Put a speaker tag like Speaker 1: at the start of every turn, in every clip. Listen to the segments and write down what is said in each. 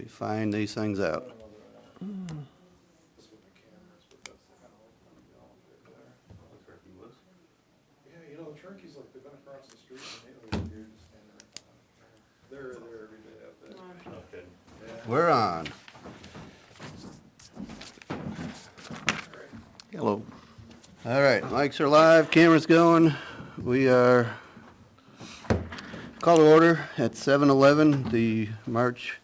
Speaker 1: We find these things out.
Speaker 2: Yeah, you know, the turkeys, like, they've been across the street and they live here, just standing right behind. They're there every day up there. Yeah.
Speaker 1: We're on.
Speaker 3: Hello.
Speaker 1: All right, mics are live, cameras going. We are call to order at 7:11, the March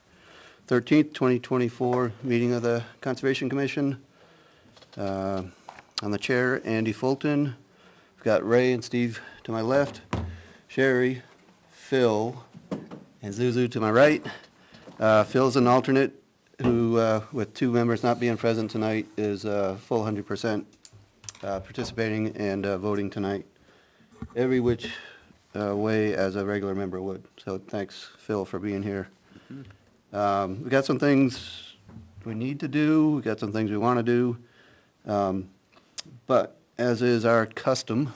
Speaker 1: 13th, 2024 meeting of the Conservation Commission. On the chair, Andy Fulton. We've got Ray and Steve to my left, Sherry, Phil, and Zuzu to my right. Phil's an alternate who, with two members not being present tonight, is full 100% participating and voting tonight, every which way as a regular member would. So thanks, Phil, for being here. We got some things we need to do. We got some things we want to do. But as is our custom,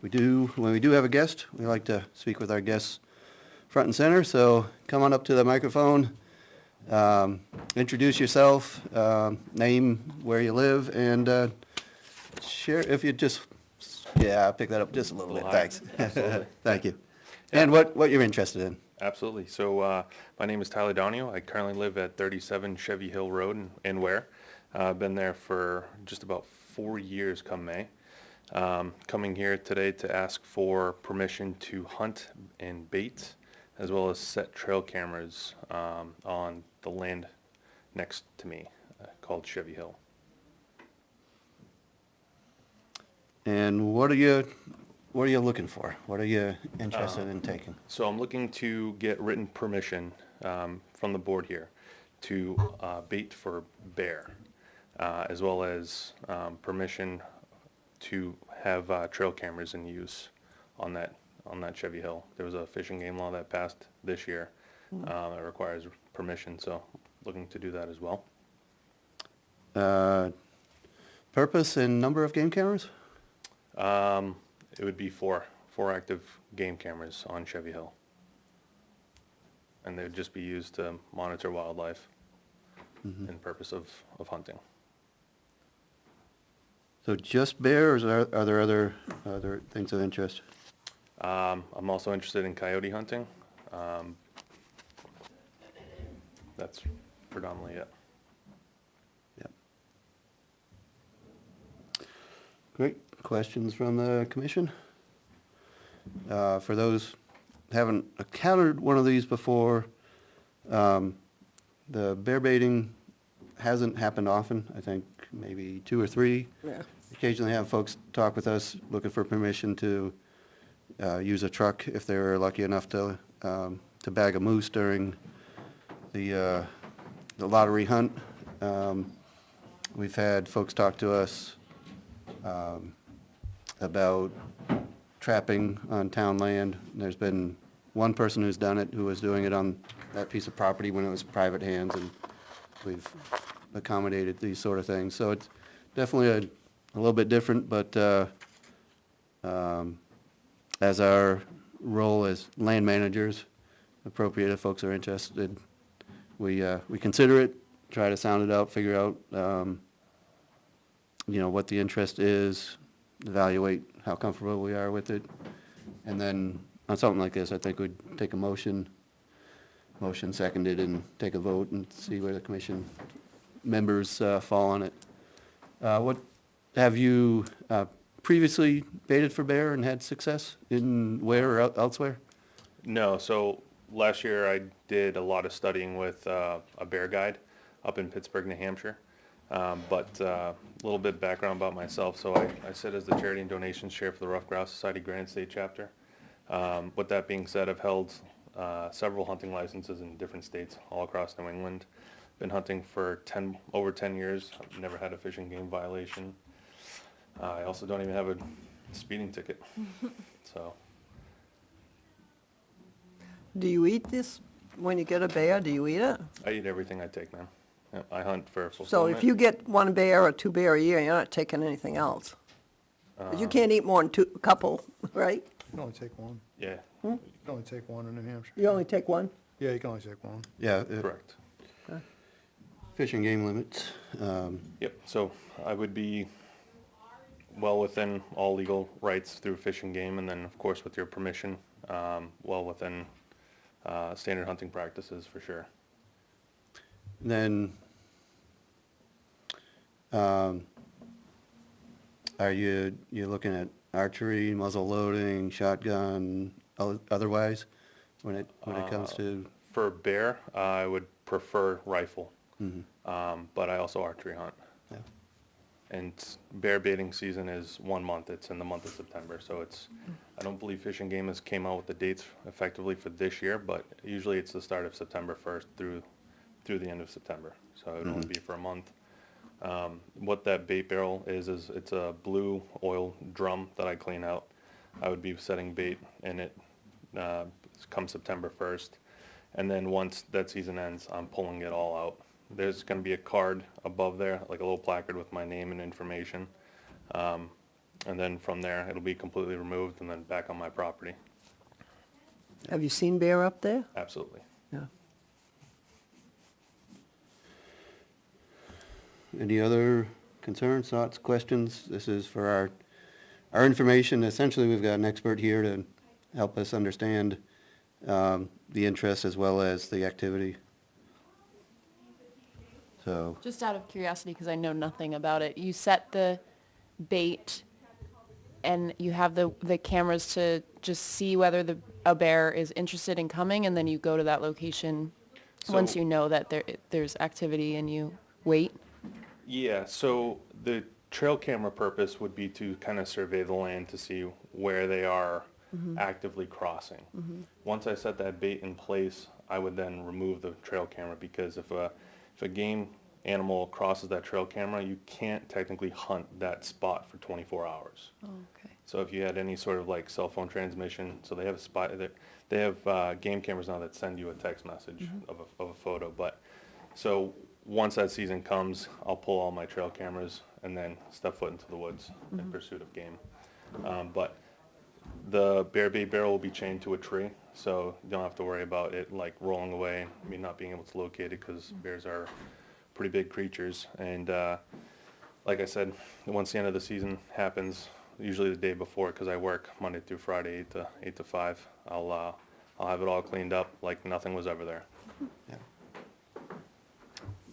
Speaker 1: when we do have a guest, we like to speak with our guests front and center. So come on up to the microphone, introduce yourself, name where you live, and share if you just, yeah, pick that up just a little bit. Thanks.
Speaker 4: Absolutely.
Speaker 1: Thank you. And what you're interested in.
Speaker 4: Absolutely. So my name is Tyler Donio. I currently live at 37 Chevy Hill Road in Ware. I've been there for just about 4 years come May. Coming here today to ask for permission to hunt and bait, as well as set trail cameras on the land next to me called Chevy Hill.
Speaker 1: And what are you looking for? What are you interested in taking?
Speaker 4: So I'm looking to get written permission from the board here to bait for bear, as well as permission to have trail cameras in use on that Chevy Hill. There was a fish and game law that passed this year that requires permission, so looking to do that as well.
Speaker 1: Purpose and number of game cameras?
Speaker 4: It would be four active game cameras on Chevy Hill, and they would just be used to monitor wildlife in purpose of hunting.
Speaker 1: So just bear, or are there other things of interest?
Speaker 4: I'm also interested in coyote hunting. That's predominantly it.
Speaker 1: Yep. Great. Questions from the commission? For those who haven't encountered one of these before, the bear baiting hasn't happened often. I think maybe 2 or 3.
Speaker 3: Yeah.
Speaker 1: Occasionally have folks talk with us looking for permission to use a truck if they were lucky enough to bag a moose during the lottery hunt. We've had folks talk to us about trapping on town land. There's been one person who's done it, who was doing it on that piece of property when it was private hands, and we've accommodated these sort of things. So it's definitely a little bit different, but as our role as land managers, appropriate if folks are interested, we consider it, try to sound it out, figure out what the interest is, evaluate how comfortable we are with it, and then on something like this, I think we'd take a motion seconded, and take a vote and see where the commission members fall on it. What have you previously baited for bear and had success in Ware or elsewhere?
Speaker 4: No, so last year I did a lot of studying with a bear guide up in Pittsburgh, New Hampshire. But a little bit background about myself. So I sit as the Charity and Donations Chair for the Rough Grouse Society Granite State Chapter. With that being said, I've held several hunting licenses in different states all across New England. Been hunting for over 10 years. I've never had a fish and game violation. I also don't even have a speeding ticket. So
Speaker 3: Do you eat this when you get a bear? Do you eat it?
Speaker 4: I eat everything I take, man. Yeah, I hunt for
Speaker 3: So
Speaker 4: fulfillment.
Speaker 3: if you get 1 bear or 2 bear a year, you're not taking anything else? 'Cause you can't eat more than a couple, right?
Speaker 2: You can only take one.
Speaker 4: Yeah,
Speaker 2: You can only take one in New Hampshire.
Speaker 3: You only take one?
Speaker 2: Yeah, you can only take one.
Speaker 1: Yeah,
Speaker 4: correct.
Speaker 1: Fish and game limits.
Speaker 4: Yep, so I would be well within all legal rights through Fish and Game, and then, of course, with your permission, well within standard hunting practices for sure.
Speaker 1: Then, are you looking at archery, muzzle loading, shotgun, otherwise, when it comes to?
Speaker 4: For bear, I would prefer rifle,
Speaker 1: Mhm.
Speaker 4: but I also archery hunt.
Speaker 1: Yeah.
Speaker 4: And bear baiting season is 1 month. It's in the month of September, so it's, I don't believe Fish and Game has came out with the dates effectively for this year, but usually it's the start of September 1st through the end of September. So it would only be for a month. What that bait barrel is it's a blue oil drum that I clean out. I would be setting bait in it come September 1st. And then once that season ends, I'm pulling it all out. There's going to be a card above there, like a little placard with my name and information. And then from there, it'll be completely removed and then back on my property.
Speaker 3: Have you seen bear up there?
Speaker 4: Absolutely.
Speaker 3: Yeah.
Speaker 1: Any other concerns, thoughts, questions? This is for our information. Essentially, we've got an expert here to help us understand the interest as well as the activity. So,
Speaker 5: Just out of curiosity, because I know nothing about it, you set the bait and you have the cameras to just see whether a bear is interested in coming, and then you go to that location once
Speaker 4: So-
Speaker 5: you know that there's activity and you wait?
Speaker 4: Yeah, so the trail camera purpose would be to kind of survey the land to see where they are actively crossing. Once I set that bait in place, I would then remove the trail camera, because if a game animal crosses that trail camera, you can't technically hunt that spot for 24 hours.
Speaker 5: Oh, okay.
Speaker 4: So if you had any sort of like cell phone transmission, so they have a spot, they have game cameras now that send you a text message of a photo. But so once that season comes, I'll pull all my trail cameras and then step foot into the woods in pursuit of game. But the bear bait barrel will be chained to a tree, so you don't have to worry about it like rolling away, me not being able to locate it, because bears are pretty big creatures. And like I said, once the end of the season happens, usually the day before, because I work Monday through Friday, 8 to 5, I'll have it all cleaned up like nothing was ever there.
Speaker 1: yeah.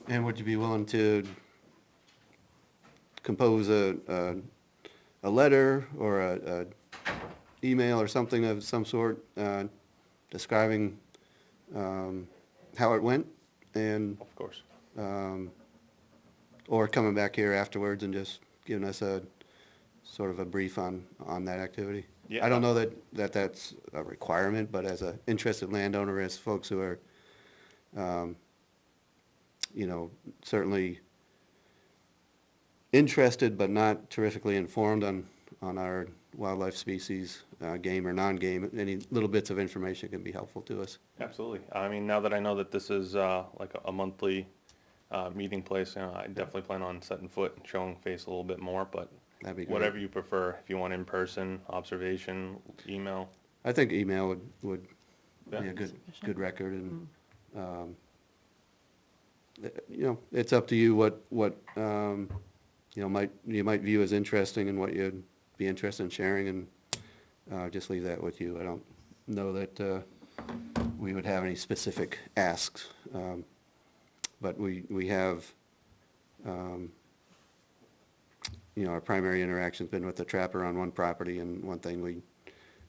Speaker 1: And would you be willing to compose a letter or a email or something of some sort describing how it went, and
Speaker 4: Of course.
Speaker 1: or coming back here afterwards and just giving us a sort of a brief on that activity?
Speaker 4: Yeah.
Speaker 1: I don't know that that's a requirement, but as an interested landowner, as folks who are, certainly interested but not terrifically informed on our wildlife species, game or non-game, any little bits of information can be helpful to us.
Speaker 4: Absolutely. I mean, now that I know that this is like a monthly meeting place, I definitely plan on setting foot and showing face a little bit more, but
Speaker 1: That'd be great.
Speaker 4: whatever you prefer, if you want in-person, observation, email.
Speaker 1: I think email would be
Speaker 4: Yeah.
Speaker 1: a good record, and, it's up to you what, you might view as interesting and what you'd be interested in sharing, and just leave that with you. I don't know that we would have any specific asks, but we have, our primary interaction's been with the trapper on one property, and one thing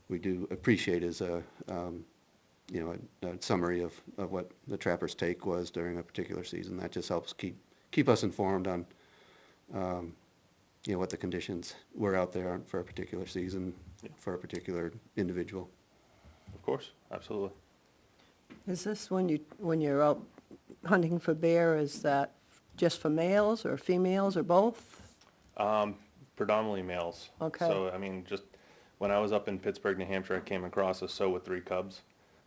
Speaker 1: we do appreciate is a summary of what the trapper's take was during a particular season. That just helps keep us informed on, what the conditions were out there for a particular season, for a particular individual.
Speaker 4: Of course, absolutely.
Speaker 3: Is this when you're out hunting for bear, is that just for males or females or both?
Speaker 4: Predominantly males.
Speaker 3: Okay.
Speaker 4: So, I mean, just when I was up in Pittsburgh, New Hampshire, I came across a sow with 3 cubs.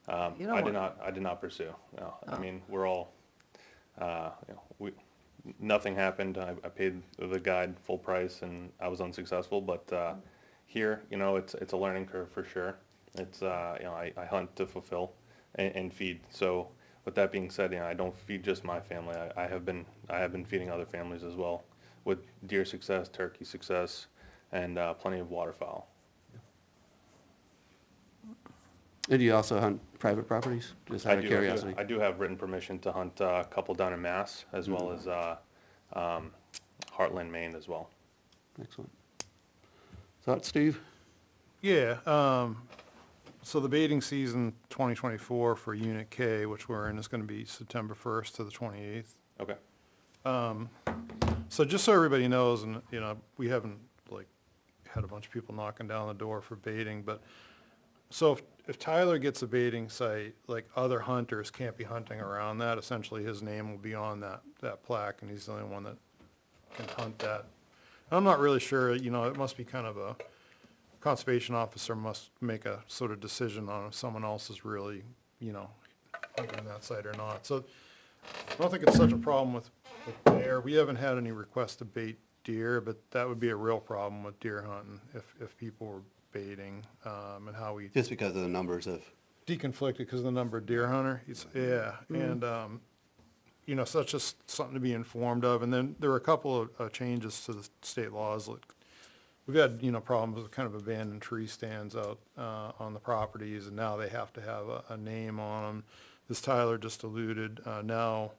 Speaker 3: You don't
Speaker 4: I did not pursue. No, I
Speaker 3: Oh.
Speaker 4: mean, we're all, nothing happened. I paid the guide full price and I was unsuccessful, but, here, it's a learning curve for sure. It's, I hunt to fulfill and feed. So With that being said, I don't feed just my family. I have been feeding other families as well, with deer success, turkey success, and plenty of waterfowl.
Speaker 1: And do you also hunt private properties? Just out of curiosity.
Speaker 4: I do have written permission to hunt a couple down in Mass, as well as Heartland, Maine as well.
Speaker 1: Excellent. Thoughts, Steve?
Speaker 2: Yeah, so the baiting season 2024 for Unit K, which we're in, is gonna be September 1st to the 28th.
Speaker 4: Okay.
Speaker 2: So just so everybody knows, and, we haven't, like, had a bunch of people knocking down the door for baiting, but, so if Tyler gets a baiting site, like, other hunters can't be hunting around that, essentially his name will be on that plaque, and he's the only one that can hunt that. I'm not really sure, it must be kind of a, conservation officer must make a sort of decision on if someone else is really, hunting that site or not. So I don't think it's such a problem with bear. We haven't had any requests to bait deer, but that would be a real problem with deer hunting if people were baiting, and how we
Speaker 1: Just because of the numbers of,
Speaker 2: deconflicted because of the number of deer hunter. And, so that's just something to be informed of. And then there were a couple of changes to the state laws. Like, we've had, problems with kind of abandoned tree stands out on the properties, and now they have to have a name on them. This Tyler just alluded, now,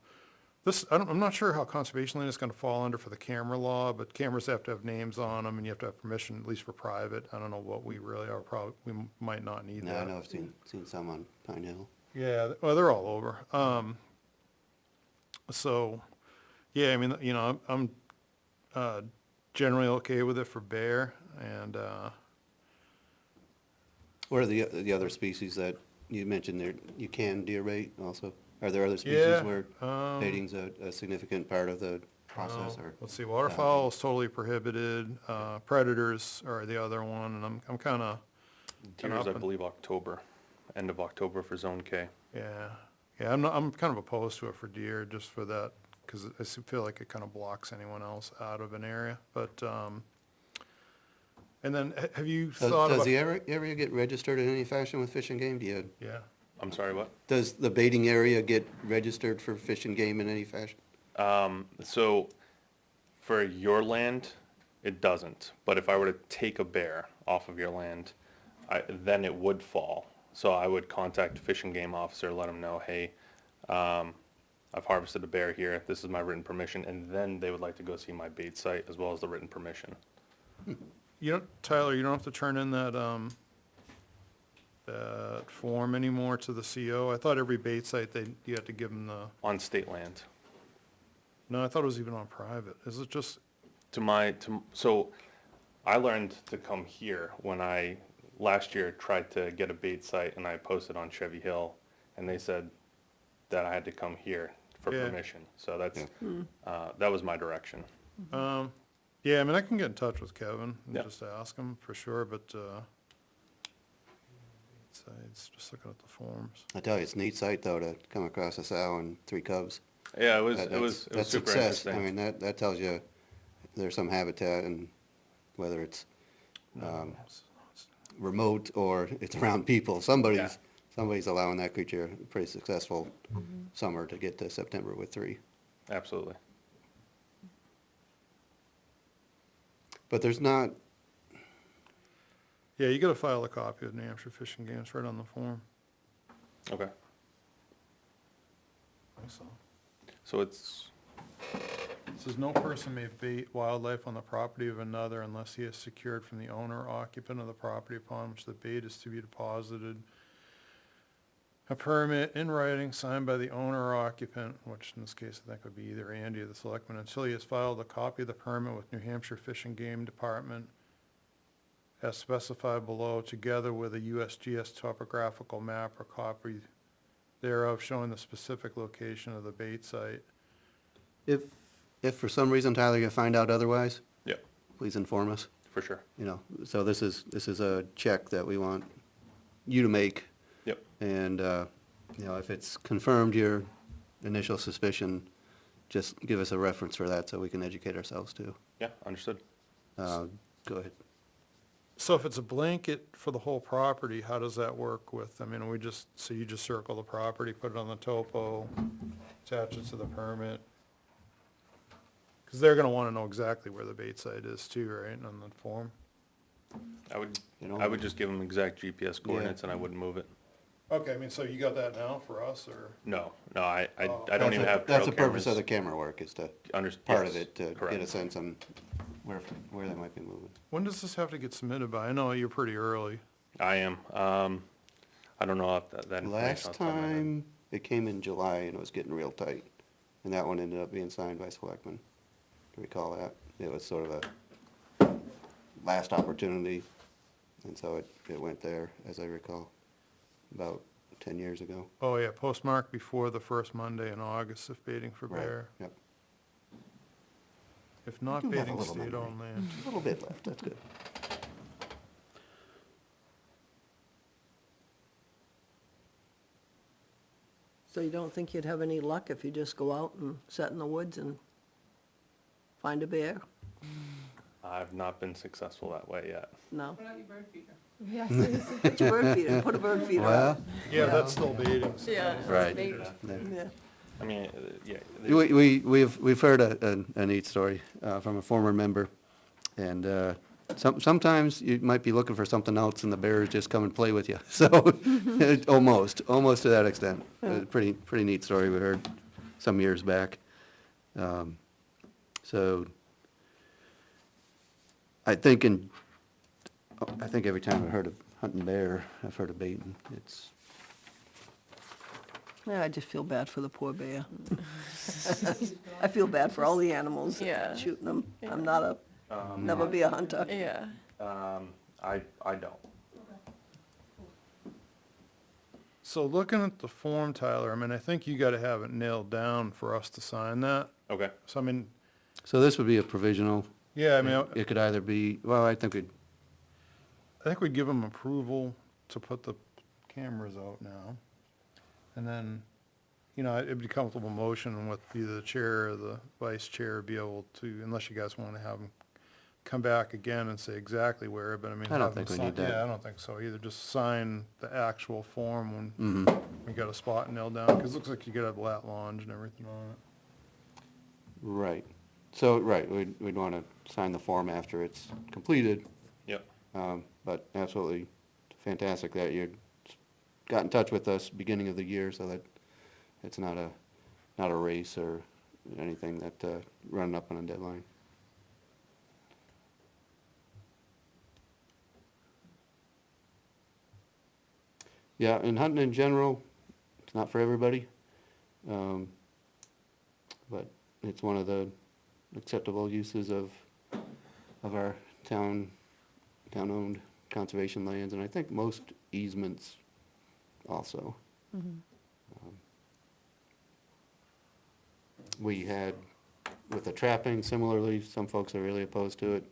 Speaker 2: I'm not sure how conservation land is gonna fall under for the camera law, but cameras have to have names on them, and you have to have permission, at least for private. I don't know what we really are, we might not need
Speaker 1: no,
Speaker 2: that.
Speaker 1: I know I've seen some on Pine Hill.
Speaker 2: Yeah, well, they're all over. So, yeah, I mean, I'm generally okay with it for bear, and,
Speaker 1: What are the other species that you mentioned there, you can deer bait also? Are there other
Speaker 2: Yeah,
Speaker 1: species where baiting's a significant part of the process, or?
Speaker 2: let's see, waterfowl is totally prohibited, predators are the other one, and I'm kinda,
Speaker 4: Deers, I believe, October, end of October for Zone K.
Speaker 2: yeah, I'm kind of opposed to it for deer, just for that, because I feel like it kind of blocks anyone else out of an area, but, and then, have you thought
Speaker 1: Does
Speaker 2: about?
Speaker 1: the area get registered in any fashion with Fish and Game? Do you,
Speaker 2: Yeah,
Speaker 4: I'm sorry, what?
Speaker 1: does the baiting area get registered for Fish and Game in any fashion?
Speaker 4: So for your land, it doesn't. But if I were to take a bear off of your land, then it would fall. So I would contact Fish and Game officer, let them know, hey, I've harvested a bear here. This is my written permission. And then they would like to go see my bait site as well as the written permission.
Speaker 2: Tyler, you don't have to turn in that form anymore to the CO. I thought every bait site, you had to give them
Speaker 4: On state land.
Speaker 2: no, I thought it was even on private. Is it just,
Speaker 4: So I learned to come here when I last year tried to get a bait site and I posted on Chevy Hill, and they said that I had to come here for
Speaker 2: Yeah.
Speaker 4: permission. So that was my direction.
Speaker 2: yeah, I mean, I can get in touch with Kevin and
Speaker 4: Yeah.
Speaker 2: just ask him for sure, but, it's just looking at the forms.
Speaker 1: I tell you, it's a neat sight though to come across a sow and 3 cubs.
Speaker 4: Yeah, it was
Speaker 1: That's
Speaker 4: super
Speaker 1: success. I
Speaker 4: interesting.
Speaker 1: mean, that tells you there's some habitat, and whether it's remote or it's around people, somebody's allowing that creature a pretty successful summer to get to September with 3.
Speaker 4: Absolutely.
Speaker 1: But there's not,
Speaker 2: Yeah, you gotta file a copy of New Hampshire Fish and Game, it's right on the form,
Speaker 4: Okay.
Speaker 2: so.
Speaker 4: So it's,
Speaker 2: It says no person may bait wildlife on the property of another unless he has secured from the owner or occupant of the property upon which the bait is to be deposited a permit in writing signed by the owner or occupant, which in this case I think would be either Andy or the selectman, until he has filed a copy of the permit with New Hampshire Fish and Game Department as specified below, together with a USGS topographical map or copy thereof showing the specific location of the bait site.
Speaker 1: if for some reason, Tyler, you find out otherwise,
Speaker 4: yeah,
Speaker 1: please inform us.
Speaker 4: for sure.
Speaker 1: So this is a check that we want you to make.
Speaker 4: Yep.
Speaker 1: And, if it's confirmed your initial suspicion, just give us a reference for that so we can educate ourselves too.
Speaker 4: Yeah, understood.
Speaker 1: Go ahead.
Speaker 2: So if it's a blanket for the whole property, how does that work with, I mean, so you just circle the property, put it on the topo, attach it to the permit? Because they're gonna wanna know exactly where the bait site is too, right, on the form?
Speaker 1: You know?
Speaker 4: I would just give them exact GPS coordinates and I wouldn't move it.
Speaker 2: Okay, I mean, so you got that now for us, or?
Speaker 4: No, I
Speaker 2: Oh.
Speaker 4: don't even have
Speaker 1: That's
Speaker 4: trail
Speaker 1: the purpose of
Speaker 4: cameras.
Speaker 1: the camera work, is to,
Speaker 4: Yes,
Speaker 1: part of it, to get a
Speaker 4: correct.
Speaker 1: sense on where they might be moving.
Speaker 2: When does this have to get submitted by? I know you're pretty early.
Speaker 4: I am, I don't know if that information
Speaker 1: Last
Speaker 4: off the top of my head.
Speaker 1: time, it came in July and it was getting real tight, and that one ended up being signed by selectmen. Do you recall that? It was sort of a last opportunity, and so it went there, as I recall, about 10 years ago.
Speaker 2: Oh, yeah, postmark before the first Monday in August if baiting for
Speaker 1: Right,
Speaker 2: bear.
Speaker 1: yep.
Speaker 2: If not
Speaker 1: do have a
Speaker 2: baiting
Speaker 1: little
Speaker 2: state
Speaker 1: memory.
Speaker 2: on land.
Speaker 1: A little bit left, that's good.
Speaker 3: So you don't think you'd have any luck if you just go out and sit in the woods and find a bear?
Speaker 4: I've not been successful that way yet.
Speaker 3: No?
Speaker 5: Yeah.
Speaker 3: Put your bird feeder, put a bird feeder out.
Speaker 2: Yeah, that's still baiting. so-
Speaker 1: Right.
Speaker 3: Yeah.
Speaker 4: I mean, yeah.
Speaker 1: We've heard a neat story from a former member, and sometimes you might be looking for something else and the bears just come and play with you. So, almost to that extent. Pretty neat story we heard some years back. So, I think every time I've heard of hunting bear, I've heard of baiting. It's,
Speaker 3: Yeah, I just feel bad for the poor bear. I feel bad for all the animals,
Speaker 5: Yeah.
Speaker 3: shooting them. I'm not never be a hunter.
Speaker 5: Yeah.
Speaker 4: I don't.
Speaker 2: So looking at the form, Tyler, I mean, I think you gotta have it nailed down for us to sign that.
Speaker 4: Okay,
Speaker 2: So I mean,
Speaker 1: so this would be a provisional.
Speaker 2: yeah, I mean,
Speaker 1: It could either be, well, I think we'd,
Speaker 2: I think we'd give them approval to put the cameras out now. And then, you know, it'd be comfortable motion with either the chair or the vice chair be able to, unless you guys wanna have them come back again and say exactly where, but I mean.
Speaker 1: I don't
Speaker 2: have them
Speaker 1: think we
Speaker 2: sign-
Speaker 1: need that.
Speaker 2: Yeah, I don't think so either. Just sign the actual form when
Speaker 1: mhm.
Speaker 2: we got a spot nailed down, cause it looks like you could have lat lounge and everything on it.
Speaker 1: Right. So, right, we'd want to sign the form after it's completed.
Speaker 4: yep,
Speaker 1: But absolutely fantastic that you got in touch with us beginning of the year, so that it's not a race or anything that, running up on a deadline. Yeah, and hunting in general, it's not for everybody. But it's one of the acceptable uses of our town-owned conservation lands, and I think most easements also. We had, with the trapping, similarly, some folks are really opposed to it.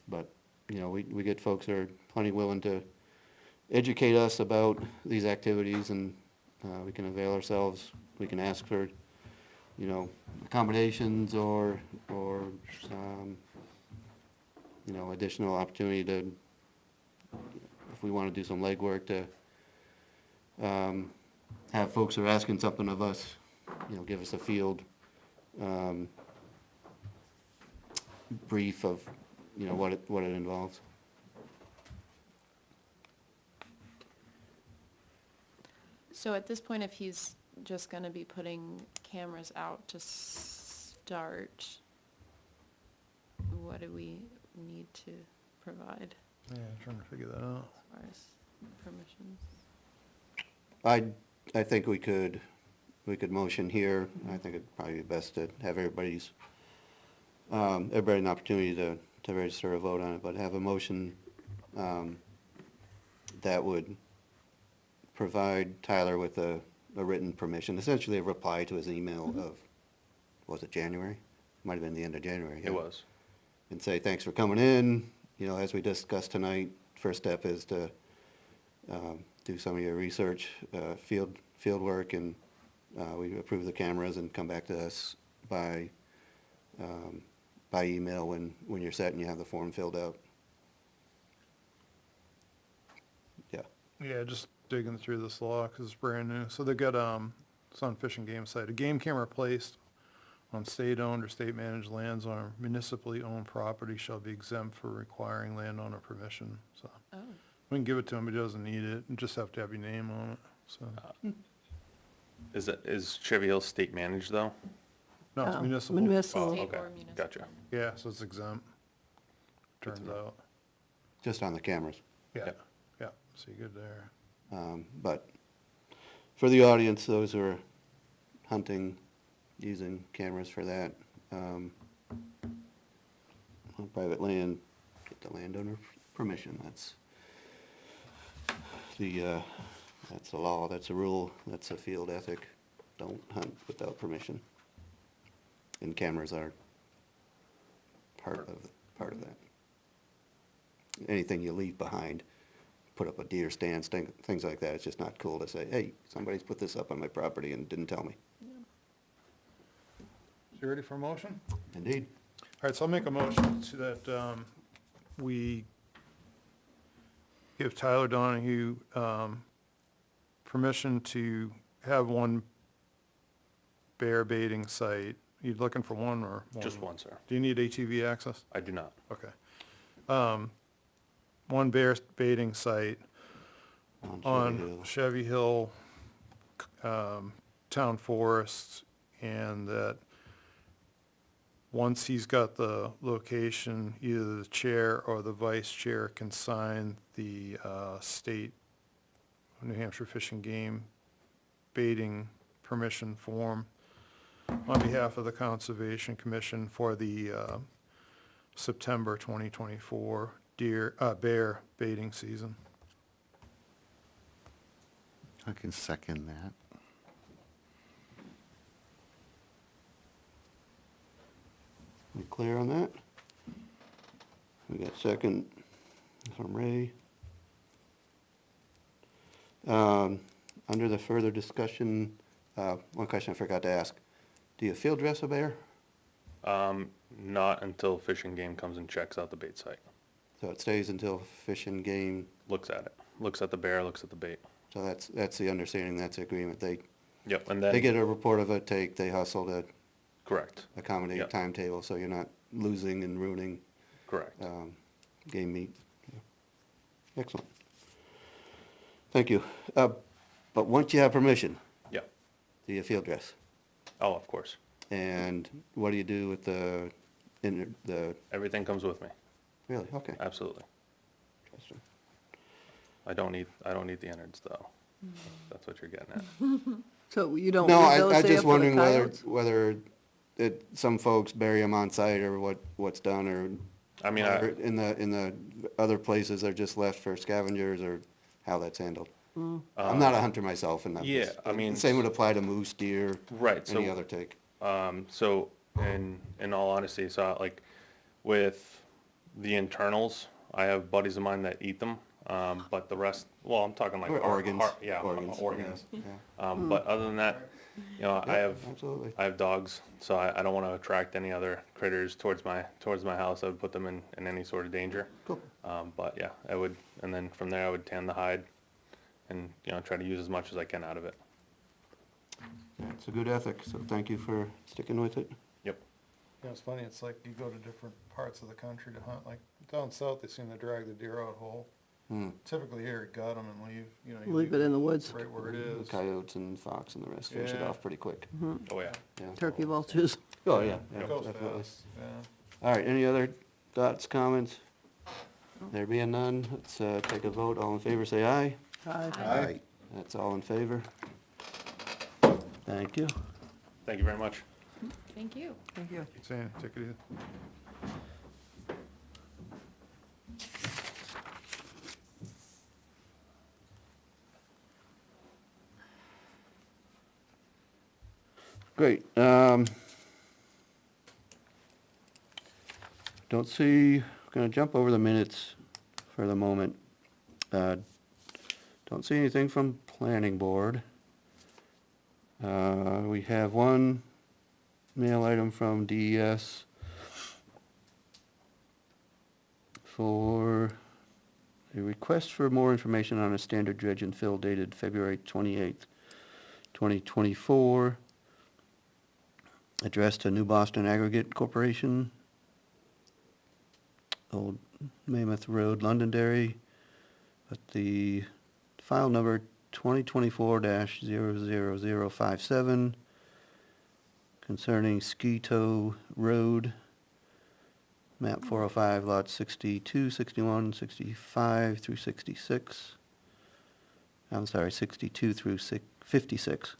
Speaker 1: But, you know, we get folks that are plenty willing to educate us about these activities, and we can avail ourselves. We can ask for, you know, accommodations or you know, additional opportunity to, if we want to do some legwork, to have folks who are asking something of us, you know, give us a field brief of, you know, what it involves.
Speaker 5: So at this point, if he's just gonna be putting cameras out to start, what do we need to provide
Speaker 2: Yeah, trying to figure that out.
Speaker 5: as far as permissions?
Speaker 1: I think we could motion here. I think it'd probably be best to have everybody an opportunity to register a vote on it, but have a motion that would provide Tyler with a written permission, essentially a reply to his email of, was it January? Might have been the end of January. yeah.
Speaker 4: it was.
Speaker 1: And say, thanks for coming in. You know, as we discussed tonight, first step is to do some of your research, field work, and we approve the cameras and come back to us by email when you're set and you have the form filled out.
Speaker 2: Yeah, just digging through this law because it's brand new. So they've got, it's on Fish and Game site, a game camera placed on state-owned or state-managed lands on municipally owned property shall be exempt for requiring landowner permission, so.
Speaker 5: Oh.
Speaker 2: We can give it to him, he doesn't need it, you just have to have your name on it, so.
Speaker 4: Is Chevy Hill state managed though?
Speaker 2: No, it's
Speaker 3: Oh,
Speaker 2: municipal.
Speaker 3: municipal.
Speaker 4: Oh,
Speaker 5: State
Speaker 4: okay,
Speaker 5: or municipal.
Speaker 4: gotcha.
Speaker 2: Yeah, so it's exempt,
Speaker 4: Good to
Speaker 2: turns
Speaker 4: know.
Speaker 2: out.
Speaker 1: Just on the cameras.
Speaker 2: Yeah,
Speaker 4: Yep.
Speaker 2: yeah, so you're good there.
Speaker 1: But for the audience, those who are hunting, using cameras for that, on private land, get the landowner permission, that's that's the law, that's a rule, that's a field ethic. Don't hunt without permission. And cameras are part of that. Anything you leave behind, put up a deer stand, things like that, it's just not cool to say, hey, somebody's put this up on my property and didn't tell me.
Speaker 2: So you ready for a motion?
Speaker 1: Indeed.
Speaker 2: All right, so I'll make a motion to that, we give Tyler Donahue, permission to have one bear baiting site. You looking for one or more?
Speaker 4: Just one, sir.
Speaker 2: Do you need ATV access?
Speaker 4: I do not.
Speaker 2: Okay. One bear baiting site
Speaker 1: On Cherry
Speaker 2: on
Speaker 1: Hill.
Speaker 2: Chevy Hill, Town Forest, and that once he's got the location, either the chair or the vice chair can sign the state New Hampshire Fish and Game baiting permission form on behalf of the Conservation Commission for the September 2024 bear baiting season.
Speaker 6: I can second that.
Speaker 1: We clear on that? We got second from Ray. Under the further discussion, one question I forgot to ask. Do you field dress a bear?
Speaker 4: Not until Fish and Game comes and checks out the bait site.
Speaker 1: So it stays until Fish and Game,
Speaker 4: Looks at it, looks at the bear, looks at the bait.
Speaker 1: so that's the understanding, that's the agreement.
Speaker 4: Yep, and
Speaker 1: They
Speaker 4: then,
Speaker 1: get a report of a take, they hustle to
Speaker 4: correct,
Speaker 1: accommodate
Speaker 4: Yep.
Speaker 1: timetable, so you're not losing and ruining
Speaker 4: correct.
Speaker 1: game meat. Yeah. Excellent. Thank you. But once you have permission,
Speaker 4: Yep.
Speaker 1: do you field dress?
Speaker 4: Oh, of course.
Speaker 1: And what do you do with the
Speaker 4: Everything comes with me,
Speaker 1: really? Okay.
Speaker 4: absolutely.
Speaker 1: Interesting.
Speaker 4: I don't need the innards though. That's what you're getting at.
Speaker 3: So you don't
Speaker 1: No,
Speaker 3: leave those
Speaker 1: I
Speaker 3: there
Speaker 1: just
Speaker 3: for the
Speaker 1: wondering
Speaker 3: coyotes?
Speaker 1: whether some folks bury them on site or what's done, or
Speaker 4: I mean,
Speaker 1: or in the other places they're just left for scavengers, or how that's handled. I'm not a hunter myself, and
Speaker 4: yeah, I mean-
Speaker 1: the same would apply to moose, deer,
Speaker 4: right, so.
Speaker 1: any other take.
Speaker 4: So in all honesty, so like with the internals, I have buddies of mine that eat them. But the rest, well, I'm talking like
Speaker 1: Or organs.
Speaker 4: yeah, organs.
Speaker 1: Yeah,
Speaker 4: But other than that, you know,
Speaker 1: absolutely.
Speaker 4: I have dogs, so I don't want to attract any other critters towards my house. I would put them in any sort of danger.
Speaker 1: Cool.
Speaker 4: But yeah, I would, and then from there I would tan the hide and, you know, try to use as much as I can out of it.
Speaker 1: It's a good ethic, so thank you for sticking with it.
Speaker 4: Yep.
Speaker 2: You know, it's funny, it's like you go to different parts of the country to hunt, like down south, they seem to drag the deer out whole.
Speaker 1: Hmm.
Speaker 2: Typically here, gut them and leave, you know. you
Speaker 3: Leave it in the woods.
Speaker 2: Right where it
Speaker 1: The
Speaker 2: is.
Speaker 1: coyotes and fox and the rest finish it
Speaker 2: Yeah.
Speaker 1: off pretty quick.
Speaker 4: Oh, yeah.
Speaker 1: Yeah.
Speaker 3: Turkey vultures.
Speaker 1: Oh, yeah,
Speaker 2: It goes
Speaker 1: definitely.
Speaker 2: fast, yeah.
Speaker 1: All right, any other thoughts, comments? There being none, let's take a vote. All in favor, say aye.
Speaker 3: Aye.
Speaker 1: That's all in favor. Thank you.
Speaker 4: Thank you very much.
Speaker 5: Thank you.
Speaker 3: Thank you.
Speaker 2: Keep saying, take it easy.
Speaker 1: Great. Don't see, gonna jump over the minutes for the moment. Don't see anything from planning board. We have one mail item from DES for a request for more information on a standard dredge and fill dated February 28th, 2024, addressed to New Boston Aggregate Corporation, Old Mammoth Road, Londonderry, but the file number 2024-00057 concerning Ski Tow Road, map 405, lots 62, 61, 65 through 66. I'm sorry, 62 through 56.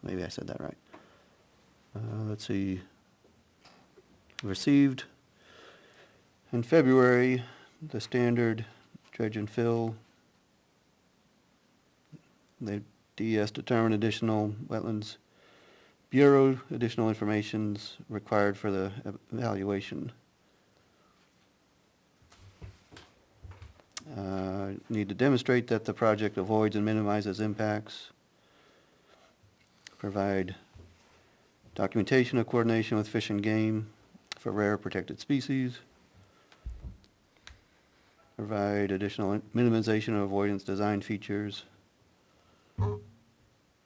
Speaker 1: Maybe I said that right. Let's see. Received in February the standard dredge and fill. The DES determined additional wetlands bureau, additional information's required for the evaluation. Need to demonstrate that the project avoids and minimizes impacts. Provide documentation of coordination with Fish and Game for rare protected species. Provide additional minimization and avoidance design features.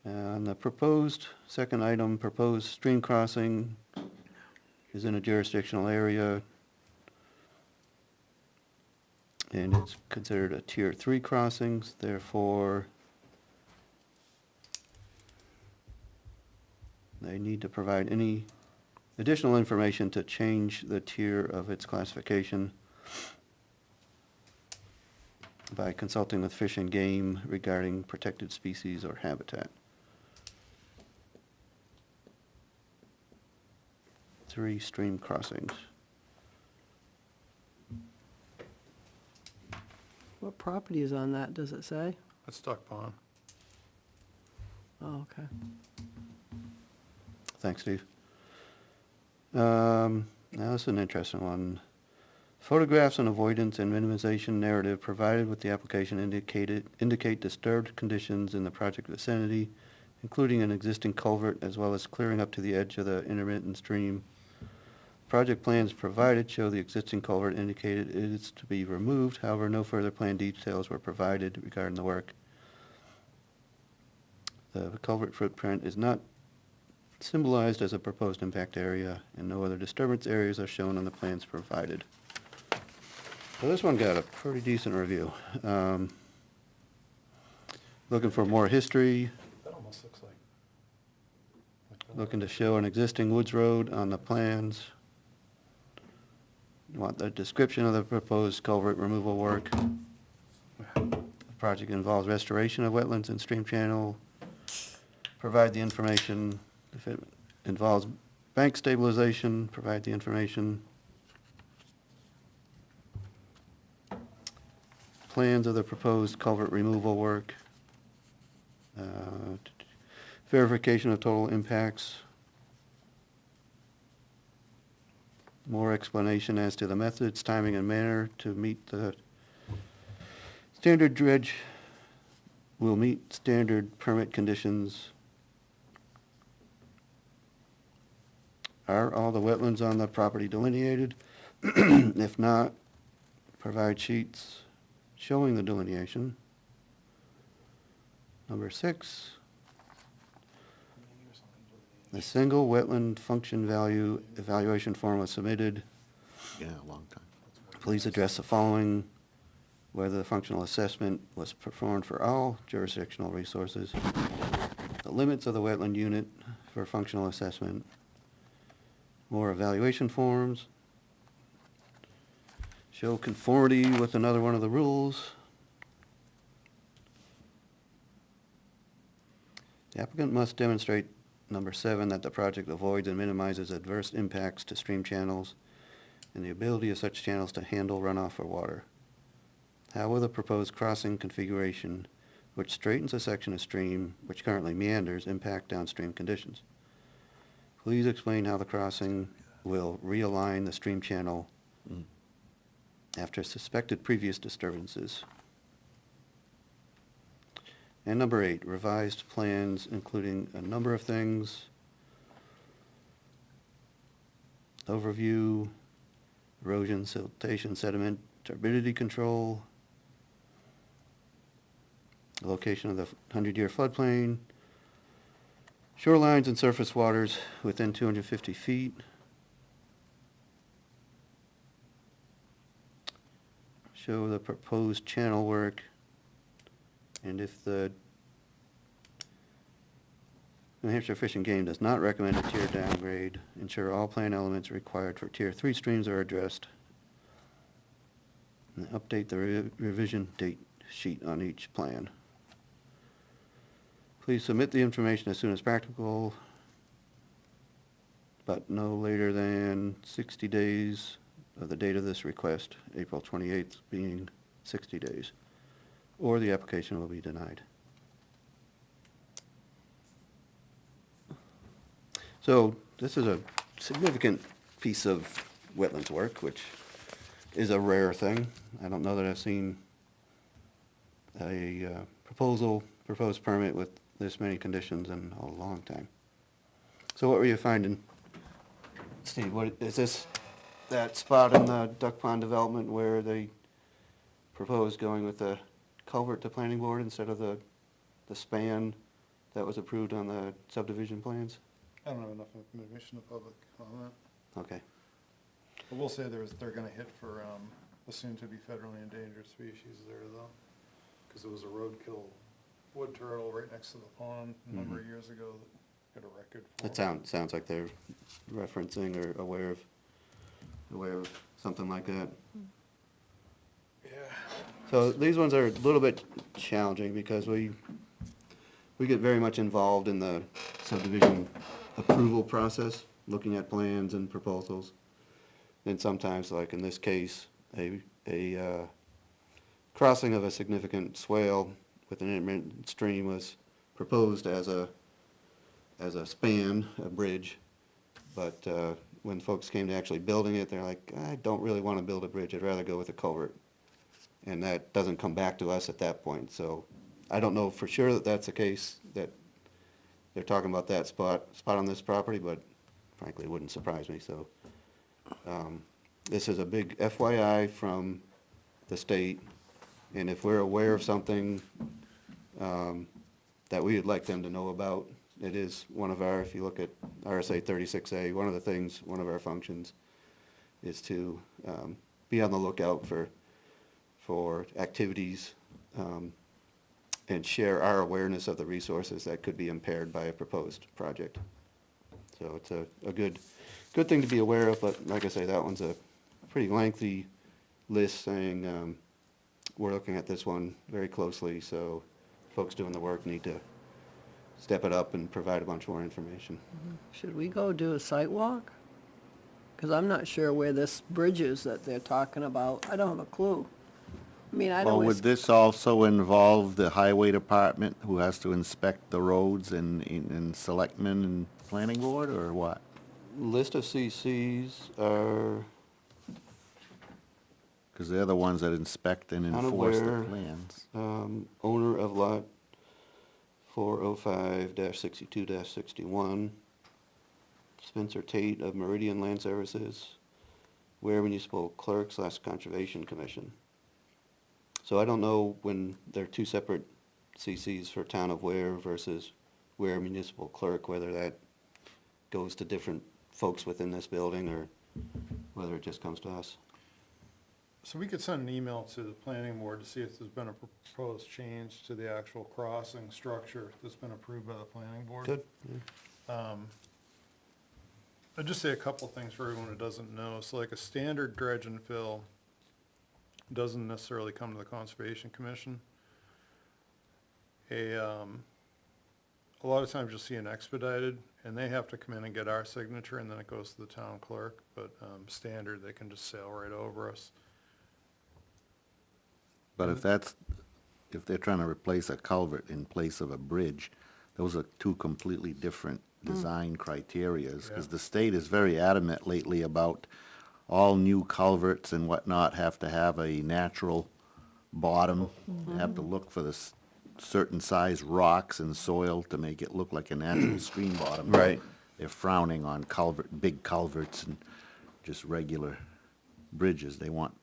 Speaker 1: And the proposed, second item, proposed stream crossing is in a jurisdictional area, and it's considered a Tier 3 crossings, therefore they need to provide any additional information to change the tier of its classification by consulting with Fish and Game regarding protected species or habitat. 3 stream crossings.
Speaker 3: What property is on that, does it say?
Speaker 2: That's Duck Pond.
Speaker 3: Oh, okay.
Speaker 1: Thanks, Steve. Now this is an interesting one. Photographs and avoidance and minimization narrative provided with the application indicate disturbed conditions in the project vicinity, including an existing culvert as well as clearing up to the edge of the intermittent stream. Project plans provided show the existing culvert indicated it is to be removed. However, no further plan details were provided regarding the work. The culvert footprint is not symbolized as a proposed impact area, and no other disturbance areas are shown on the plans provided. So this one got a pretty decent review. Looking for more history,
Speaker 2: That almost looks like.
Speaker 1: looking to show an existing woods road on the plans. Want the description of the proposed culvert removal work. The project involves restoration of wetlands and stream channel. Provide the information. If it involves bank stabilization, provide the information. Plans of the proposed culvert removal work. Verification of total impacts. More explanation as to the methods, timing, and manner to meet the standard dredge will meet standard permit conditions. Are all the wetlands on the property delineated? If not, provide sheets showing the delineation. Number 6, the single wetland function value evaluation form was submitted.
Speaker 6: Yeah, a long time.
Speaker 1: Please address the following: whether the functional assessment was performed for all jurisdictional resources, the limits of the wetland unit for functional assessment, more evaluation forms, show conformity with another one of the rules. The applicant must demonstrate, number 7, that the project avoids and minimizes adverse impacts to stream channels and the ability of such channels to handle runoff or water. How will the proposed crossing configuration, which straightens a section of stream which currently meanders, impact downstream conditions? Please explain how the crossing will realign the stream channel after suspected previous disturbances. And number 8, revised plans including a number of things. Overview, erosion, siltation, sediment, turbidity control, the location of the 100-year floodplain, shorelines and surface waters within 250 feet. Show the proposed channel work, and if the New Hampshire Fish and Game does not recommend a tier downgrade, ensure all plan elements required for Tier 3 streams are addressed. And update the revision date sheet on each plan. Please submit the information as soon as practical, but no later than 60 days of the date of this request, April 28th being 60 days, or the application will be denied. So this is a significant piece of wetlands work, which is a rare thing. I don't know that I've seen a proposed permit with this many conditions in a long time. So what were you finding, Steve? What, is this that spot in the duck pond development where they proposed going with the culvert to planning board instead of the span that was approved on the subdivision plans?
Speaker 2: I don't have enough information to public on that.
Speaker 1: Okay.
Speaker 2: I will say they're gonna hit for, a soon-to-be federally endangered species there though. Cause there was a roadkill wood turtle right next to the pond a number of years ago that got a record for.
Speaker 1: That sounds like they're referencing or aware of something like that.
Speaker 2: Yeah.
Speaker 1: So these ones are a little bit challenging because we get very much involved in the subdivision approval process, looking at plans and proposals. And sometimes, like in this case, a crossing of a significant swale with an intermittent stream was proposed as a span, a bridge. But when folks came to actually building it, they're like, I don't really want to build a bridge, I'd rather go with a culvert. And that doesn't come back to us at that point. So I don't know for sure that that's the case, that they're talking about that spot on this property, but frankly, it wouldn't surprise me, so. This is a big FYI from the state, and if we're aware of something, that we would like them to know about, it is one of our, if you look at RSA 36A, one of the things, one of our functions is to, be on the lookout for activities, and share our awareness of the resources that could be impaired by a proposed project. So it's a good thing to be aware of, but like I say, that one's a pretty lengthy list saying, we're looking at this one very closely, so folks doing the work need to step it up and provide a bunch more information.
Speaker 3: Should we go do a site walk? Because I'm not sure where this bridge is that they're talking about. I don't have a clue. I mean, I know
Speaker 6: Well,
Speaker 3: it's,
Speaker 6: would this also involve the highway department who has to inspect the roads and selectmen and planning board, or what?
Speaker 1: List of CCs are,
Speaker 6: Because they're the ones that inspect and enforce the
Speaker 1: Unaware.
Speaker 6: plans.
Speaker 1: owner of lot 405-62-61, Spencer Tate of Meridian Land Services, Ware Municipal Clerk / Conservation Commission. So I don't know when they're two separate CCs for Town of Ware versus Ware Municipal Clerk, whether that goes to different folks within this building or whether it just comes to us.
Speaker 2: So we could send an email to the planning board to see if there's been a proposed change to the actual crossing structure that's been approved by the planning board.
Speaker 1: Good.
Speaker 2: I'd just say a couple things for everyone who doesn't know. So like a standard dredge and fill doesn't necessarily come to the Conservation Commission. A lot of times you'll see an expedited, and they have to come in and get our signature, and then it goes to the town clerk. But standard, they can just sail right over us.
Speaker 6: But if they're trying to replace a culvert in place of a bridge, those are two completely different design criterias. Because
Speaker 2: Yeah.
Speaker 6: the state is very adamant lately about all new culverts and whatnot have to have a natural bottom, have to look for the certain size rocks and soil to make it look like a natural stream bottom.
Speaker 1: Right.
Speaker 6: They're frowning on big culverts and just regular bridges. They want,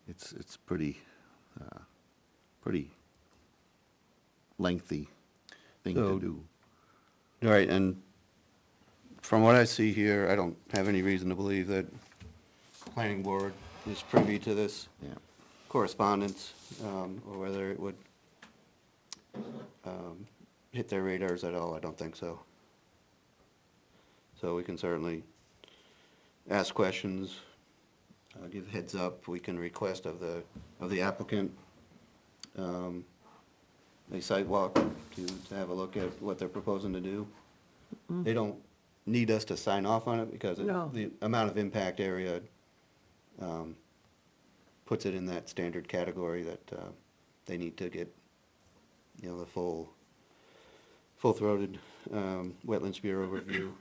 Speaker 6: it's pretty lengthy thing
Speaker 1: So-
Speaker 6: to do.
Speaker 1: All right, and from what I see here, I don't have any reason to believe that planning board is privy to this
Speaker 6: Yeah.
Speaker 1: correspondence, or whether it would hit their radars at all. I don't think so. So we can certainly ask questions, give heads up. We can request of the applicant a site walk to have a look at what they're proposing to do. They don't need us to sign off on it because
Speaker 3: No.
Speaker 1: the amount of impact area puts it in that standard category that they need to get, you know, the full-throated Wetlands Bureau review.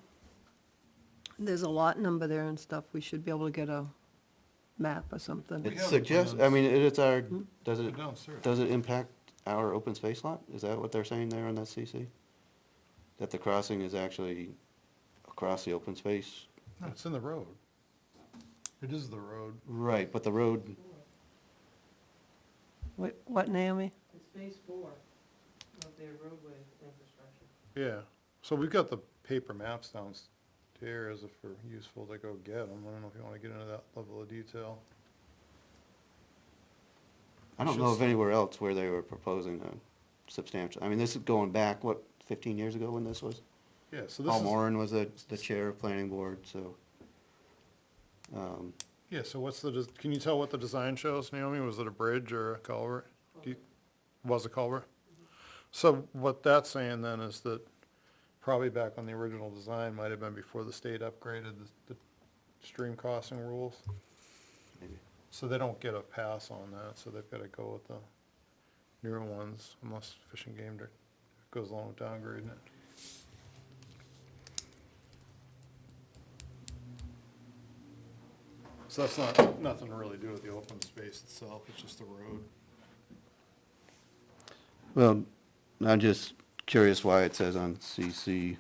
Speaker 3: There's a lot number there and stuff. We should be able to get a map or something.
Speaker 1: It
Speaker 2: have the
Speaker 1: suggests, I
Speaker 2: plans.
Speaker 1: mean, it's our, does
Speaker 2: They're
Speaker 1: it,
Speaker 2: downstairs.
Speaker 1: does it impact our open space lot? Is that what they're saying there on that CC? That the crossing is actually across the open space?
Speaker 2: No, it's in the road. It is the road.
Speaker 1: Right, but the road,
Speaker 3: What, Naomi?
Speaker 7: It's phase 4 of their roadway infrastructure.
Speaker 2: Yeah, so we've got the paper maps downstairs if they're useful to go get them. I don't know if you wanna get into that level of detail.
Speaker 1: I don't know of anywhere else where they were proposing a substantial, I mean, this is going back, what, 15 years ago when this was?
Speaker 2: Yeah, so this
Speaker 1: Paul
Speaker 2: is,
Speaker 1: Moran was the chair of planning board, so.
Speaker 2: yeah, so what's the, can you tell what the design shows, Naomi? Was it a bridge or a culvert? Was a culvert? So what that's saying then is that probably back on the original design might have been before the state upgraded the stream crossing rules.
Speaker 1: Maybe.
Speaker 2: So they don't get a pass on that, so they've gotta go with the newer ones unless Fish and Game goes along with downgrading it. So that's nothing to really do with the open space itself, it's just the road.
Speaker 1: Well, I'm just curious why it says on CC,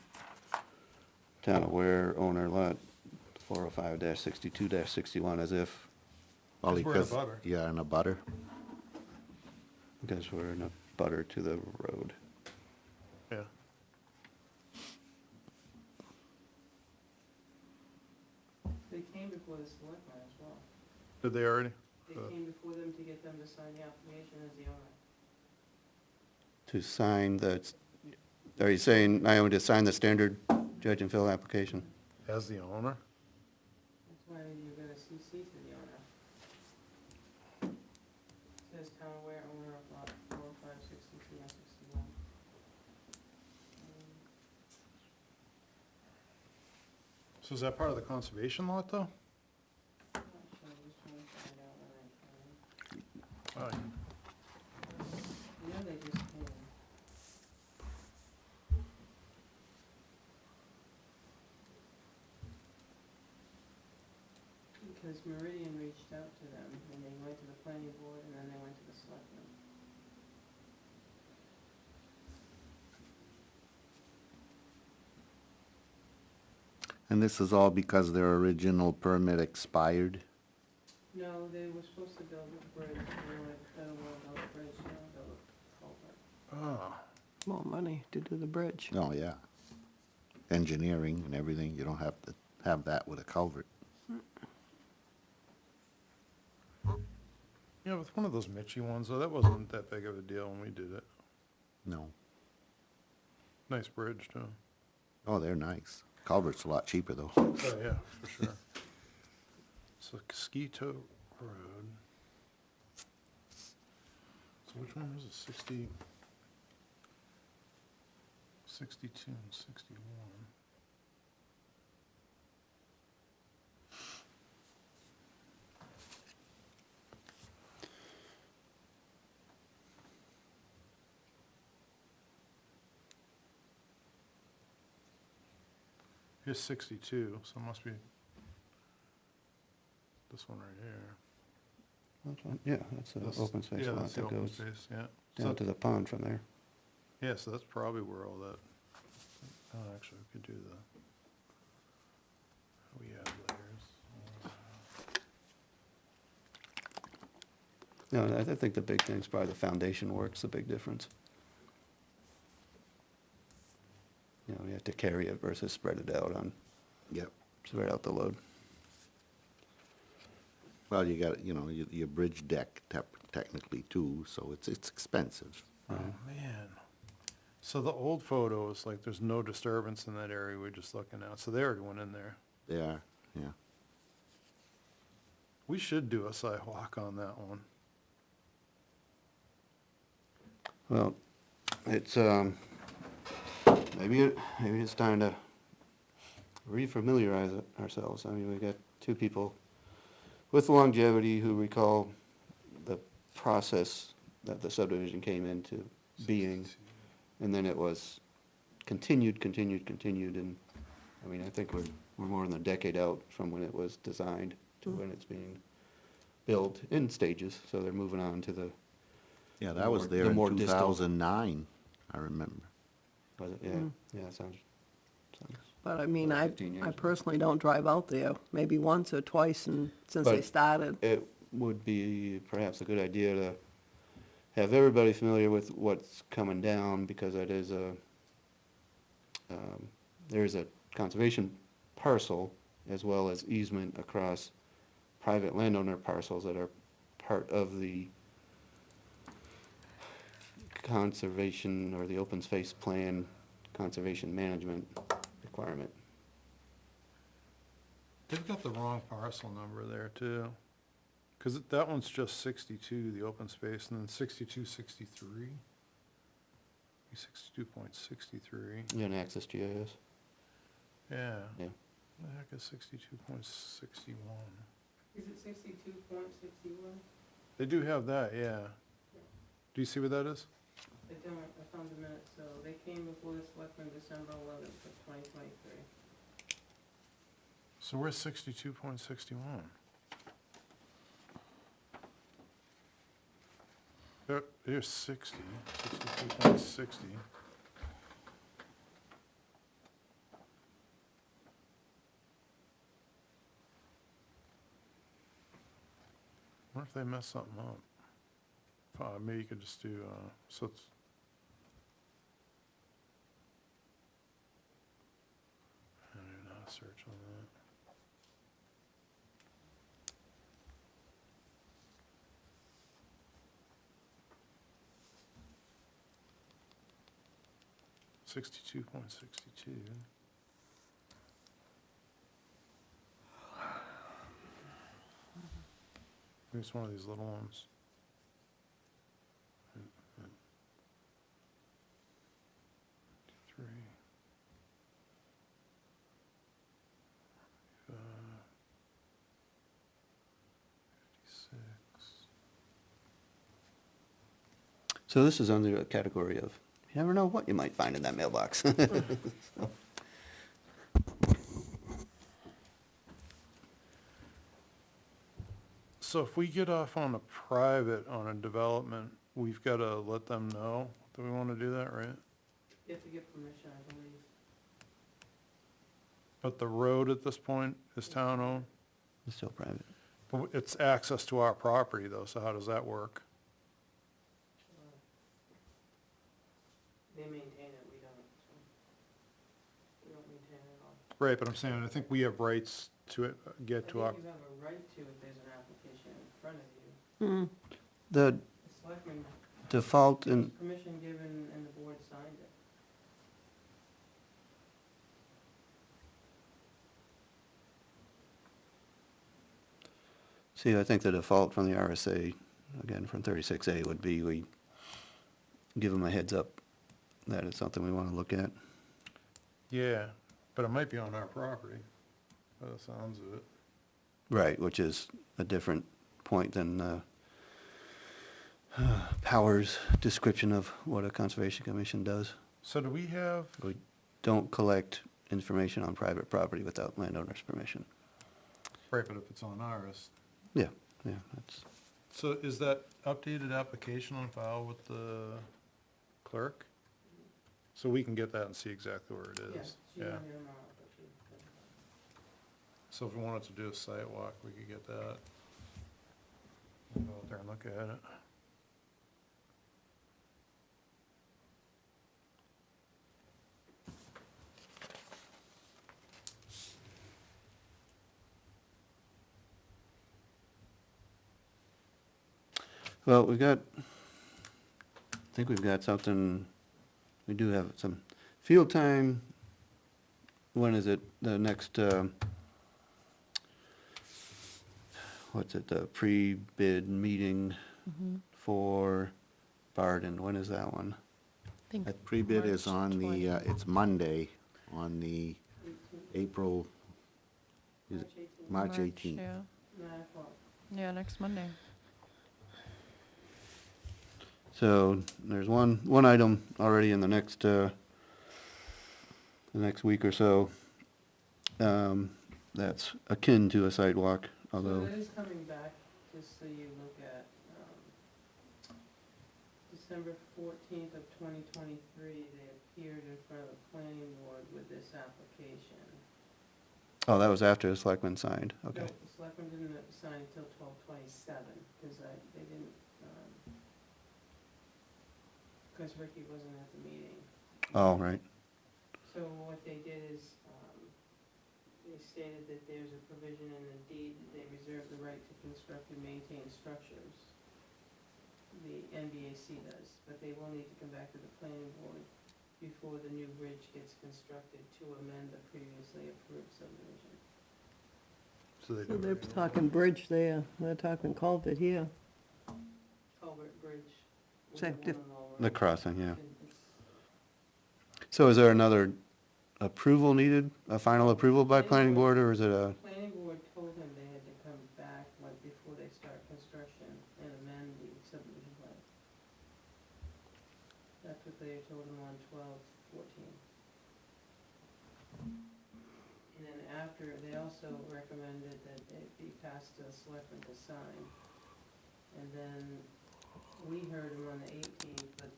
Speaker 1: town aware, owner lot, 405-62-61, as if,
Speaker 6: Well,
Speaker 2: Because we're in a
Speaker 6: because-
Speaker 2: butter.
Speaker 6: Yeah, in a butter.
Speaker 1: because we're in a butter to the road.
Speaker 2: Yeah.
Speaker 7: They came before the selectmen as well.
Speaker 2: Did they already?
Speaker 7: They came before them to get them to sign the application as the owner.
Speaker 1: To sign the, are you saying Naomi to sign the standard judge and fill application?
Speaker 2: As the owner?
Speaker 7: That's why you got a CC to the owner. Says town aware owner of lot 405, 62, and 61.
Speaker 2: So is that part of the conservation lot, though?
Speaker 7: I'm not sure, I'm just trying to find out when I can.
Speaker 2: Oh,
Speaker 7: I know they just came. Because Meridian reached out to them, and they went to the planning board, and then they went to the selectmen.
Speaker 6: And this is all because their original permit expired?
Speaker 7: No, they were supposed to build a bridge, they wanted to build a bridge, now build a culvert.
Speaker 2: oh.
Speaker 3: More money to do the bridge.
Speaker 6: Oh, yeah. Engineering and everything, you don't have to have that with a culvert.
Speaker 2: Yeah, with one of those Mitchy ones, though, that wasn't that big of a deal when we did it.
Speaker 6: No.
Speaker 2: Nice bridge, too.
Speaker 6: Oh, they're nice. Culvert's a lot cheaper, though.
Speaker 2: Oh, yeah, for sure. So Skeeto Road. So which one was it, 62 and 61? Here's 62, so it must be this one right here.
Speaker 1: That's one- Yeah, that's the
Speaker 2: This-
Speaker 1: open space
Speaker 2: yeah,
Speaker 1: lot
Speaker 2: that's the
Speaker 1: that
Speaker 2: open
Speaker 1: goes
Speaker 2: space, yeah.
Speaker 1: down
Speaker 2: So-
Speaker 1: to the pond from there.
Speaker 2: Yeah, so that's probably where all that, oh, actually, we could do the, we have layers.
Speaker 1: No, I think the big thing's probably the foundation work's the big difference. to carry it versus spread it out
Speaker 6: Yep.
Speaker 1: spread out the load.
Speaker 6: Well, you got, your bridge deck technically too, so it's expensive.
Speaker 2: Oh, man. So the old photos, like, there's no disturbance in that area we're just looking at, so they already went in there.
Speaker 6: They are, yeah.
Speaker 2: We should do a sidewalk on that one.
Speaker 1: Well, it's, maybe it's time to refamiliarize ourselves. I mean, we got two people with longevity who recall the process that the subdivision came into being, and then it was continued, and, I mean, I think we're more than a decade out from when it was designed to when it's being built in stages, so they're moving on to the,
Speaker 6: Yeah, that was
Speaker 1: more-
Speaker 6: there
Speaker 1: the
Speaker 6: in
Speaker 1: more distal-
Speaker 6: 2009, I remember.
Speaker 1: was it, yeah, sounds.
Speaker 3: But I mean,
Speaker 1: About
Speaker 3: I
Speaker 1: 15 years.
Speaker 3: personally don't drive out there, maybe once or twice and since they
Speaker 1: But-
Speaker 3: started.
Speaker 1: It would be perhaps a good idea to have everybody familiar with what's coming down, because it is there's a conservation parcel as well as easement across private landowner parcels that are part of the conservation or the open space plan conservation management requirement.
Speaker 2: They've got the wrong parcel number there too. Cause that one's just 62, the open space, and then 6263. 62.63.
Speaker 1: You have access GIS?
Speaker 2: Yeah.
Speaker 1: Yeah.
Speaker 2: The heck is 62.61?
Speaker 7: Is it 62.61?
Speaker 2: They do have that, yeah. Do you see what that is?
Speaker 7: I don't, I found the minutes, so they came before the selectmen December 11th of 2023.
Speaker 2: So where's 62.61? Here's 60, 62.60. What if they mess something up? Maybe you could just do, so it's. I don't even know how to search on that. Sixty-two point sixty-two. Maybe it's one of these little ones. Three. Uh, 56.
Speaker 1: So this is under a category of, you never know what you might find in that mailbox.
Speaker 2: So if we get off on a private, on a development, we've got to let them know that we want to do that, right?
Speaker 7: You have to get permission, I believe.
Speaker 2: But the road at this point is town-owned?
Speaker 1: It's still private.
Speaker 2: But it's access to our property though, so how does that work?
Speaker 7: They maintain it, we don't, so. We don't maintain it at all.
Speaker 2: Right, but I'm saying, I think we have rights to it, get to
Speaker 7: I
Speaker 2: our,
Speaker 7: think you have a right to if there's an application in front of you.
Speaker 1: The
Speaker 7: The selectmen,
Speaker 1: default
Speaker 7: there was
Speaker 1: in,
Speaker 7: permission given and the board signed it.
Speaker 1: see, I think the default from the RSA, again, from 36A would be we give them a heads up that it's something we want to look at.
Speaker 2: yeah, but it might be on our property, by the sounds of it.
Speaker 1: Right, which is a different point than Power's description of what a conservation commission does.
Speaker 2: So do we have,
Speaker 1: We don't collect information on private property without landowner's permission.
Speaker 2: right, but if it's on ours,
Speaker 1: Yeah, yeah, that's,
Speaker 2: so is that updated application on file with the clerk? So we can get that and see exactly where it
Speaker 7: Yeah,
Speaker 2: is,
Speaker 7: she's
Speaker 2: yeah.
Speaker 7: not here tomorrow, but she.
Speaker 2: So if we wanted to do a site walk, we could get that. We'll go out there and look at it.
Speaker 1: Well, I think we've got something, we do have some field time. When is it, the next, what's it, the pre-bid meeting for Barden, when is that one?
Speaker 5: I think
Speaker 6: That pre-bid is
Speaker 5: March
Speaker 6: on the,
Speaker 5: 20.
Speaker 6: it's Monday, on the April, is it March 18th.
Speaker 5: Yeah,
Speaker 7: 9 o'clock.
Speaker 5: yeah, next Monday.
Speaker 1: So there's one item already in the next week or so, that's akin to a sidewalk,
Speaker 7: So
Speaker 1: although,
Speaker 7: that is coming back, just so you look at, December 14th of 2023, they appeared in front of the planning board with this application.
Speaker 1: oh, that was after the selectmen signed,
Speaker 7: No,
Speaker 1: okay.
Speaker 7: the selectmen didn't sign until 12/27, because they didn't, because Ricky wasn't at the meeting.
Speaker 1: Oh, right,
Speaker 7: So what they did is, they stated that there's a provision in the deed that they reserve the right to construct and maintain structures. The NBAC does, but they will need to come back to the planning board before the new bridge gets constructed to amend the previously approved subdivision.
Speaker 2: So they
Speaker 3: So
Speaker 2: do.
Speaker 3: they're
Speaker 2: it anyway.
Speaker 3: talking bridge there, they're talking culvert here.
Speaker 7: Culvert Bridge. was
Speaker 3: Same
Speaker 7: the one
Speaker 3: diff-
Speaker 7: on Laurel
Speaker 1: the
Speaker 7: Road.
Speaker 1: crossing, yeah.
Speaker 7: And it's-
Speaker 1: So is there another approval needed, a final approval by planning board, or is it a,
Speaker 7: Planning board told him they had to come back before they start construction and amend the subdivision plan. That's what they told him on 12/14. And then after, they also recommended that it be passed to the selectmen to sign. And then we heard him on the 18th, but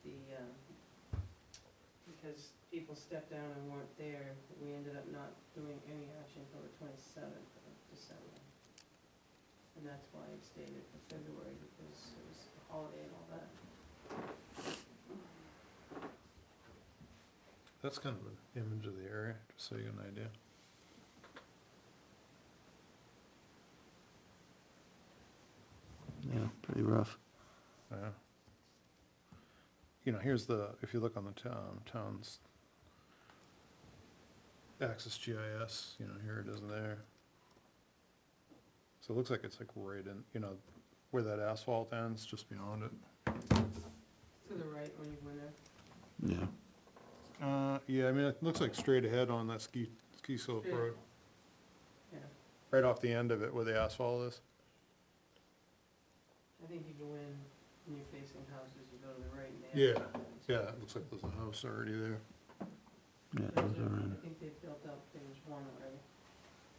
Speaker 7: because people stepped down and weren't there, we ended up not doing any action until the 27th of December. And that's why it's dated for February, because it was a holiday and all that.
Speaker 2: That's kind of an image of the area, just so you get an idea.
Speaker 1: yeah, pretty rough.
Speaker 2: Yeah. You know, here's the, if you look on the town's Access GIS, you know, here it is there. So it looks like it's like right in, you know, where that asphalt ends, just beyond it.
Speaker 7: To the right when you went there.
Speaker 1: Yeah,
Speaker 2: Yeah, I mean, it looks like straight ahead on that ski slope
Speaker 7: Straight.
Speaker 2: road,
Speaker 7: Yeah,
Speaker 2: right off the end of it where the asphalt is.
Speaker 7: I think you go in, and you're facing houses, you go to the right and the
Speaker 2: Yeah,
Speaker 7: asphalt ends.
Speaker 2: Yeah, it looks like there's a house already there.
Speaker 1: yeah,
Speaker 7: Those
Speaker 1: those
Speaker 7: are-
Speaker 1: are
Speaker 7: I
Speaker 1: in.
Speaker 7: think they've built up phase 1 already.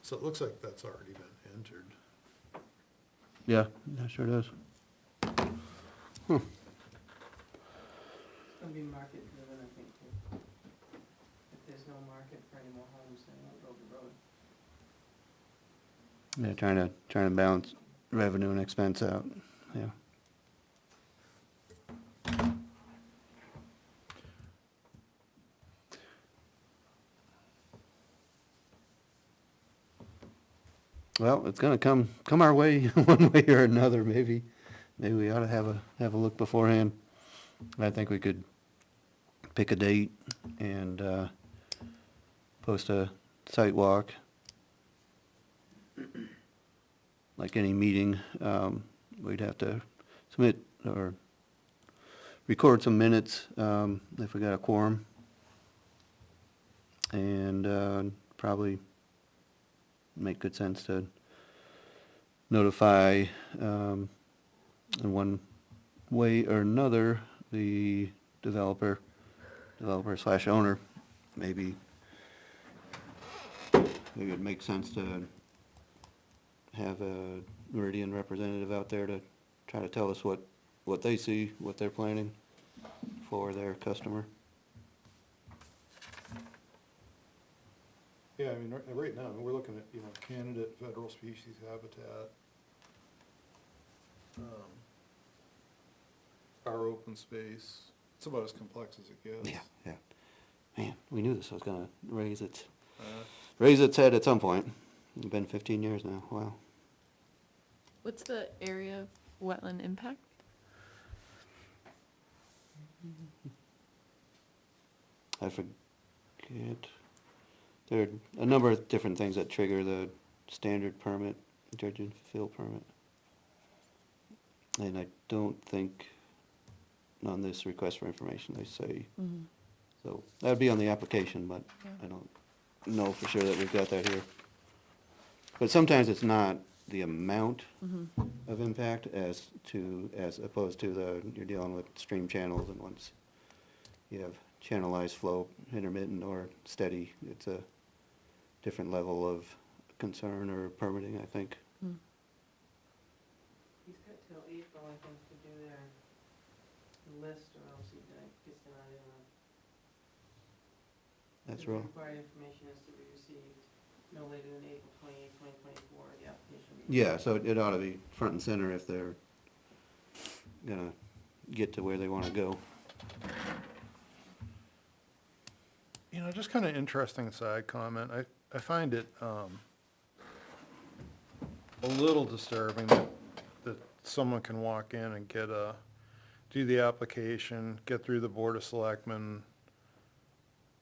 Speaker 2: So it looks like that's already been entered.
Speaker 1: Yeah, that sure does.
Speaker 7: It's gonna be market driven, I think, too. If there's no market for any more homes, they won't build the road.
Speaker 1: Yeah, trying to balance revenue and expense out, yeah. Well, it's gonna come our way, one way or another, maybe. Maybe we ought to have a look beforehand. I think we could pick a date and, post a site walk. Like any meeting, we'd have to submit or record some minutes, if we got a quorum. And, probably make good sense to notify, in one way or another, the developer slash owner. Maybe it makes sense to have a Meridian representative out there to try to tell us what they see, what they're planning for their customer.
Speaker 2: Yeah, I mean, right now, we're looking at, you know, candidate federal species habitat, our open space, it's about as complex as it gets.
Speaker 1: Yeah, yeah. Man, we knew this was gonna raise its
Speaker 2: Uh,
Speaker 1: head at some point. It's been 15 years now, wow.
Speaker 5: What's the area of wetland impact?
Speaker 1: I forget, there are a number of different things that trigger the standard permit, dredge and fill permit. And I don't think on this request for information, they say, so that'd be on the application, but I don't know for sure that we've got that here. But sometimes it's not the amount of impact as opposed to you're dealing with stream channels, and once you have channelized flow, intermittent or steady, it's a different level of concern or permitting, I think.
Speaker 7: He's got till April, I think, to do their list, or else he gets denied in
Speaker 1: That's
Speaker 7: the
Speaker 1: real.
Speaker 7: required information is to be received no later than April 28, 2024, the application will be.
Speaker 1: Yeah, so it ought to be front and center if they're gonna get to where they wanna go.
Speaker 2: You know, just kind of interesting side comment. I find it a little disturbing that someone can walk in and do the application, get through the Board of Selectmen,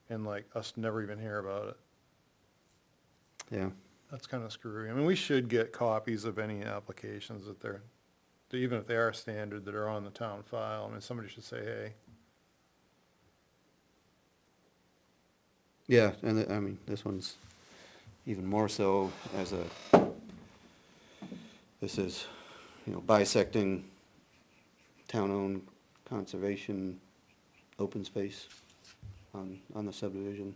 Speaker 2: and like us never even hear about it.
Speaker 1: Yeah,
Speaker 2: That's kind of screwy. I mean, we should get copies of any applications that even if they are standard, that are on the town file. I mean, somebody should say, hey.
Speaker 1: yeah, and I mean, this one's even more so this is, bisecting town-owned conservation, open space on the subdivision.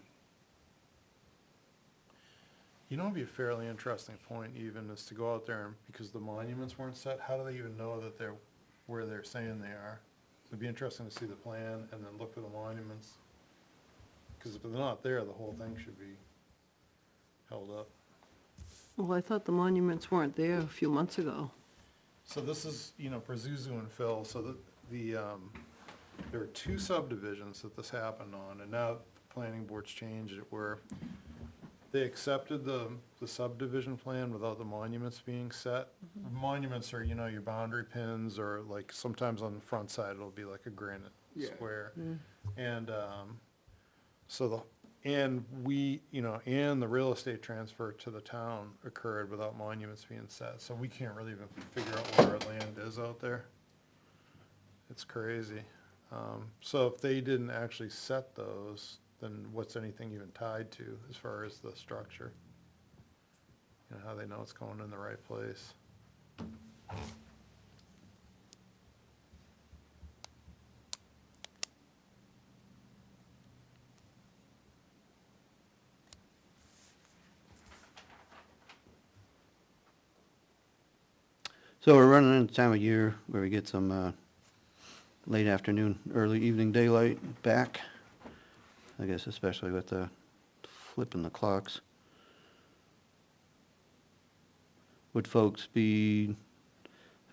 Speaker 2: You know, it'd be a fairly interesting point even is to go out there and, because the monuments weren't set, how do they even know that they're where they're saying they are? So it'd be interesting to see the plan and then look for the monuments. Because if they're not there, the whole thing should be held up.
Speaker 3: Well, I thought the monuments weren't there a few months ago.
Speaker 2: So this is, for Zuzu and Phil, so there are two subdivisions that this happened on, and now the planning board's changed it where they accepted the subdivision plan without the monuments being set. Monuments are, your boundary pins, or like sometimes on the front side, it'll be like a granite square. And, and the real estate transfer to the town occurred without monuments being set, so we can't really even figure out where our land is out there. It's crazy. So if they didn't actually set those, then what's anything even tied to as far as the structure? How they know it's going in the right place.
Speaker 1: So we're running into time of year where we get some late afternoon, early evening daylight back. I guess especially with the flipping the clocks. Would folks be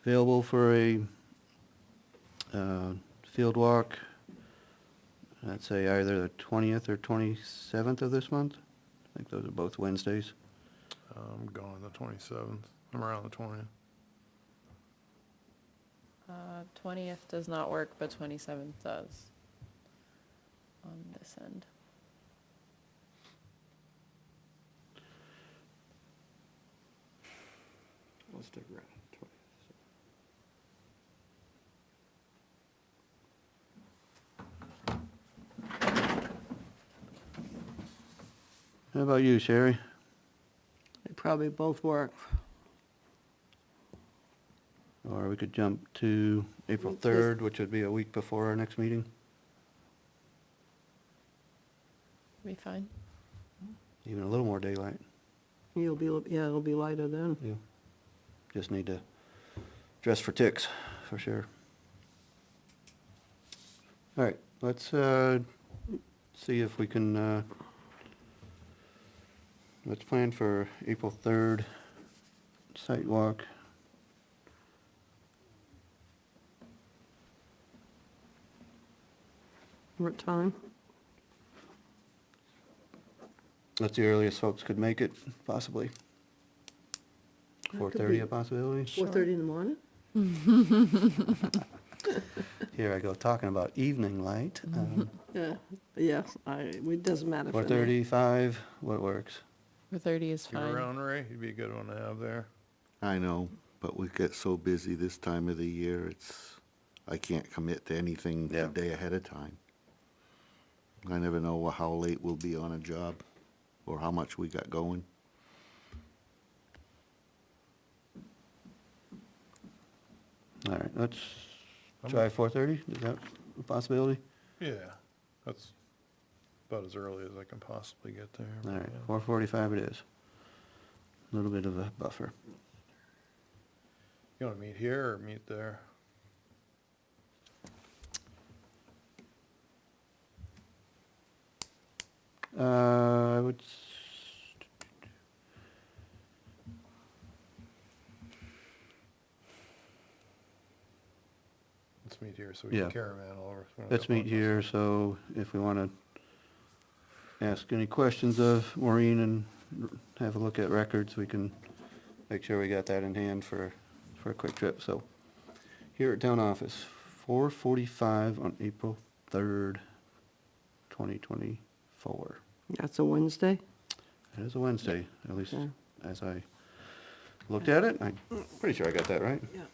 Speaker 1: available for a field walk? I'd say either the 20th or 27th of this month. I think those are both Wednesdays.
Speaker 2: I'm going the 27th. I'm around the 20th.
Speaker 5: 20th does not work, but 27th does on this end.
Speaker 1: Let's stick around 20th. How about you, Sherry?
Speaker 3: They probably both work.
Speaker 1: Or we could jump to April 3rd, which would be a week before our next meeting.
Speaker 5: Be fine.
Speaker 1: Even a little more daylight.
Speaker 3: It'll be lighter then.
Speaker 1: Yeah. Just need to dress for ticks, for sure. All right, let's see if we can, let's plan for April 3rd site walk.
Speaker 3: What time?
Speaker 1: That's the earliest folks could make it, possibly.
Speaker 3: That could
Speaker 1: 4:30
Speaker 3: be-
Speaker 1: a possibility?
Speaker 3: 4:30 in the morning?
Speaker 1: Here I go talking about evening light.
Speaker 3: Yeah, yes, it doesn't matter for me.
Speaker 1: 4:35, what works?
Speaker 5: 4:30 is
Speaker 2: You
Speaker 5: fine.
Speaker 2: around, Ray? You'd be a good one to have there.
Speaker 6: I know, but we get so busy this time of the year, I can't commit to anything
Speaker 1: Yeah.
Speaker 6: a day ahead of time. I never know how late we'll be on a job or how much we got going.
Speaker 1: All right, let's try 4:30, is that a possibility?
Speaker 2: Yeah, that's about as early as I can possibly get there.
Speaker 1: All right,
Speaker 2: Yeah.
Speaker 1: 4:45 it is. A little bit of a buffer.
Speaker 2: You wanna meet here or meet there?
Speaker 1: I would,
Speaker 2: Let's meet here so we
Speaker 1: Yeah.
Speaker 2: can caravan over. We don't
Speaker 1: let's
Speaker 2: got
Speaker 1: meet
Speaker 2: one
Speaker 1: here, so if we want to ask any questions of Maureen and have a look at records, we can make sure we got that in hand for a quick trip, so. Here at town office, 4:45 on April 3rd, 2024.
Speaker 3: That's a Wednesday?
Speaker 1: It is a Wednesday, at least
Speaker 3: Okay.
Speaker 1: as I looked at it. I'm pretty sure I got that right.
Speaker 3: Yeah.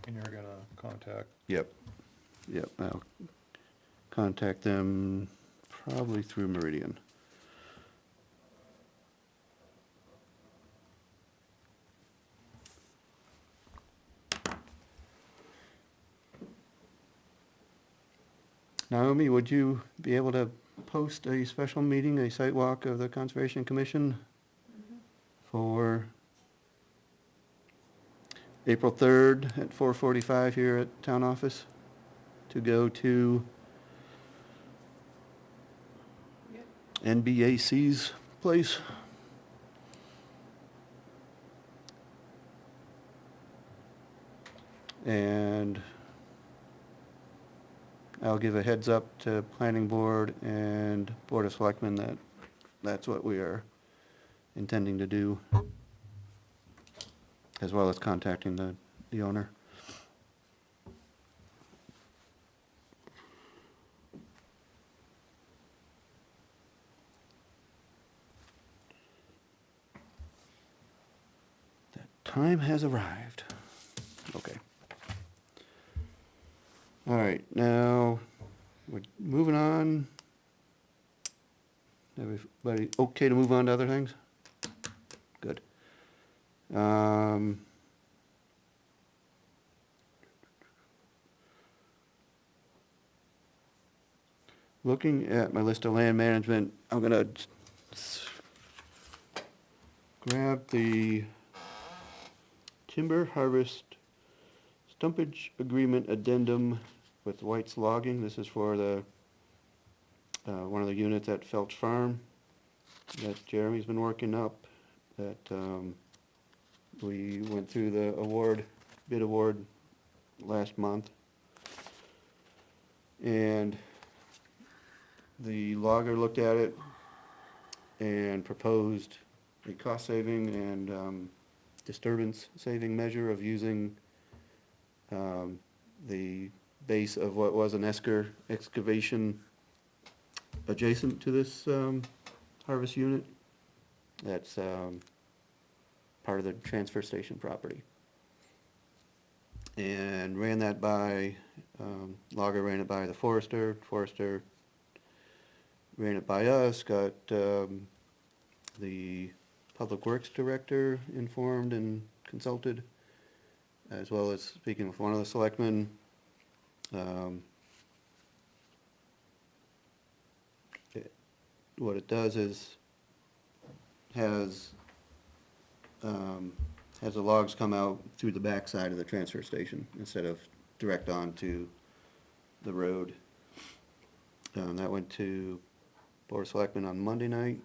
Speaker 2: And you're gonna contact,
Speaker 1: Yep. Yep, I'll contact them probably through Meridian. Naomi, would you be able to post a special meeting, a site walk of the Conservation Commission for April 3rd at 4:45 here at town office to go to NBAC's place? And I'll give a heads up to Planning Board and Board of Selectmen that that's what we are intending to do, as well as contacting the owner. That time has arrived. Okay. All right, now, we're moving on. Everybody okay to move on to other things? Good. Looking at my list of land management, I'm gonna grab the timber harvest stumpage agreement addendum with White's Logging. This is for the, one of the units at Felch Farm that Jeremy's been working up, that, we went through the bid award last month. And the logger looked at it and proposed a cost saving and, disturbance saving measure of using the base of what was an Esker excavation adjacent to this harvest unit. That's part of the transfer station property. And ran that by, logger ran it by the forester ran it by us, got the Public Works Director informed and consulted, as well as speaking with one of the selectmen. What it does is has the logs come out through the backside of the transfer station instead of direct onto the road. That went to Board of Selectmen on Monday night.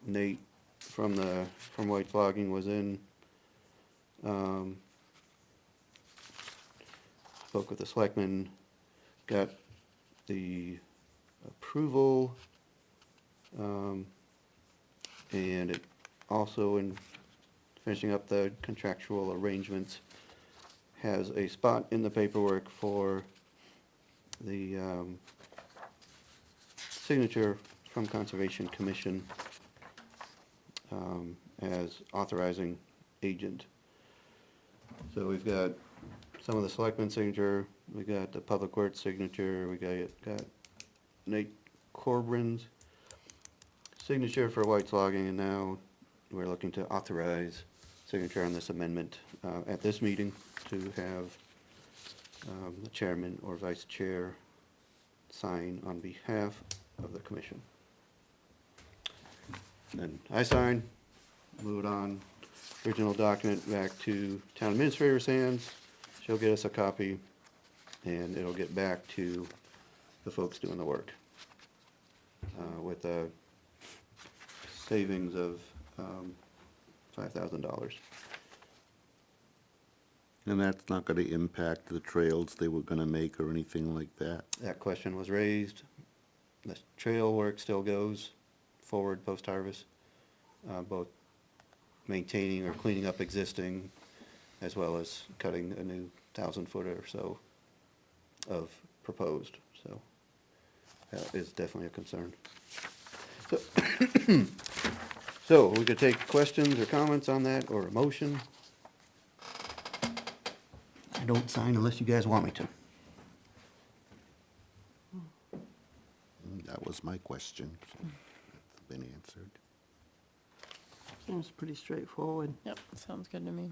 Speaker 1: Nate from White's Logging was in, spoke with the selectmen, got the approval, And it also, in finishing up the contractual arrangements, has a spot in the paperwork for the signature from Conservation Commission as authorizing agent. So we've got some of the selectmen's signature, we got the Public Works signature, we got Nate Corbin's signature for White's Logging, and now we're looking to authorize signature on this amendment at this meeting to have the chairman or vice chair sign on behalf of the commission. Then I sign, move it on, original document back to town administrator's hands. She'll get us a copy, and it'll get back to the folks doing the work with a savings of $5,000.
Speaker 6: And that's not gonna impact the trails they were gonna make or anything like that?
Speaker 1: That question was raised. The trail work still goes forward post-harvest, both maintaining or cleaning up existing, as well as cutting a new 1,000-foot or so of proposed, so that is definitely a concern. So, so we could take questions or comments on that, or a motion. I don't sign unless you guys want me to.
Speaker 6: That was my question, so it's been answered.
Speaker 3: Seems pretty straightforward.
Speaker 5: Yep, sounds good to me.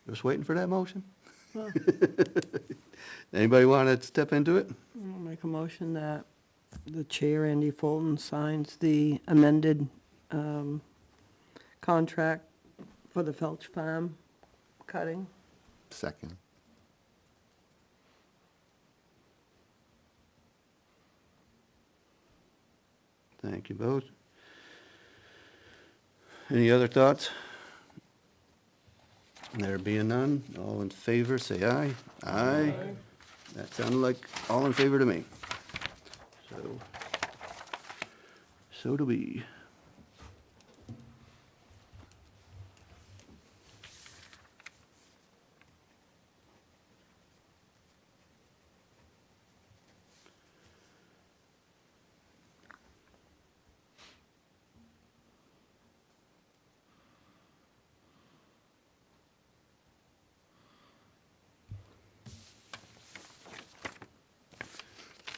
Speaker 1: Just waiting for that motion?
Speaker 3: Well,
Speaker 1: Anybody want to step into it?
Speaker 3: I'll make a motion that the chair, Andy Fulton, signs the amended contract for the Felch Farm cutting.
Speaker 6: Second.
Speaker 1: Thank you both. Any other thoughts? There being none, all in favor, say aye. Aye. That sounded like all in favor to me. So do we.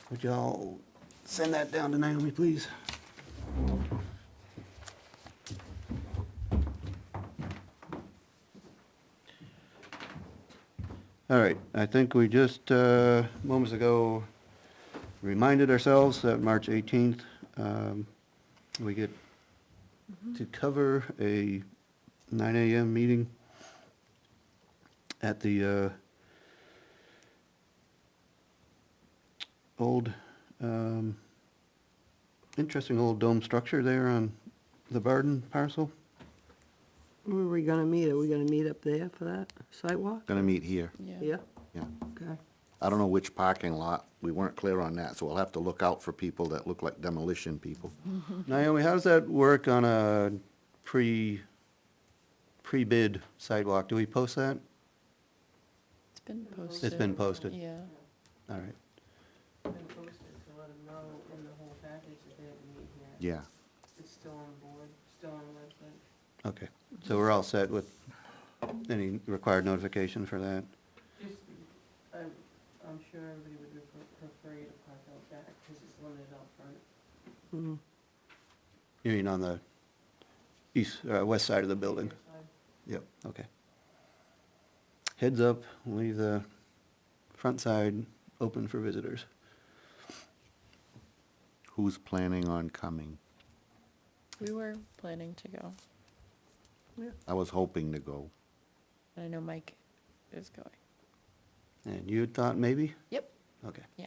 Speaker 1: Would y'all send that down to Naomi, please? All right, I think we just, moments ago, reminded ourselves that March 18th, we get to cover a 9 AM meeting at the old, interesting old dome structure there on the Barden parcel.
Speaker 3: Where are we gonna meet? Are we gonna meet up there for that sidewalk?
Speaker 6: Gonna meet here,
Speaker 3: Yeah,
Speaker 6: yeah.
Speaker 3: okay.
Speaker 6: I don't know which parking lot, we weren't clear on that, so we'll have to look out for people that look like demolition people.
Speaker 1: Naomi, how does that work on a pre-bid sidewalk? Do we post that?
Speaker 5: It's been posted.
Speaker 1: It's been posted.
Speaker 5: Yeah.
Speaker 1: All right.
Speaker 7: Been posted to let them know in the whole package that they have to meet here.
Speaker 6: Yeah,
Speaker 7: It's still on board, still on the website.
Speaker 1: Okay, so we're all set with any required notification for that?
Speaker 7: Just, I'm sure everybody would prefer you to park out back, because it's limited out front.
Speaker 3: Mhm.
Speaker 1: You mean on the west side of the building?
Speaker 7: Side.
Speaker 1: Yep, okay. Heads up, leave the front side open for visitors.
Speaker 6: who's planning on coming?
Speaker 5: We were planning to go,
Speaker 6: I was hoping to go.
Speaker 5: and I know Mike is going.
Speaker 1: And you thought maybe?
Speaker 5: Yep.
Speaker 1: Okay.
Speaker 5: Yeah.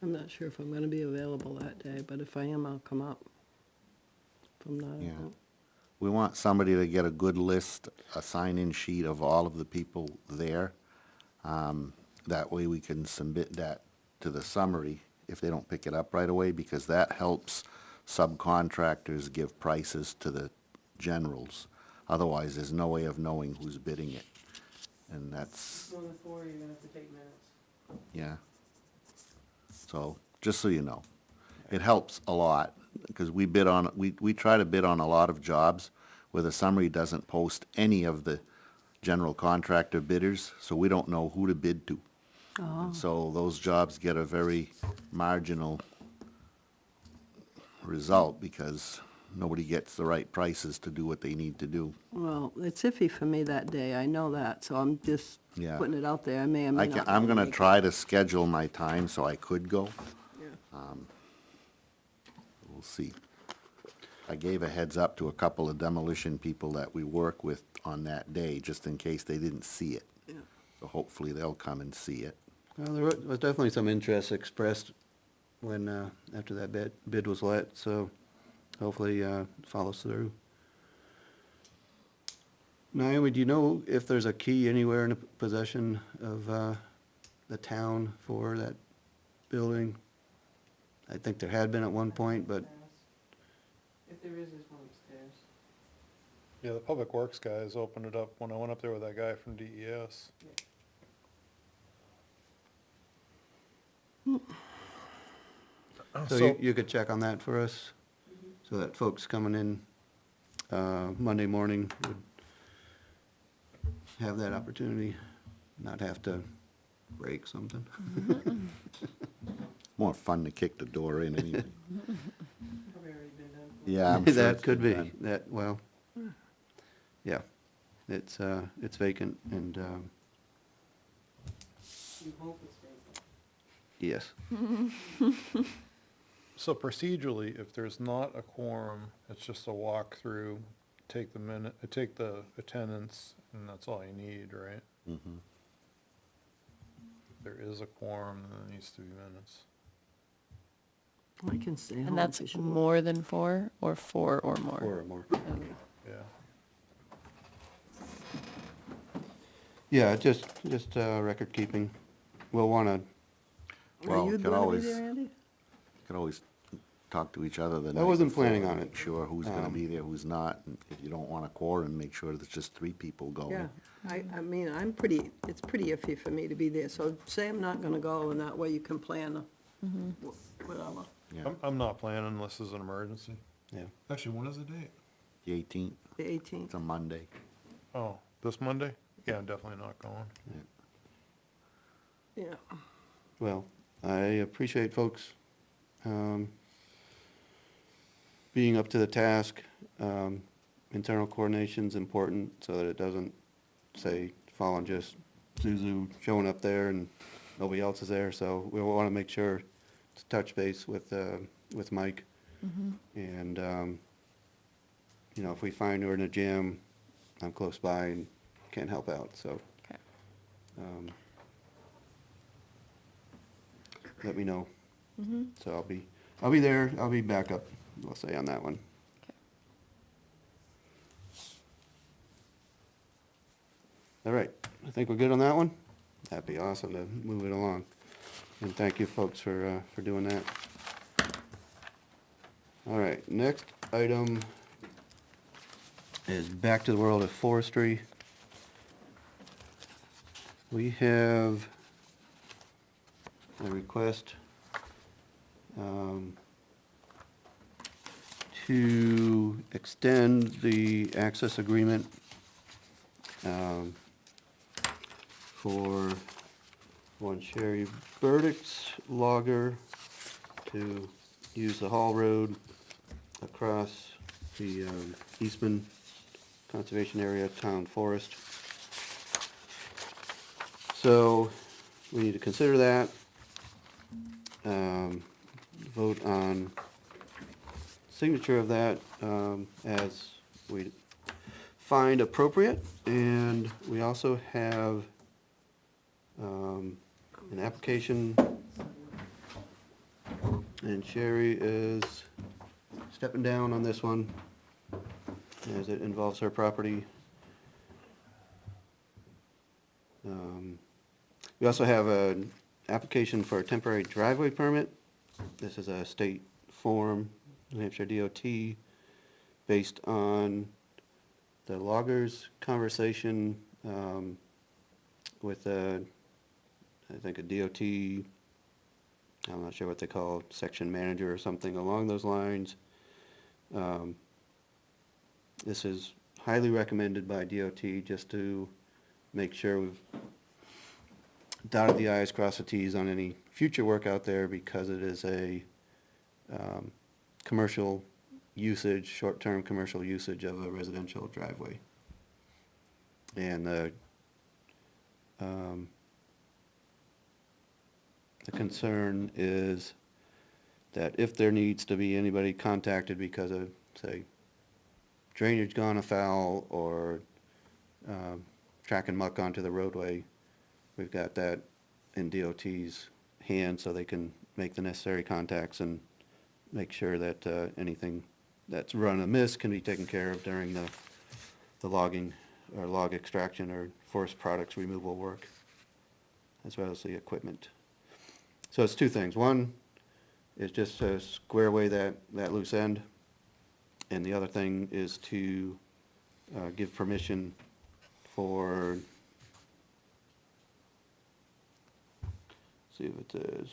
Speaker 3: I'm not sure if I'm gonna be available that day, but if I am, I'll come up. If I'm not, I
Speaker 6: Yeah.
Speaker 3: won't.
Speaker 6: we want somebody to get a good list, a sign-in sheet of all of the people there. That way we can submit that to the summary if they don't pick it up right away, because that helps subcontractors give prices to the generals. Otherwise, there's no way of knowing who's bidding it. And that's,
Speaker 7: More than four, you're gonna have to take minutes.
Speaker 6: yeah. So, just so you know, it helps a lot, because we bid on, we try to bid on a lot of jobs where the summary doesn't post any of the general contractor bidders, so we don't know who to bid to. And so those jobs get a very marginal result, because nobody gets the right prices to do what they need to do.
Speaker 3: Well, it's iffy for me that day, I know that, so I'm just
Speaker 6: Yeah.
Speaker 3: putting it out there, I may or may not.
Speaker 6: I'm gonna
Speaker 3: make it.
Speaker 6: try to schedule my time so I could go.
Speaker 3: Yeah.
Speaker 6: We'll see. I gave a heads up to a couple of demolition people that we work with on that day, just in case they didn't see it.
Speaker 3: Yeah.
Speaker 6: So hopefully they'll come and see it.
Speaker 1: Well, there was definitely some interest expressed when, after that bid was let, so hopefully, follows through. Naomi, do you know if there's a key anywhere in the possession of, the town for that building? I think there had been at one point, but,
Speaker 7: If there is, there's one upstairs.
Speaker 2: Yeah, the Public Works guys opened it up when I went up there with that guy from DES.
Speaker 1: so you could check on that for us? So that folks coming in, Monday morning would have that opportunity, not have to break something.
Speaker 6: More fun to kick the door in anyway.
Speaker 7: Probably already been done.
Speaker 6: Yeah, I'm sure
Speaker 1: That
Speaker 6: it's
Speaker 1: could
Speaker 6: been
Speaker 1: be,
Speaker 6: done.
Speaker 1: that, well, yeah, it's vacant and,
Speaker 7: You hope it's vacant.
Speaker 1: yes.
Speaker 2: So procedurally, if there's not a quorum, it's just a walkthrough, take the attendance, and that's all you need, right?
Speaker 6: Mhm.
Speaker 2: If there is a quorum, then there needs to be minutes.
Speaker 3: I can stay home.
Speaker 5: And that's
Speaker 3: for sure.
Speaker 5: more than four or four or more?
Speaker 1: Four or more.
Speaker 2: Yeah.
Speaker 1: Yeah, just, record keeping. We'll wanna,
Speaker 6: Well,
Speaker 3: Are you
Speaker 6: could
Speaker 3: gonna be
Speaker 6: always-
Speaker 3: there, Andy?
Speaker 6: Could always talk to each other the night
Speaker 1: I wasn't
Speaker 6: before,
Speaker 1: planning on
Speaker 6: make
Speaker 1: it.
Speaker 6: sure who's gonna
Speaker 1: Um,
Speaker 6: be there, who's not, and if you don't want a quorum, make sure there's just 3 people going.
Speaker 3: Yeah, I mean, it's pretty iffy for me to be there, so say I'm not gonna go, and that way you can plan whatever.
Speaker 6: Yeah,
Speaker 2: I'm not planning unless there's an emergency.
Speaker 1: yeah.
Speaker 2: Actually, when is the date?
Speaker 6: the 18th,
Speaker 3: The 18th.
Speaker 6: it's a Monday.
Speaker 2: Oh, this Monday? Yeah, I'm definitely not going.
Speaker 3: Yeah.
Speaker 1: Well, I appreciate folks, being up to the task. Internal coordination's important so that it doesn't, say, fall on just Zuzu showing up there and nobody else is there. So we wanna make sure to touch base with Mike. And, you know, if we find her in a gym, I'm close by and can't help out, so.
Speaker 5: Okay.
Speaker 1: Let me know. So I'll be there, I'll be back up, we'll say on that one. All right, I think we're good on that one? That'd be awesome to move it along. And thank you folks for doing that. All right, next item is back to the world of forestry. We have a request to extend the access agreement for one Sherry Burdick's logger to use the Hall Road across the Eastman Conservation Area Town Forest. So we need to consider that, vote on signature of that as we find appropriate. And we also have an application, and Sherry is stepping down on this one. as it involves her property. We also have an application for a temporary driveway permit. This is a state form, New Hampshire DOT, based on the loggers' conversation with I think a DOT, I'm not sure what they call it, section manager or something along those lines. This is highly recommended by DOT just to make sure we've dotted the i's, crossed the t's on any future work out there, because it is a commercial usage, short-term commercial usage of a residential driveway. And the concern is that if there needs to be anybody contacted because of, say, drainage gone afoul or track and muck onto the roadway, we've got that in DOT's hands so they can make the necessary contacts and make sure that anything that's run amiss can be taken care of during the logging or log extraction or forest products removal work, as well as the equipment. So it's two things. One is just to square away that loose end, and the other thing is to give permission for, see if it says,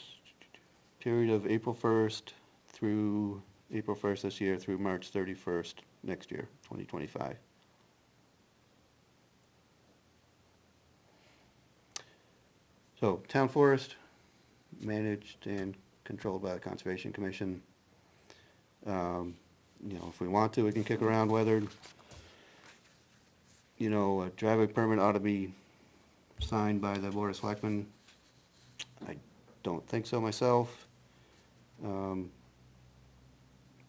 Speaker 1: period of April 1st through April 1st this year through March 31st next year, 2025. So, town forest, managed and controlled by the Conservation Commission. You know, if we want to, we can kick around whether, you know, a driveway permit ought to be signed by the Board of Selectmen. I don't think so myself.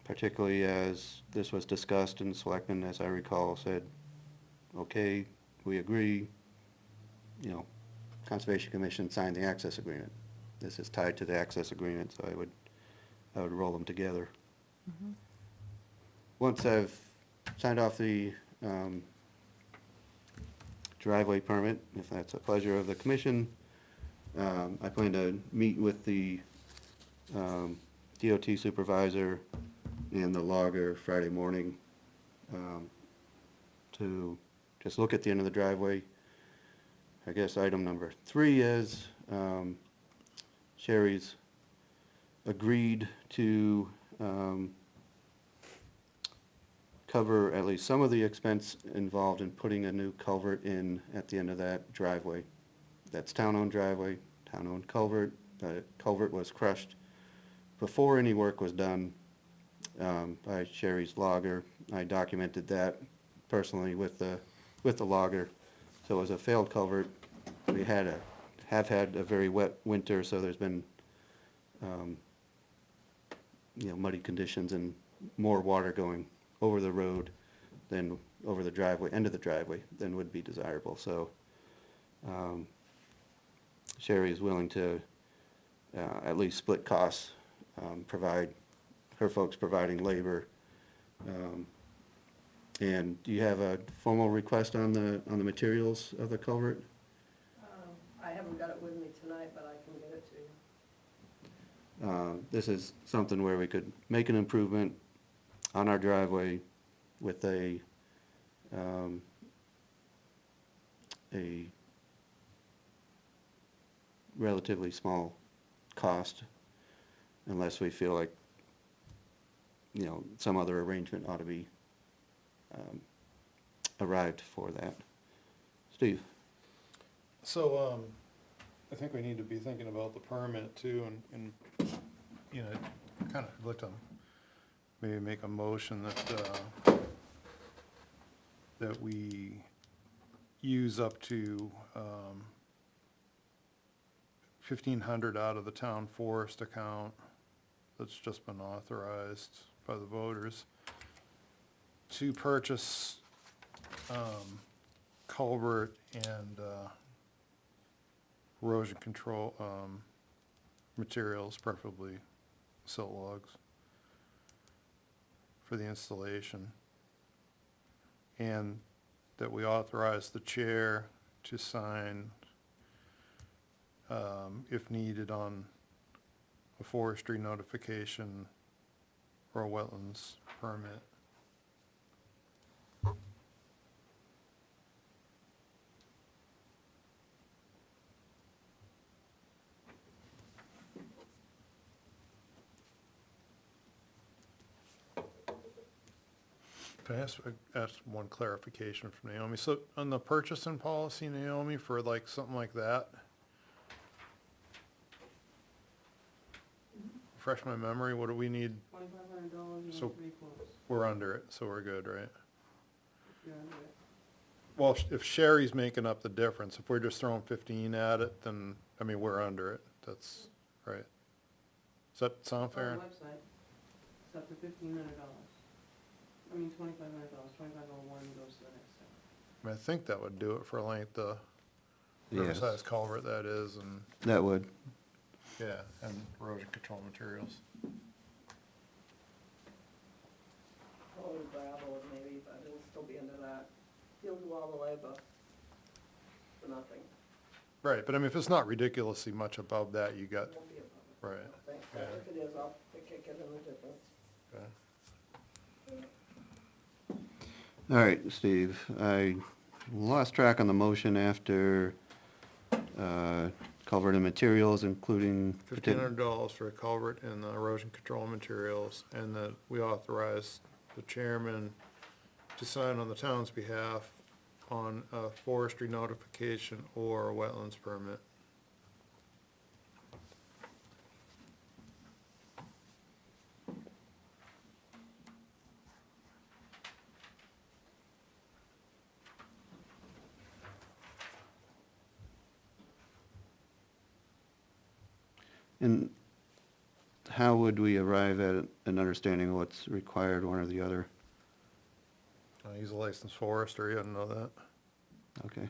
Speaker 1: Particularly as this was discussed and the Selectmen, as I recall, said, okay, we agree, you know, Conservation Commission signed the access agreement. This is tied to the access agreement, so I would roll them together. Once I've signed off the driveway permit, if that's a pleasure of the commission, I plan to meet with the DOT supervisor and the logger Friday morning to just look at the end of the driveway. I guess item number 3 is Sherry's agreed to cover at least some of the expense involved in putting a new culvert in at the end of that driveway. That's town-owned driveway, town-owned culvert. The culvert was crushed before any work was done by Sherry's logger. I documented that personally with the logger. So it was a failed culvert. We have had a very wet winter, so there's been you know, muddy conditions and more water going over the road than over the driveway, end of the driveway, than would be desirable. So Sherry is willing to at least split costs, provide her folks providing labor. And do you have a formal request on the materials of the culvert?
Speaker 3: I haven't got it with me tonight, but I can get it to you.
Speaker 1: This is something where we could make an improvement on our driveway with a relatively small cost, unless we feel like, you know, some other arrangement ought to be arrived for that. Steve?
Speaker 2: So, I think we need to be thinking about the permit too, and, you know, kind of looked on, maybe make a motion that we use up to, 1,500 out of the town forest account that's just been authorized by the voters to purchase, culvert and, erosion control, materials, preferably silt logs, for the installation. and that we authorize the chair to sign, if needed, on a forestry notification or a wetlands permit. Can I ask one clarification from Naomi? So on the purchasing policy, Naomi, for like something like that, refresh my memory, what do we need?
Speaker 7: $2,500, you
Speaker 2: So-
Speaker 7: need 3 quotes,
Speaker 2: We're under it, so we're good, right?
Speaker 7: if you're under it.
Speaker 2: Well, if Sherry's making up the difference, if we're just throwing 15 at it, then, I mean, we're under it, that's, right? Does that sound
Speaker 7: On
Speaker 2: fair?
Speaker 7: the website, it's up to $1,500. I mean, $2,500, 2,501 goes to the next step.
Speaker 2: I mean, I think that would do it for length, the
Speaker 1: Yes,
Speaker 2: Riverside culvert that is, and,
Speaker 1: that would.
Speaker 2: yeah, and erosion control materials.
Speaker 3: Probably gravel maybe, but it'll still be under that. He'll do all the labor for nothing.
Speaker 2: Right, but I mean, if it's not ridiculously much above that, you got,
Speaker 3: It won't be above it.
Speaker 2: right,
Speaker 3: I don't think, but
Speaker 2: Yeah.
Speaker 3: if it is, I'll kick it in the difference.
Speaker 2: okay.
Speaker 1: All right, Steve, I lost track on the motion after culvert and materials, including.
Speaker 2: $1,500 for a culvert and the erosion control materials, and that we authorize the chairman to sign on the town's behalf on a forestry notification or a wetlands permit.
Speaker 1: And how would we arrive at an understanding of what's required, one or the other?
Speaker 2: He's a licensed forester, you didn't know that.
Speaker 1: Okay.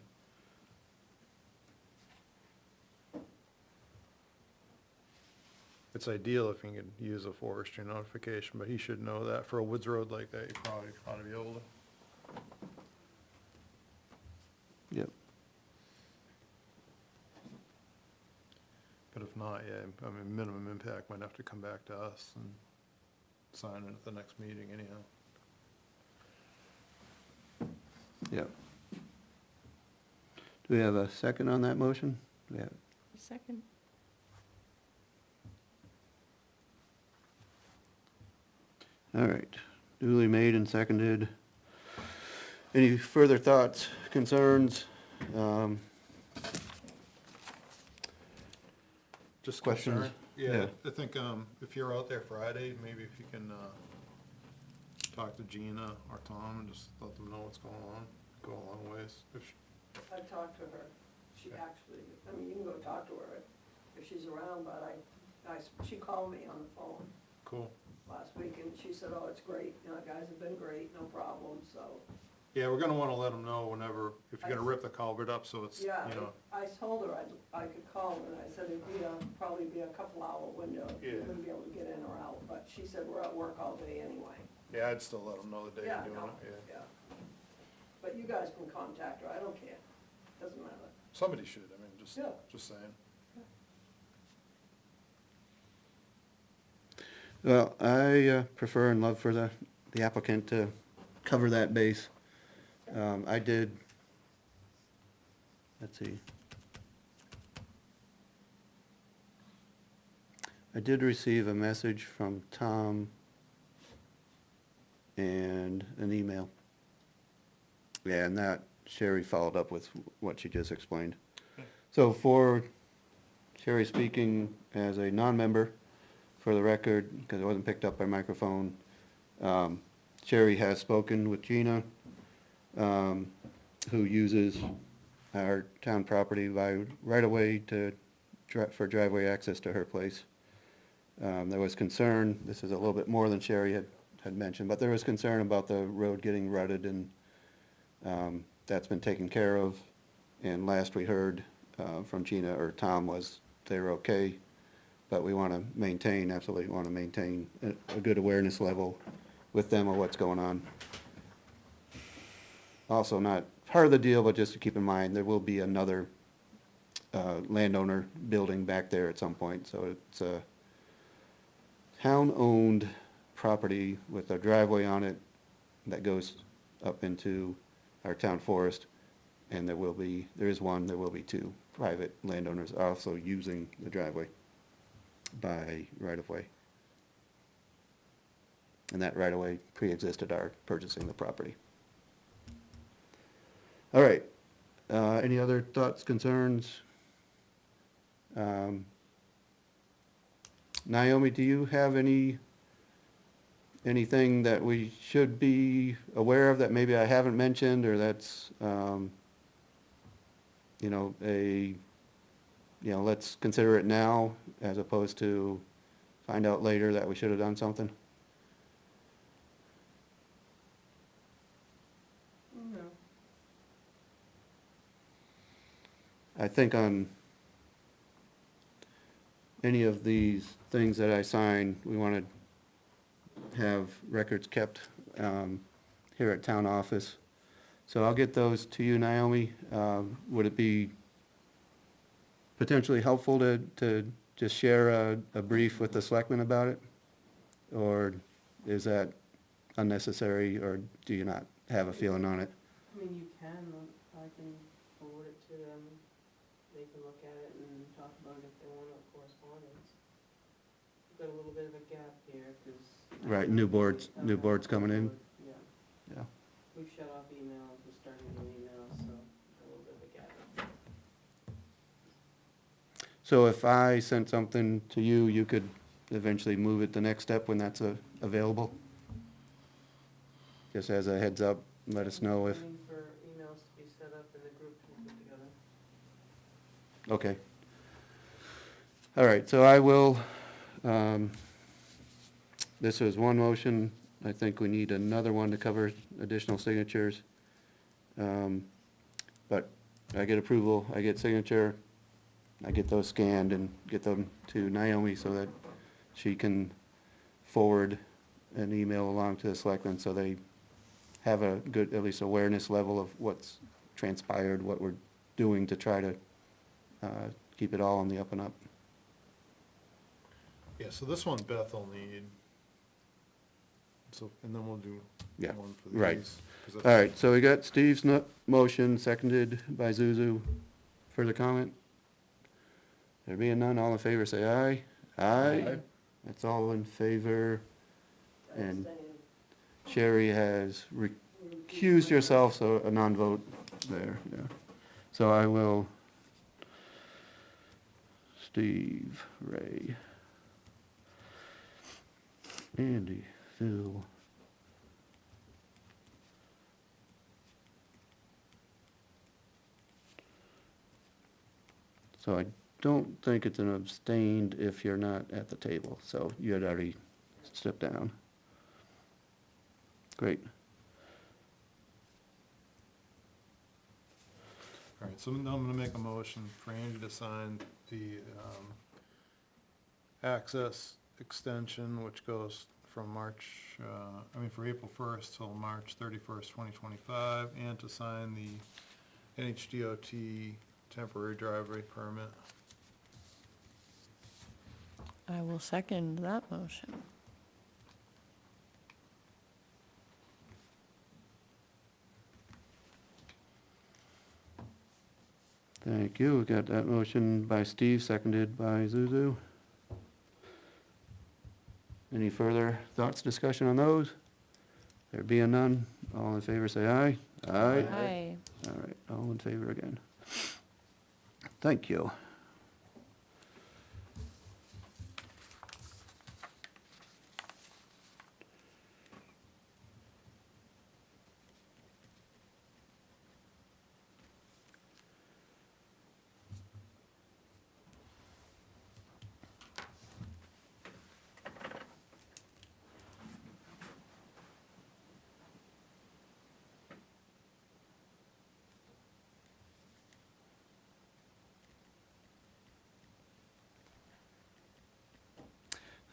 Speaker 2: It's ideal if you could use a forestry notification, but he should know that. For a woods road like that, you probably ought to be able to.
Speaker 1: Yep.
Speaker 2: But if not, yeah, I mean, minimum impact might have to come back to us and sign it at the next meeting anyhow.
Speaker 1: Yep. Do we have a second on that motion? We have.
Speaker 5: Second.
Speaker 1: All right, duly made and seconded. Any further thoughts, concerns?
Speaker 2: Just
Speaker 1: Questions?
Speaker 2: concern. Yeah,
Speaker 1: Yeah.
Speaker 2: I think, if you're out there Friday, maybe if you can, talk to Gina or Tom and just let them know what's going on, go a long ways. If,
Speaker 3: I talked to her. She actually, I mean, you can go talk to her if she's around, but she called me on the phone
Speaker 2: cool.
Speaker 3: last week and she said, oh, it's great, you know, guys have been great, no problem, so.
Speaker 2: Yeah, we're gonna wanna let them know whenever, if you're gonna rip the culvert up, so it's, you
Speaker 3: Yeah,
Speaker 2: know,
Speaker 3: I told her I could call her and I said it'd be probably be a couple hour window.
Speaker 2: Yeah.
Speaker 3: You wouldn't be able to get in or out, but she said we're at work all day anyway.
Speaker 2: yeah, I'd still let them know the day
Speaker 3: Yeah,
Speaker 2: you're doing
Speaker 3: no,
Speaker 2: it, yeah.
Speaker 3: yeah. But you guys can contact her, I don't care, doesn't matter.
Speaker 2: Somebody should, I mean,
Speaker 3: Yeah.
Speaker 2: just saying.
Speaker 1: Well, I prefer and love for the applicant to cover that base. I did, let's see. I did receive a message from Tom and an email. Yeah, and that Sherry followed up with what she just explained. So for Sherry speaking as a non-member, for the record, because it wasn't picked up by microphone, Sherry has spoken with Gina, who uses our town property by right-of-way for driveway access to her place. There was concern, this is a little bit more than Sherry had mentioned, but there was concern about the road getting rutted, and that's been taken care of. And last we heard from Gina or Tom was they're okay, but we want to maintain, absolutely want to maintain a good awareness level with them of what's going on. also not part of the deal, but just to keep in mind, there will be another landowner building back there at some point, so it's a town-owned property with a driveway on it that goes up into our town forest, and there will be two private landowners also using the driveway by right-of-way. And that right-of-way pre-existed our purchasing the property. All right, any other thoughts, concerns? Naomi, do you have anything that we should be aware of that maybe I haven't mentioned, or that's, let's consider it now as opposed to find out later that we should have done something?
Speaker 7: No.
Speaker 1: I think on any of these things that I sign, we want to have records kept here at town office. So I'll get those to you, Naomi. Would it be potentially helpful to just share a brief with the selectmen about it? Or is that unnecessary, or do you not have a feeling on it?
Speaker 7: I mean, you can, I can forward it to them, they can look at it and talk about it if they want a correspondence. We've got a little bit of a gap here, because.
Speaker 1: Right, new boards coming in?
Speaker 7: Yeah,
Speaker 1: Yeah.
Speaker 7: we've shut off emails, we're starting new emails, so a little bit of a gap.
Speaker 1: So if I sent something to you, you could eventually move it the next step when that's available? Just as a heads up, let us know if,
Speaker 7: Waiting for emails to be set up and the group to be put together.
Speaker 1: okay. All right, so I will, this was one motion. I think we need another one to cover additional signatures. But I get approval, I get signature, I get those scanned and get them to Naomi so that she can forward an email along to the selectmen so they have a good, at least awareness level of what's transpired, what we're doing to try to keep it all on the up and up.
Speaker 2: Yeah, so this one Beth will need. So, and then we'll do
Speaker 1: Yeah,
Speaker 2: one for these.
Speaker 1: right.
Speaker 2: 'cause
Speaker 1: All
Speaker 2: that's-
Speaker 1: right, so we got Steve's motion, seconded by Zuzu. Further comment? There being none, all in favor, say aye. Aye. That's all in favor. And Sherry has recused yourself, so a non-vote there, yeah. So I will, Steve, Ray, Andy, Phil. So I don't think it's an abstained if you're not at the table, so you had already stepped down. Great.
Speaker 2: All right, so now I'm gonna make a motion for Andy to sign the, access extension, which goes from for April 1st till March 31st, 2025, and to sign the NHDOT temporary driveway permit.
Speaker 5: I will second that motion.
Speaker 1: Thank you. We got that motion by Steve, seconded by Zuzu. Any further thoughts, discussion on those? There being none, all in favor say aye. Aye.
Speaker 5: Aye.
Speaker 1: All right, all in favor again. Thank you.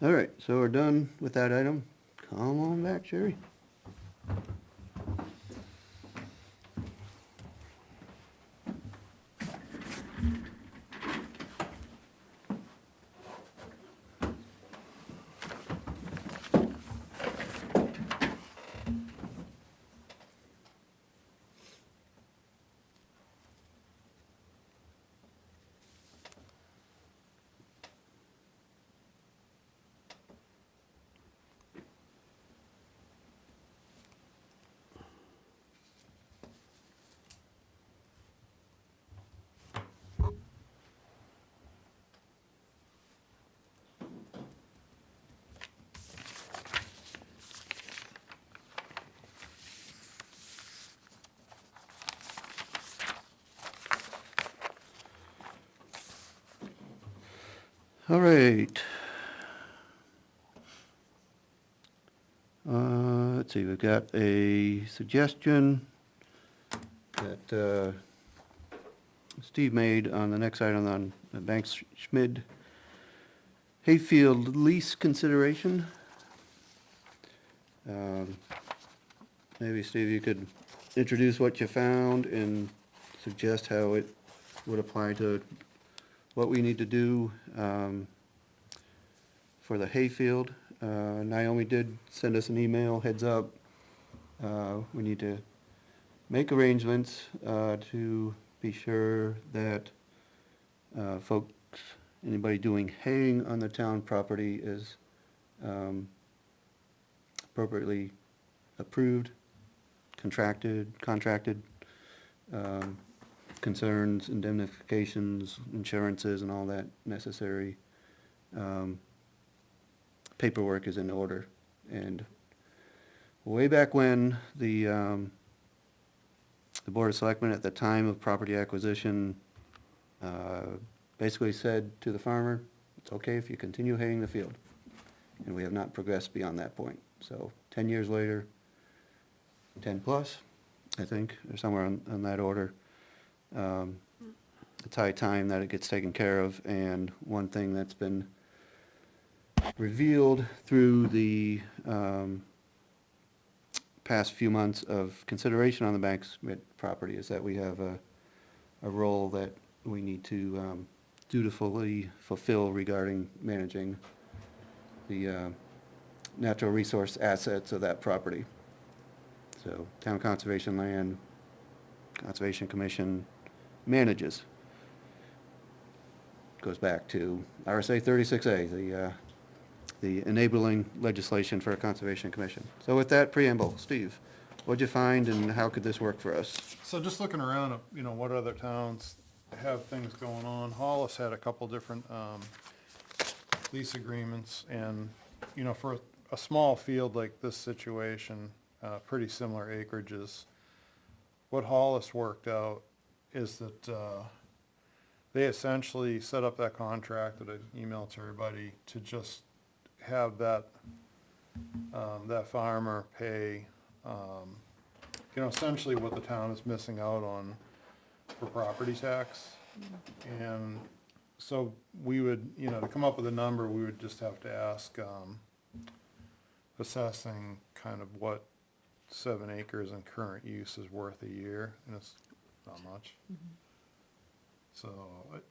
Speaker 1: All right, so we're done with that item. Come on back, Sherry. All right. Let's see, we've got a suggestion that Steve made on the next item on the Banks Schmid Hayfield lease consideration. Maybe, Steve, you could introduce what you found and suggest how it would apply to what we need to do for the hayfield. Naomi did send us an email, heads up. We need to make arrangements to be sure that folks, anybody doing haying on the town property is appropriately approved, contracted, concerns, indemnifications, insurances, and all that necessary paperwork is in order. And way back when, the Board of Selectmen at the time of property acquisition basically said to the farmer, it's okay if you continue haying the field. And we have not progressed beyond that point. So 10 years later, 10 plus, I think, or somewhere on that order. It's high time that it gets taken care of, and one thing that's been revealed through the past few months of consideration on the Banks property is that we have a role that we need to dutifully fulfill regarding managing the natural resource assets of that property. So Town Conservation Land, Conservation Commission manages. Goes back to RSA 36A, the enabling legislation for a Conservation Commission. So with that preamble, Steve, what'd you find and how could this work for us?
Speaker 2: So just looking around at, what other towns have things going on, Hollis had a couple different, lease agreements, and, for a small field like this situation, pretty similar acreages, what Hollis worked out is that, they essentially set up that contract that I emailed to everybody to just have that, that farmer pay, essentially what the town is missing out on for property tax. And so we would, to come up with a number, we would just have to ask, assessing kind of what 7 acres in current use is worth a year, and it's not much. So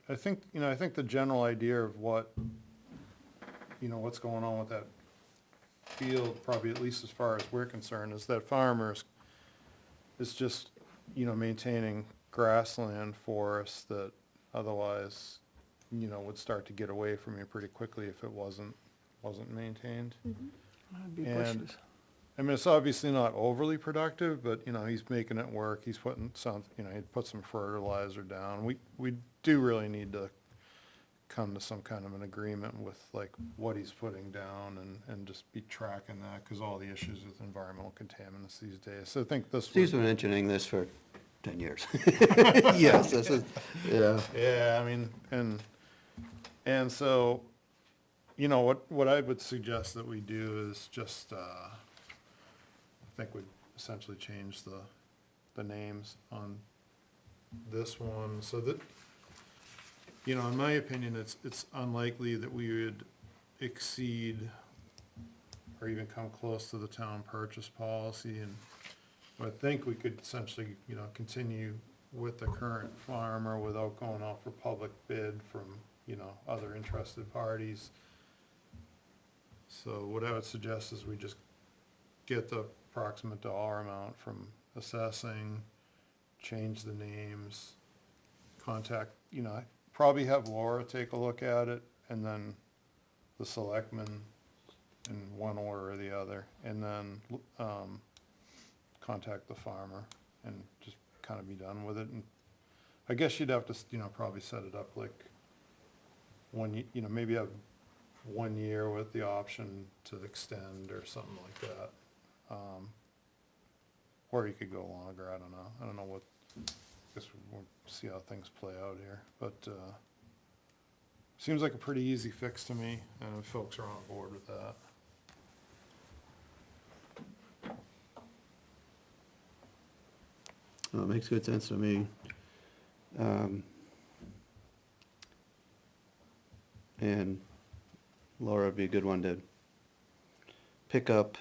Speaker 2: I think, I think the general idea of what, what's going on with that field, probably at least as far as we're concerned, is that farmers is just, maintaining grassland forests that otherwise, would start to get away from you pretty quickly if it wasn't maintained.
Speaker 3: That'd be
Speaker 2: And-
Speaker 3: bushes.
Speaker 2: I mean, it's obviously not overly productive, but, he's making it work, he's putting some, he put some fertilizer down. We do really need to come to some kind of an agreement with, like, what he's putting down and just be tracking that, because all the issues with environmental contaminants these days. So I think this
Speaker 1: Steve's
Speaker 2: would,
Speaker 1: been mentioning this for 10 years. Yes, this is, yeah.
Speaker 2: yeah, I mean, and so, what I would suggest that we do is just, I think we'd essentially change the names on this one, so that, in my opinion, it's unlikely that we would exceed or even come close to the town purchase policy, and I think we could essentially, continue with the current farmer without going out for public bid from, other interested parties. So what I would suggest is we just get the approximate dollar amount from assessing, change the names, contact, probably have Laura take a look at it, and then the selectmen in one order or the other, and then, contact the farmer and just kind of be done with it. And I guess you'd have to, probably set it up like maybe have 1 year with the option to extend or something like that. Or you could go longer, I don't know. I don't know what, I guess we'll see how things play out here, but, Seems like a pretty easy fix to me, and if folks are on board with that.
Speaker 1: Well, it makes good sense to me. And Laura would be a good one to pick up,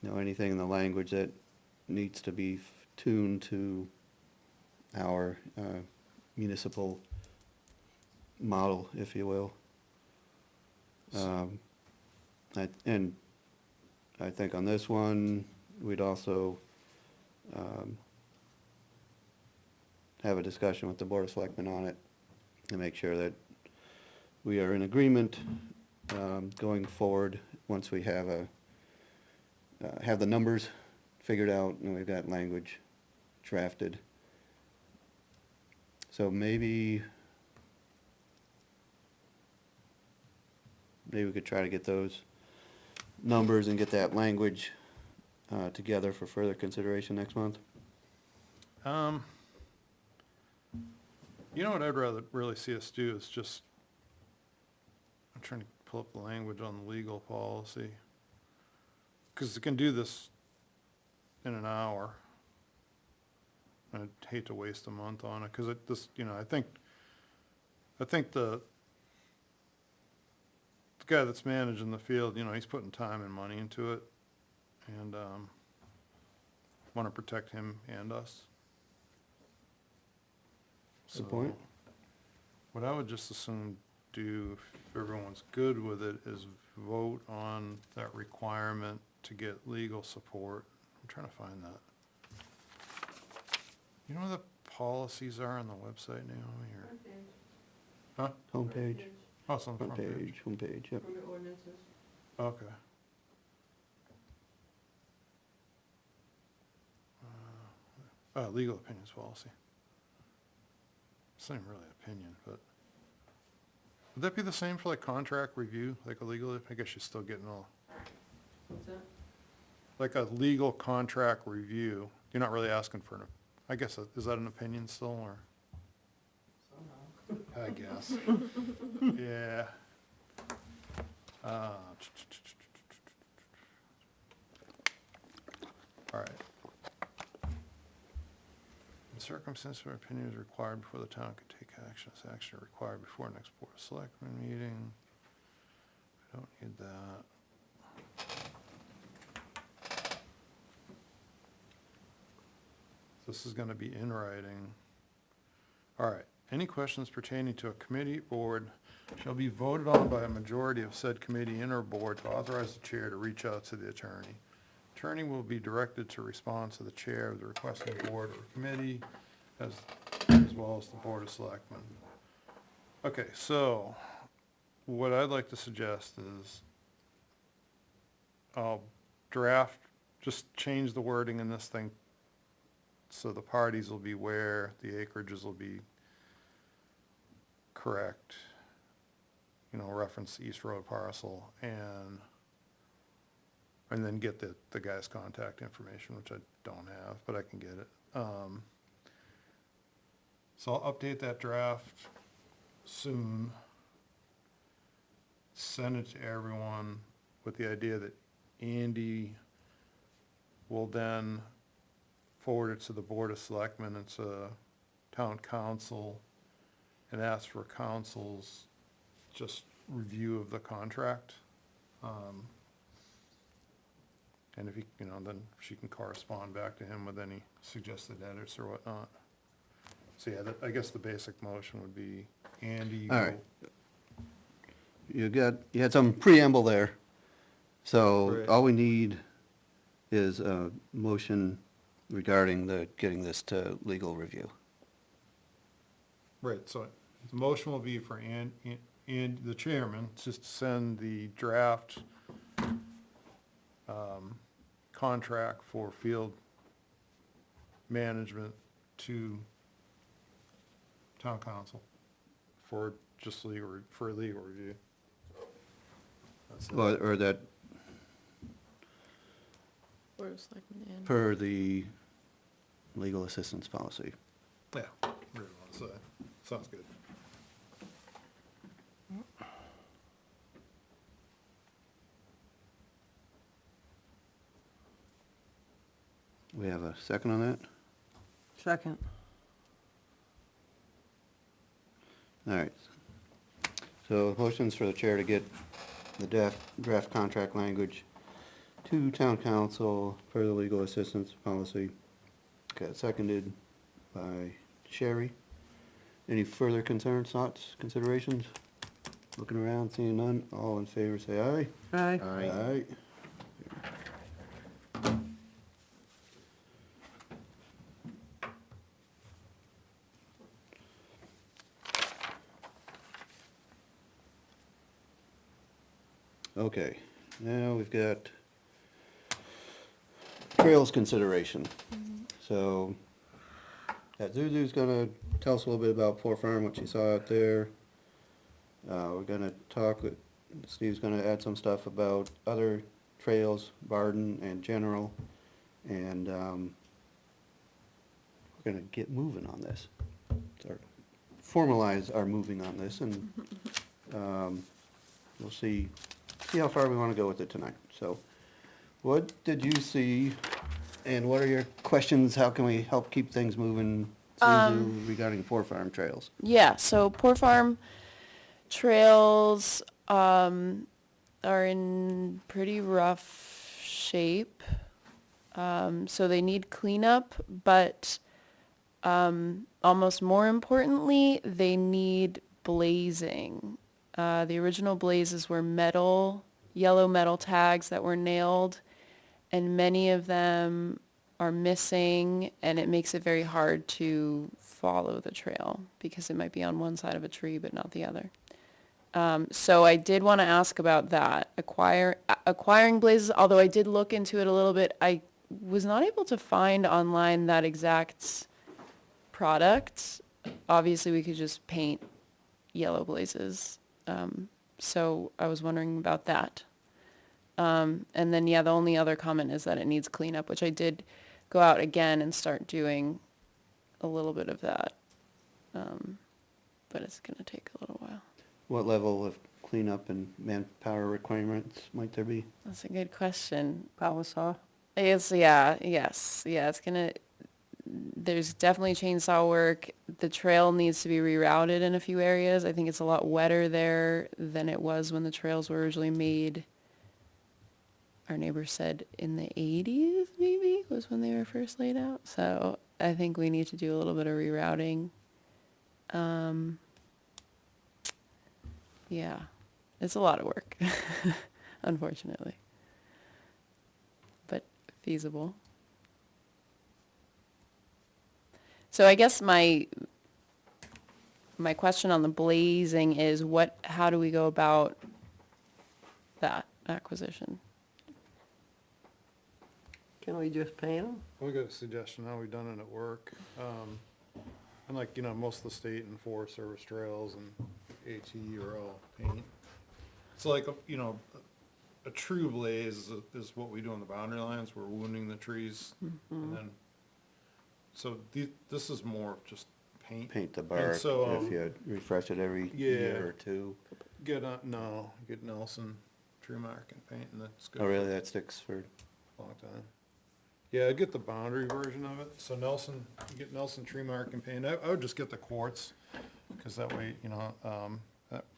Speaker 1: anything in the language that needs to be tuned to our municipal model, if you will. And I think on this one, we'd also have a discussion with the Board of Selectmen on it to make sure that we are in agreement going forward once we have the numbers figured out and we've got language drafted. So maybe we could try to get those numbers and get that language together for further consideration next month.
Speaker 2: You know what I'd rather really see us do is just, I'm trying to pull up the language on the legal policy. Because you can do this in an hour. I'd hate to waste a month on it, because I think the guy that's managing the field, he's putting time and money into it, and want to protect him and us.
Speaker 1: Good point.
Speaker 2: So, what I would just assume do, if everyone's good with it, is vote on that requirement to get legal support. I'm trying to find that. You know where the policies are on the website now, or?
Speaker 7: Front page.
Speaker 2: Huh?
Speaker 1: Homepage,
Speaker 2: Oh, it's on the
Speaker 1: front page, homepage, yep.
Speaker 7: Under ordinances.
Speaker 2: Okay. Legal opinions policy. It's not even really an opinion, but would that be the same for like contract review, like a legal, I guess you're still getting all,
Speaker 7: What's that?
Speaker 2: like a legal contract review, you're not really asking for I guess, is that an opinion still, or?
Speaker 7: Somehow.
Speaker 2: I guess. Yeah. All right. In circumstances where opinion is required before the town can take action, this action required before next Board of Selectmen meeting. I don't need that. This is gonna be in writing. All right, any questions pertaining to a committee board shall be voted on by a majority of said committee and or board to authorize the chair to reach out to the attorney. Attorney will be directed to respond to the chair of the requesting board or committee as well as the Board of Selectmen. Okay, so what I'd like to suggest is I'll draft, just change the wording in this thing so the parties will be where, the acreages will be correct, reference the East Road parcel, and then get the guy's contact information, which I don't have, but I can get it. So I'll update that draft soon, send it to everyone with the idea that Andy will then forward it to the Board of Selectmen and to Town Council and ask for council's just review of the contract. And if he, then she can correspond back to him with any suggested edits or whatnot. So yeah, I guess the basic motion would be Andy.
Speaker 1: All right. You had some preamble there. So
Speaker 2: Right.
Speaker 1: all we need is a motion regarding getting this to legal review.
Speaker 2: Right, so the motion will be for the chairman, just to send the draft contract for field management to town council for just for legal review. That's it.
Speaker 1: Or that,
Speaker 5: Board of Selectmen and.
Speaker 1: per the legal assistance policy.
Speaker 2: Yeah, whatever you want to say. Sounds good.
Speaker 1: We have a second on that?
Speaker 3: Second.
Speaker 1: All right. So motions for the chair to get the draft contract language to town council per the legal assistance policy. Got seconded by Sherry. Any further concerns, thoughts, considerations? Looking around, seeing none, all in favor say aye.
Speaker 3: Aye.
Speaker 6: Aye.
Speaker 1: Okay, now we've got trails consideration. So, Zuzu's gonna tell us a little bit about Poor Farm, what she saw out there. We're gonna talk with, Steve's gonna add some stuff about other trails, Barden and General, and, we're gonna get moving on this. Start, formalize our moving on this, and, we'll see how far we wanna go with it tonight. So, what did you see, and what are your questions? How can we help keep things moving, Suzu, regarding Poor Farm trails?
Speaker 5: Yeah, so Poor Farm trails are in pretty rough shape. So they need cleanup, but almost more importantly, they need blazing. The original blazes were metal, yellow metal tags that were nailed, and many of them are missing, and it makes it very hard to follow the trail because it might be on one side of a tree but not the other. So I did want to ask about that, acquiring blazes, although I did look into it a little bit. I was not able to find online that exact product. Obviously, we could just paint yellow blazes. So I was wondering about that. And then, yeah, the only other comment is that it needs cleanup, which I did go out again and start doing a little bit of that. But it's going to take a little while.
Speaker 1: What level of cleanup and manpower requirements might there be?
Speaker 5: That's a good question.
Speaker 3: Power saw.
Speaker 5: Yes, it's gonna, there's definitely chainsaw work. The trail needs to be rerouted in a few areas. I think it's a lot wetter there than it was when the trails were originally made. Our neighbor said in the 80s maybe was when they were first laid out. So I think we need to do a little bit of rerouting. Yeah, it's a lot of work, unfortunately, but feasible. So I guess my question on the blazing is how do we go about that acquisition?
Speaker 3: Can we just paint them?
Speaker 2: We got a suggestion, how we done it at work. And like, most of the state and Forest Service trails and AT are all paint. So like, a true blaze is what we do on the boundary lines. We're wounding the trees. And then, so this is more of just paint.
Speaker 1: Paint the bark,
Speaker 2: so,
Speaker 1: if you refresh it every
Speaker 2: yeah.
Speaker 1: year or two.
Speaker 2: Get Nelson tree mark and paint, and that's good.
Speaker 1: Oh, really? That sticks for,
Speaker 2: A long time. Yeah, I'd get the boundary version of it. So Nelson, you get Nelson tree mark and paint. I would just get the quartz, because that way,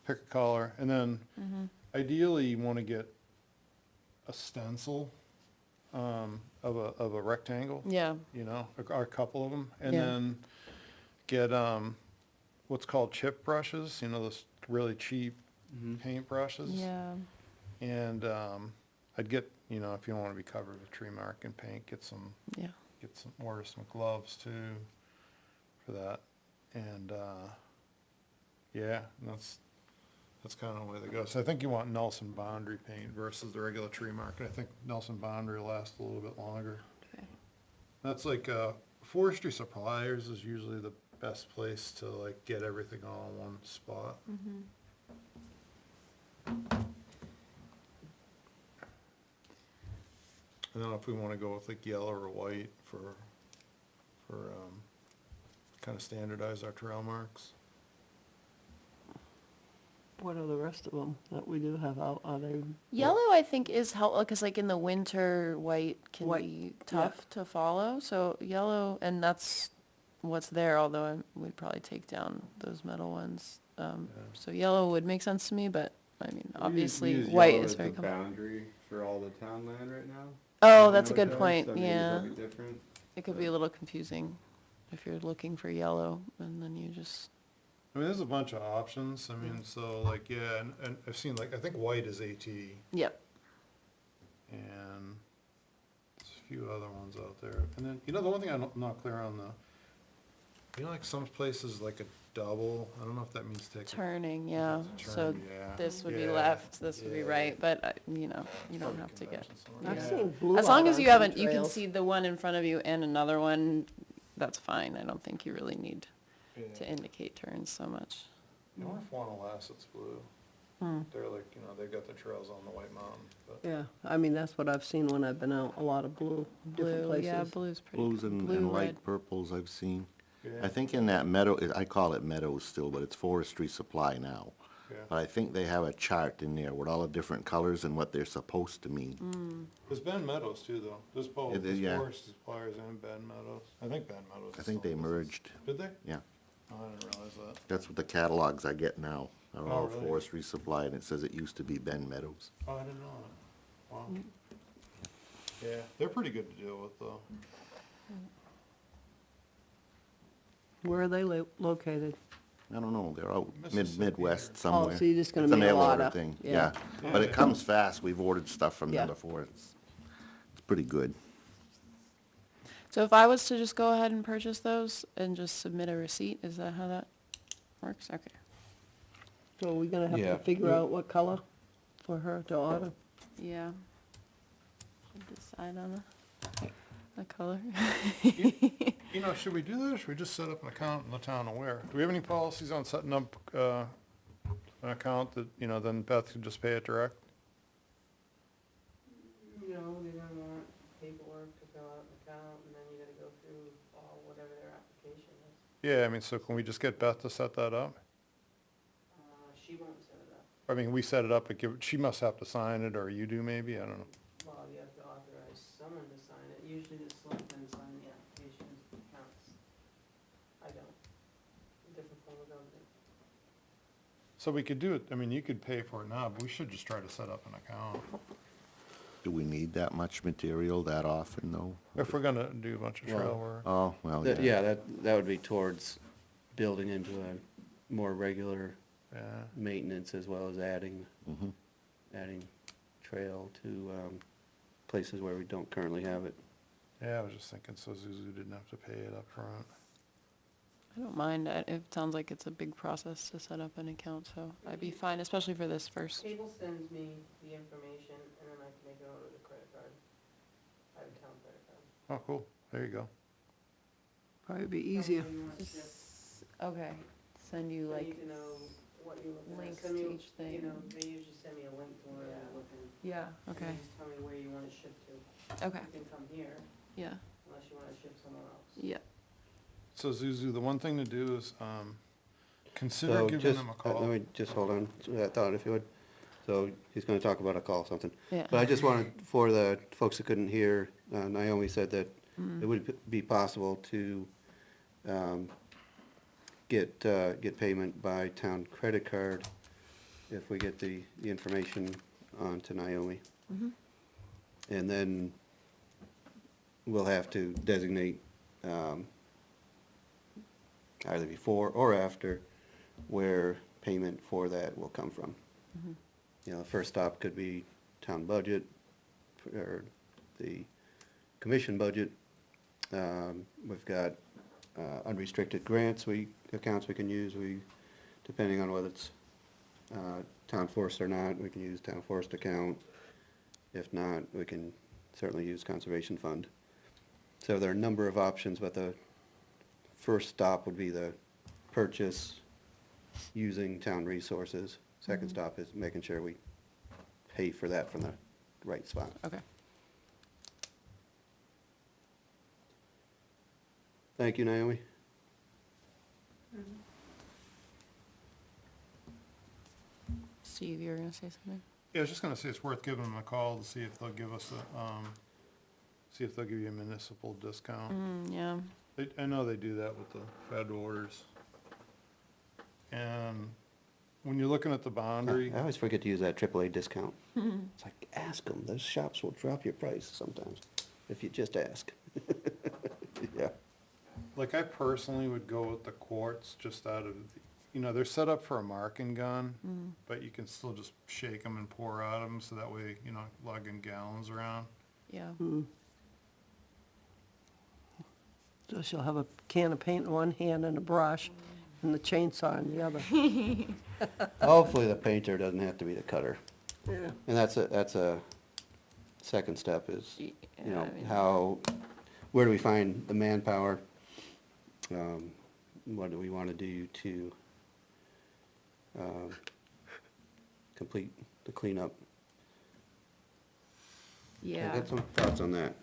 Speaker 2: pick a color. And then ideally you want to get a stencil of a rectangle.
Speaker 5: Yeah.
Speaker 2: Or a couple of them. And
Speaker 5: Yeah.
Speaker 2: then get what's called chip brushes, those really cheap paint brushes.
Speaker 5: Yeah.
Speaker 2: And I'd get, if you don't want to be covered with tree mark and paint,
Speaker 5: Yeah.
Speaker 2: order some gloves too for that. And yeah, and that's kind of the way they go. So I think you want Nelson Boundary paint versus the regular tree mark. And I think Nelson Boundary lasts a little bit longer.
Speaker 5: Okay.
Speaker 2: That's like Forestry Suppliers is usually the best place to like get everything all in one spot. And then if we want to go with like yellow or white for kind of standardize our trail marks.
Speaker 3: What are the rest of them that we do have out? Are they?
Speaker 5: Yellow, I think, is helpful, because like in the winter, white can
Speaker 3: White,
Speaker 5: be tough to follow, so yellow, and that's what's there, although we'd probably take down those metal ones. So yellow would make sense to me, but, I mean, obviously, white is very common.
Speaker 8: Boundary for all the town land right now.
Speaker 5: Oh,
Speaker 8: You
Speaker 5: that's a
Speaker 8: know, it
Speaker 5: good
Speaker 8: does,
Speaker 5: point,
Speaker 8: I mean,
Speaker 5: yeah.
Speaker 8: that'll be different.
Speaker 5: It could be a little confusing if you're looking for yellow, and then you just,
Speaker 2: I mean, there's a bunch of options, I mean, so like, yeah, and I've seen like, I think white is AT,
Speaker 5: yep.
Speaker 2: and there's a few other ones out there. And then, you know, the one thing I'm not clear on you know, like some places like a double, I don't know if that means take.
Speaker 5: Turning, yeah,
Speaker 2: It's a
Speaker 5: so
Speaker 2: turn, yeah.
Speaker 5: this would be
Speaker 2: Yeah,
Speaker 5: left, this would be
Speaker 2: yeah.
Speaker 5: right, but, you know, you don't have to get.
Speaker 2: Convention somewhere.
Speaker 3: I've
Speaker 5: Yeah.
Speaker 3: seen blue
Speaker 5: As long
Speaker 3: out
Speaker 5: as
Speaker 3: on
Speaker 5: you
Speaker 3: some
Speaker 5: haven't, you can
Speaker 3: trails.
Speaker 5: see the one in front of you and another one, that's fine. I don't think you really need to
Speaker 2: Yeah.
Speaker 5: indicate turns so much.
Speaker 2: I wonder if Wanalassit's blue.
Speaker 3: Hmm.
Speaker 2: They're like, you know, they've got the trails on the White Mountain, but.
Speaker 3: Yeah, I mean, that's what I've seen when I've been out, a lot of blue, different
Speaker 5: Blue,
Speaker 3: places.
Speaker 5: yeah, blue's pretty.
Speaker 6: Blues and
Speaker 5: blue,
Speaker 6: light
Speaker 5: red.
Speaker 6: purples I've seen.
Speaker 2: Yeah.
Speaker 6: I think in that meadow, I call it meadows still, but it's forestry supply now.
Speaker 2: Yeah.
Speaker 6: But I think they have a chart in there with all the different colors and what they're supposed to mean.
Speaker 2: There's Ben Meadows too, though. There's both,
Speaker 6: It is,
Speaker 2: there's
Speaker 6: yeah.
Speaker 2: Forest Suppliers and Ben Meadows. I think Ben Meadows.
Speaker 6: I
Speaker 2: is
Speaker 6: think
Speaker 2: still
Speaker 6: they
Speaker 2: in business.
Speaker 6: merged,
Speaker 2: Did they?
Speaker 6: yeah.
Speaker 2: Oh, I didn't realize that.
Speaker 6: That's what the catalogs I get now, are
Speaker 2: Oh,
Speaker 6: all
Speaker 2: really?
Speaker 6: forestry supply, and it says it used to be Ben Meadows.
Speaker 2: Oh, I didn't know that. Wow. Yeah, they're pretty good to deal with, though.
Speaker 3: Where are they located?
Speaker 6: I don't know, they're out
Speaker 2: Mississippi
Speaker 6: Midwest
Speaker 2: or-
Speaker 6: somewhere.
Speaker 3: Oh, so you're just gonna
Speaker 6: It's a
Speaker 3: mail
Speaker 6: mail order
Speaker 3: order.
Speaker 6: thing,
Speaker 3: Yeah.
Speaker 6: yeah. But it comes fast, we've ordered stuff from
Speaker 3: Yeah.
Speaker 6: them before, it's pretty good.
Speaker 5: So if I was to just go ahead and purchase those and just submit a receipt, is that how that works? Okay.
Speaker 3: So are we gonna have
Speaker 1: Yeah.
Speaker 3: to figure out what color for her to order?
Speaker 5: Yeah. Should decide on the color.
Speaker 2: You know, should we do that, or should we just set up an account in the town of Ware? Do we have any policies on setting up, an account that, you know, then Beth can just pay it direct?
Speaker 7: No, they're gonna want paperwork to fill out an account, and then you gotta go through all, whatever their application is.
Speaker 2: Yeah, I mean, so can we just get Beth to set that up?
Speaker 7: She won't set it up.
Speaker 2: I mean, we set it up, but she must have to sign it, or you do maybe, I don't know.
Speaker 7: Well, you have to authorize someone to sign it. Usually the selectmen sign the applications for accounts. I don't. Different form of government.
Speaker 2: So we could do it, I mean, you could pay for it now, but we should just try to set up an account.
Speaker 6: Do we need that much material that often, though?
Speaker 2: If we're gonna do a bunch of trail work.
Speaker 6: Oh, well,
Speaker 1: Yeah, that would be towards building into a more regular
Speaker 2: Yeah.
Speaker 1: maintenance as well as adding
Speaker 6: Mhm.
Speaker 1: trail to places where we don't currently have it.
Speaker 2: Yeah, I was just thinking, so Zuzu didn't have to pay it up front.
Speaker 5: I don't mind. It sounds like it's a big process to set up an account, so I'd be fine, especially for this first.
Speaker 7: Cable sends me the information, and then I can make it over to the credit card. I have a town credit card.
Speaker 2: Oh, cool, there you go.
Speaker 3: Probably be
Speaker 7: Tell me
Speaker 3: easier.
Speaker 7: what you want to ship.
Speaker 5: Okay, send you
Speaker 7: I
Speaker 5: like,
Speaker 7: need to know what you're looking at.
Speaker 5: links
Speaker 7: Send me,
Speaker 5: to each thing.
Speaker 7: You know, they usually send me a link to where
Speaker 5: Yeah.
Speaker 7: they're looking.
Speaker 5: yeah,
Speaker 7: And
Speaker 5: okay,
Speaker 7: then just tell me where you want to ship to.
Speaker 5: okay,
Speaker 7: You can come here,
Speaker 5: yeah,
Speaker 7: unless you want to ship somewhere else.
Speaker 5: yeah.
Speaker 2: So Zuzu, the one thing to do is, consider
Speaker 1: So
Speaker 2: giving
Speaker 1: just,
Speaker 2: them a call.
Speaker 1: let me just hold on to that thought if you would. So he's gonna talk about a call, something.
Speaker 5: Yeah.
Speaker 1: But I just wanted, for the folks that couldn't hear, Naomi said that it would be possible to get payment by town credit card if we get the information on to Naomi. And then we'll have to designate either before or after where payment for that will come from. You know, the first stop could be town budget, or the commission budget. We've got unrestricted grants, accounts we can use, depending on whether it's town forest or not, we can use town forest account. If not, we can certainly use conservation fund. So there are a number of options, but the first stop would be the purchase using town resources. Second stop is making sure we pay for that from the right spot.
Speaker 5: Okay.
Speaker 1: Thank you, Naomi.
Speaker 5: Steve, you were gonna say something?
Speaker 2: Yeah, I was just gonna say it's worth giving them a call to see if they'll give us see if they'll give you a municipal discount.
Speaker 5: Yeah.
Speaker 2: I know they do that with the fed orders. And when you're looking at the boundary,
Speaker 1: I always forget to use that AAA discount. It's like, ask them, those shops will drop your price sometimes, if you just ask. Yeah.
Speaker 2: like I personally would go with the quartz just out of, they're set up for a marking gun, but you can still just shake them and pour out of them, so that way, you're not lugging gallons around.
Speaker 5: Yeah.
Speaker 3: So she'll have a can of paint in one hand and a brush and the chainsaw in the other.
Speaker 1: Hopefully the painter doesn't have to be the cutter.
Speaker 3: Yeah.
Speaker 1: And that's a second step is,
Speaker 5: Yeah,
Speaker 1: you know,
Speaker 5: I mean-
Speaker 1: where do we find the manpower? What do we want to do to complete the cleanup?
Speaker 5: Yeah.
Speaker 1: Get some thoughts on that.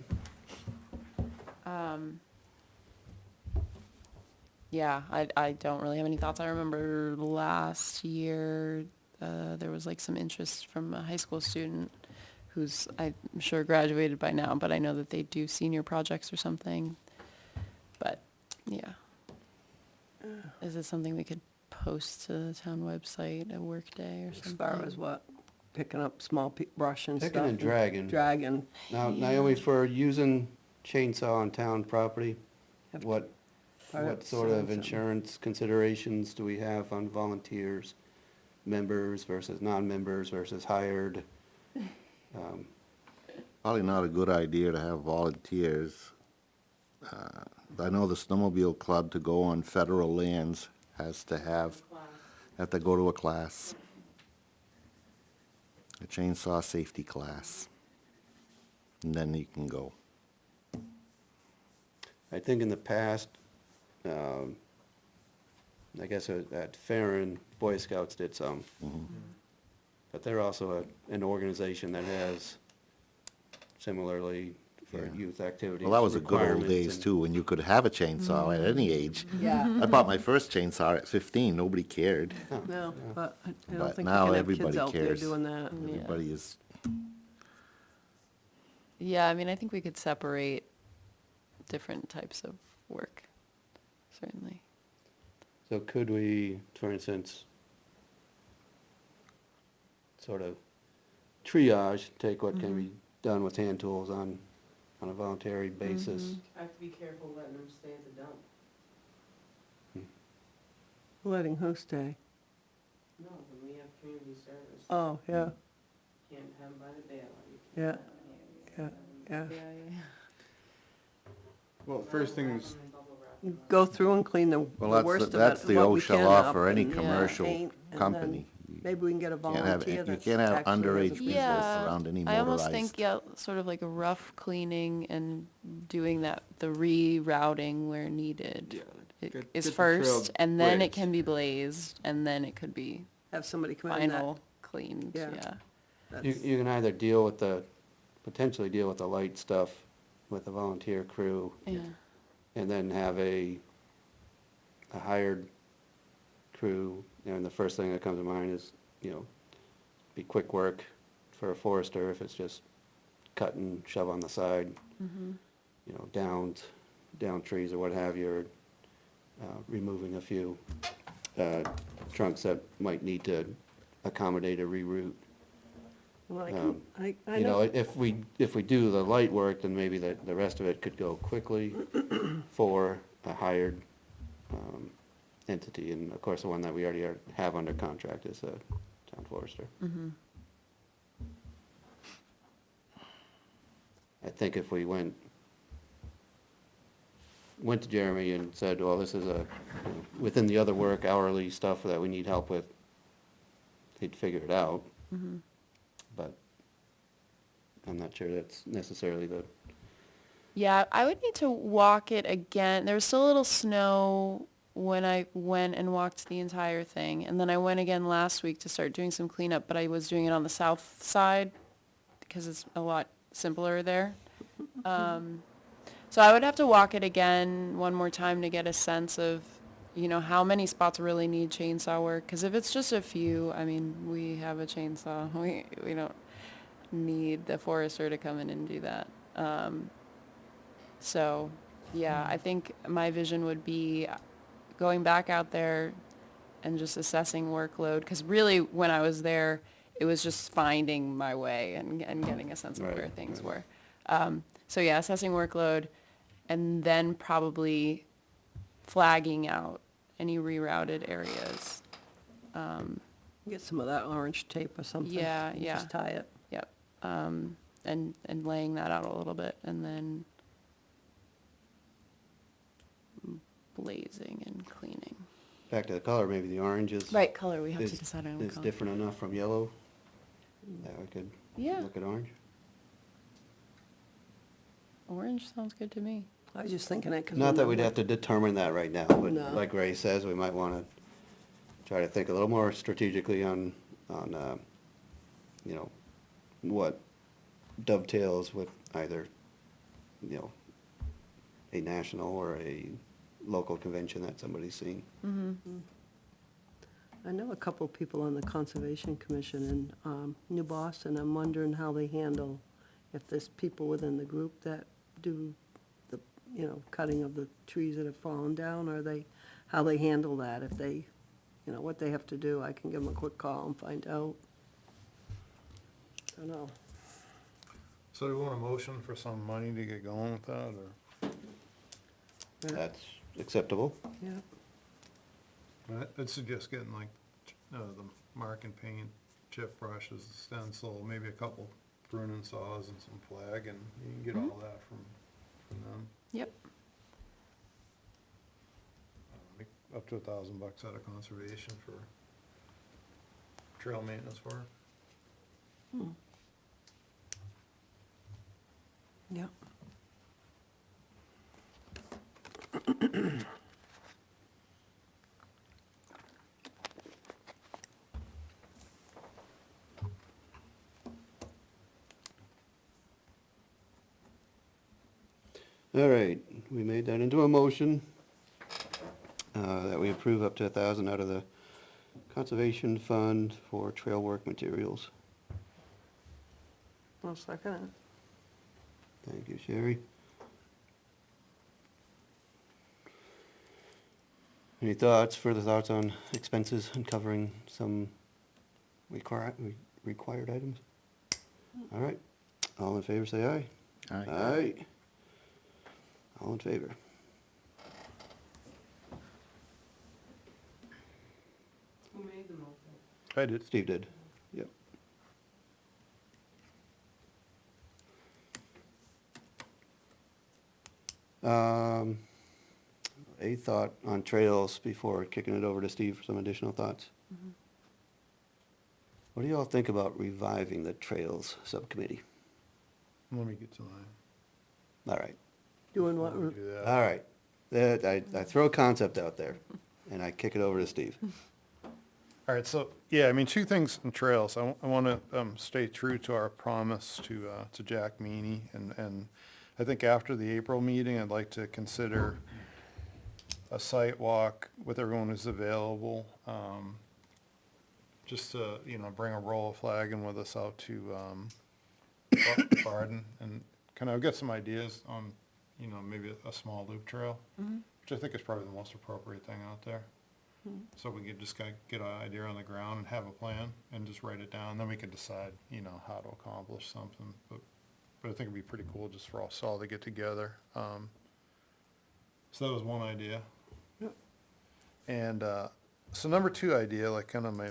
Speaker 5: Yeah, I don't really have any thoughts. I remember last year, there was like some interest from a high school student who's, I'm sure graduated by now, but I know that they do senior projects or something. But, yeah. Is it something we could post to the town website, a work day or
Speaker 3: As
Speaker 5: something?
Speaker 3: far as what? Picking up small brush and stuff?
Speaker 1: Picking and dragging.
Speaker 3: Dragging.
Speaker 1: Now,
Speaker 5: Yeah.
Speaker 1: Naomi, for using chainsaw on town property,
Speaker 3: Have to
Speaker 1: what
Speaker 3: fire up
Speaker 1: sort
Speaker 3: the
Speaker 1: of
Speaker 3: sign,
Speaker 1: insurance considerations do we have on volunteers, members versus non-members versus hired?
Speaker 6: Probably not a good idea to have volunteers. I know the snowmobile club, to go on federal lands, have to go to a class. A chainsaw safety class. And then you can go.
Speaker 1: I think in the past, I guess at Farron, Boy Scouts did some. But they're also an organization that has similarly for
Speaker 6: Yeah.
Speaker 1: youth activities.
Speaker 6: Well, that was the good old
Speaker 1: requirements
Speaker 6: days
Speaker 1: and-
Speaker 6: too, when you could have a chainsaw at any age.
Speaker 3: Yeah,
Speaker 6: I bought my first chainsaw at 15, nobody cared.
Speaker 3: no, but I don't
Speaker 6: But
Speaker 3: think you
Speaker 6: now
Speaker 3: can have
Speaker 6: everybody
Speaker 3: kids out there
Speaker 6: cares.
Speaker 3: doing that.
Speaker 6: Everybody is,
Speaker 5: Yeah, I mean, I think we could separate different types of work, certainly.
Speaker 1: So could we, for instance, sort of triage, take what can be done with hand tools on a voluntary basis?
Speaker 7: I have to be careful letting them stay at the dump.
Speaker 3: Letting who stay?
Speaker 7: No, when we have community service,
Speaker 3: Oh, yeah,
Speaker 7: can't have them by the bale.
Speaker 3: yeah, yeah, yeah.
Speaker 8: Well, first things,
Speaker 3: Go through and clean the
Speaker 6: well,
Speaker 3: worst of it,
Speaker 6: that's the
Speaker 3: what we
Speaker 6: OSHA
Speaker 3: can
Speaker 6: law
Speaker 3: up
Speaker 6: for any
Speaker 3: and
Speaker 6: commercial
Speaker 3: paint, and
Speaker 6: company.
Speaker 3: Maybe we can get a
Speaker 6: Can't have-
Speaker 3: volunteer
Speaker 6: you
Speaker 3: that's
Speaker 6: can't have
Speaker 3: actually
Speaker 6: underage
Speaker 3: has a
Speaker 6: people
Speaker 5: Yeah,
Speaker 6: around any
Speaker 5: I almost
Speaker 6: motorized.
Speaker 5: think, yeah, sort of like a rough cleaning and doing that, the rerouting where needed
Speaker 8: get
Speaker 5: is
Speaker 8: the trail
Speaker 5: first, and then it
Speaker 8: blazed.
Speaker 5: can be blazed, and then it could be
Speaker 3: Have somebody come in that,
Speaker 5: final cleaned,
Speaker 3: Yeah.
Speaker 5: yeah.
Speaker 1: You,
Speaker 3: that's,
Speaker 1: you can either potentially deal with the light stuff with a volunteer crew,
Speaker 5: Yeah,
Speaker 1: and then have a hired crew, and the first thing that comes to mind is, be quick work for a forester, if it's just cut and shove on the side, down trees or what have you, or removing a few trunks that might need to accommodate a reroute.
Speaker 3: well, I
Speaker 1: You know,
Speaker 3: know,
Speaker 1: if we do the light work, then maybe the rest of it could go quickly for a hired entity. And of course, the one that we already have under contract is a town forester. I think if we went to Jeremy and said, well, this is within the other work, hourly stuff that we need help with, he'd figure it out. But I'm not sure that's necessarily
Speaker 5: Yeah, I would need to walk it again. There was still a little snow when I went and walked the entire thing. And then I went again last week to start doing some cleanup, but I was doing it on the south side because it's a lot simpler there. So I would have to walk it again one more time to get a sense of you know, how many spots really need chainsaw work? Because if it's just a few, I mean, we have a chainsaw. We don't need the forester to come in and do that. So, yeah, I think my vision would be going back out there and just assessing workload. Because really, when I was there, it was just finding my way and getting a sense of
Speaker 1: Right,
Speaker 5: where things
Speaker 1: right.
Speaker 5: were. So yeah, assessing workload, and then probably flagging out any rerouted areas.
Speaker 3: Get some of that orange tape or something.
Speaker 5: Yeah,
Speaker 3: and
Speaker 5: yeah.
Speaker 3: Just tie it.
Speaker 5: Yep. And laying that out a little bit, and then blazing and cleaning.
Speaker 1: Back to the color, maybe the orange is.
Speaker 5: Right, color, we have to
Speaker 1: is-
Speaker 5: decide on
Speaker 1: Is
Speaker 5: color.
Speaker 1: different enough from yellow that we could
Speaker 5: Yeah.
Speaker 1: look at orange.
Speaker 5: Orange sounds good to me.
Speaker 3: I was just thinking it because.
Speaker 1: Not that we'd have to determine that right now, but
Speaker 3: No.
Speaker 1: like Ray says, we might wanna try to think a little more strategically on, you know, what dovetails with either, you know, a national or a local convention that somebody's seeing.
Speaker 3: I know a couple of people on the Conservation Commission in New Boston. I'm wondering how they handle, if there's people within the group that do the, you know, cutting of the trees that have fallen down, or how they handle that, if they, you know, what they have to do. I can give them a quick call and find out. I don't know.
Speaker 2: So do you want a motion for some money to get going with that, or?
Speaker 1: That's acceptable.
Speaker 3: Yeah.
Speaker 2: I'd suggest getting like, the mark and paint, chip brushes, the stencil, maybe a couple pruning saws and some flag, and you can get all that from them.
Speaker 5: Yep.
Speaker 2: Make up to $1,000 out of conservation for trail maintenance work.
Speaker 3: Yeah.
Speaker 1: All right, we made that into a motion, that we approve up to 1,000 out of the Conservation Fund for trail work materials.
Speaker 3: I'll second it.
Speaker 1: Thank you, Sherry. Any thoughts, further thoughts on expenses and covering some required items? All right, all in favor, say aye.
Speaker 6: Aye.
Speaker 1: Aye. All in favor?
Speaker 7: Who made the motion?
Speaker 2: I did.
Speaker 1: Steve did, yep. A thought on trails before kicking it over to Steve for some additional thoughts. What do you all think about reviving the Trails Subcommittee?
Speaker 2: Let me get to mine.
Speaker 1: All right,
Speaker 3: Doing what?
Speaker 2: Before we do that.
Speaker 1: all right. I throw a concept out there, and I kick it over to Steve.
Speaker 2: All right, so, yeah, I mean, two things in trails. I want to stay true to our promise to Jack Meany, and I think after the April meeting, I'd like to consider a site walk with everyone who's available, just to, you know, bring a roll of flagging with us out to Barden, and kind of get some ideas on, you know, maybe a small loop trail, which I think is probably the most appropriate thing out there. So we could just kind of get an idea on the ground and have a plan and just write it down, then we can decide, you know, how to accomplish something. But I think it'd be pretty cool just for us all to get together. So that was one idea.
Speaker 3: Yep.
Speaker 2: And, so number two idea, like kind of my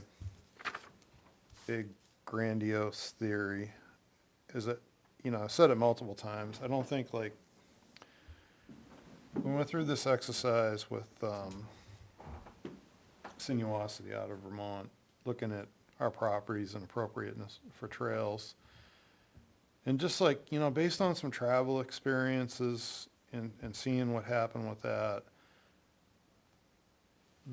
Speaker 2: big grandiose theory, is that, you know, I've said it multiple times, I don't think like, we went through this exercise with, Sinuosity out of Vermont, looking at our properties and appropriateness for trails. And just like, you know, based on some travel experiences and seeing what happened with that,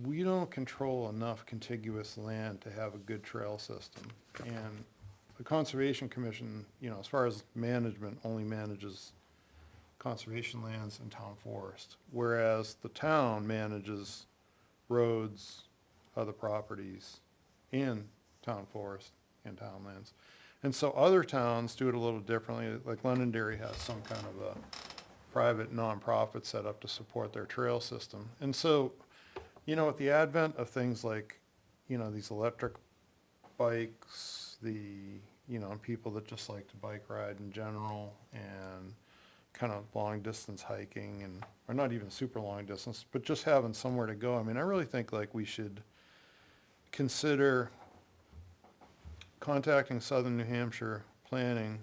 Speaker 2: we don't control enough contiguous land to have a good trail system. And the Conservation Commission, you know, as far as management, only manages conservation lands and town forest, whereas the town manages roads, other properties, and town forest and town lands. And so other towns do it a little differently, like Londonderry has some kind of a private nonprofit set up to support their trail system. And so, you know, with the advent of things like, you know, these electric bikes, you know, people that just like to bike ride in general, and kind of long distance hiking, and, or not even super long distance, but just having somewhere to go. I mean, I really think like we should consider contacting Southern New Hampshire Planning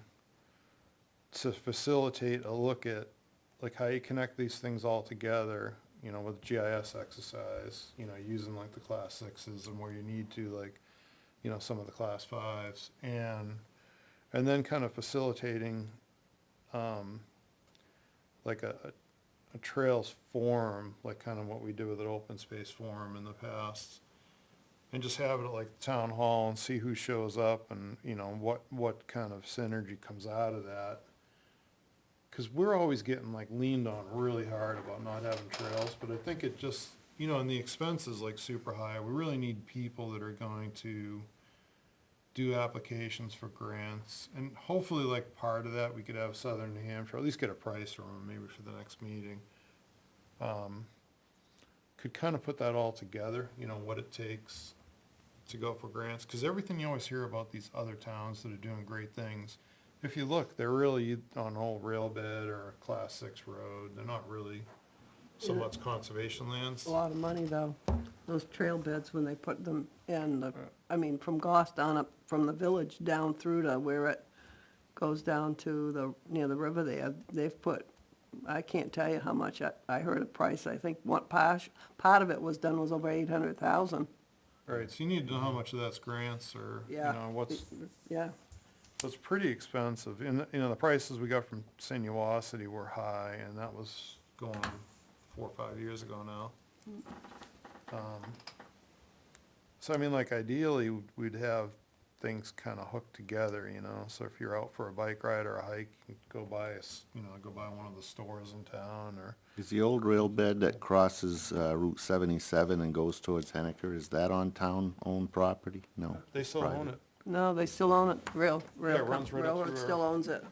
Speaker 2: to facilitate a look at like how you connect these things all together, you know, with GIS exercise, you know, using like the class sixes and where you need to, like, you know, some of the class fives, and then kind of facilitating, like a trails forum, like kind of what we did with an open space forum in the past, and just have it at like the town hall and see who shows up, and, you know, what kind of synergy comes out of that. Cause we're always getting like leaned on really hard about not having trails, but I think it just, you know, and the expense is like super high. We really need people that are going to do applications for grants, and hopefully like part of that, we could have Southern New Hampshire, at least get a price from them maybe for the next meeting. Could kind of put that all together, you know, what it takes to go for grants, because everything you always hear about these other towns that are doing great things, if you look, they're really on an old rail bed or a class 6 road. They're not really so
Speaker 3: Yeah.
Speaker 2: much conservation lands.
Speaker 3: A lot of money, though. Those trail beds, when they put them in, I mean, from Goss down up, from the village down through to where it goes down to near the river there, they've put, I can't tell you how much, I heard a price, I think what part of it was done was over 800,000.
Speaker 2: Right, so you need to know how much of that's grants, or, you
Speaker 3: Yeah.
Speaker 2: know, what's,
Speaker 3: Yeah,
Speaker 2: so it's pretty expensive. And, you know, the prices we got from Sinuosity were high, and that was going 4 or 5 years ago now. So I mean, like ideally, we'd have things kind of hooked together, you know, so if you're out for a bike ride or a hike, you can go by, go by one of the stores in town, or,
Speaker 6: Is the old rail bed that crosses Route 77 and goes towards Henniker, is that on town-owned property? No.
Speaker 2: they still own it.
Speaker 3: no, they still own it,
Speaker 2: Yeah, it runs right up
Speaker 3: railroad
Speaker 2: through
Speaker 3: still
Speaker 2: our-
Speaker 3: owns it.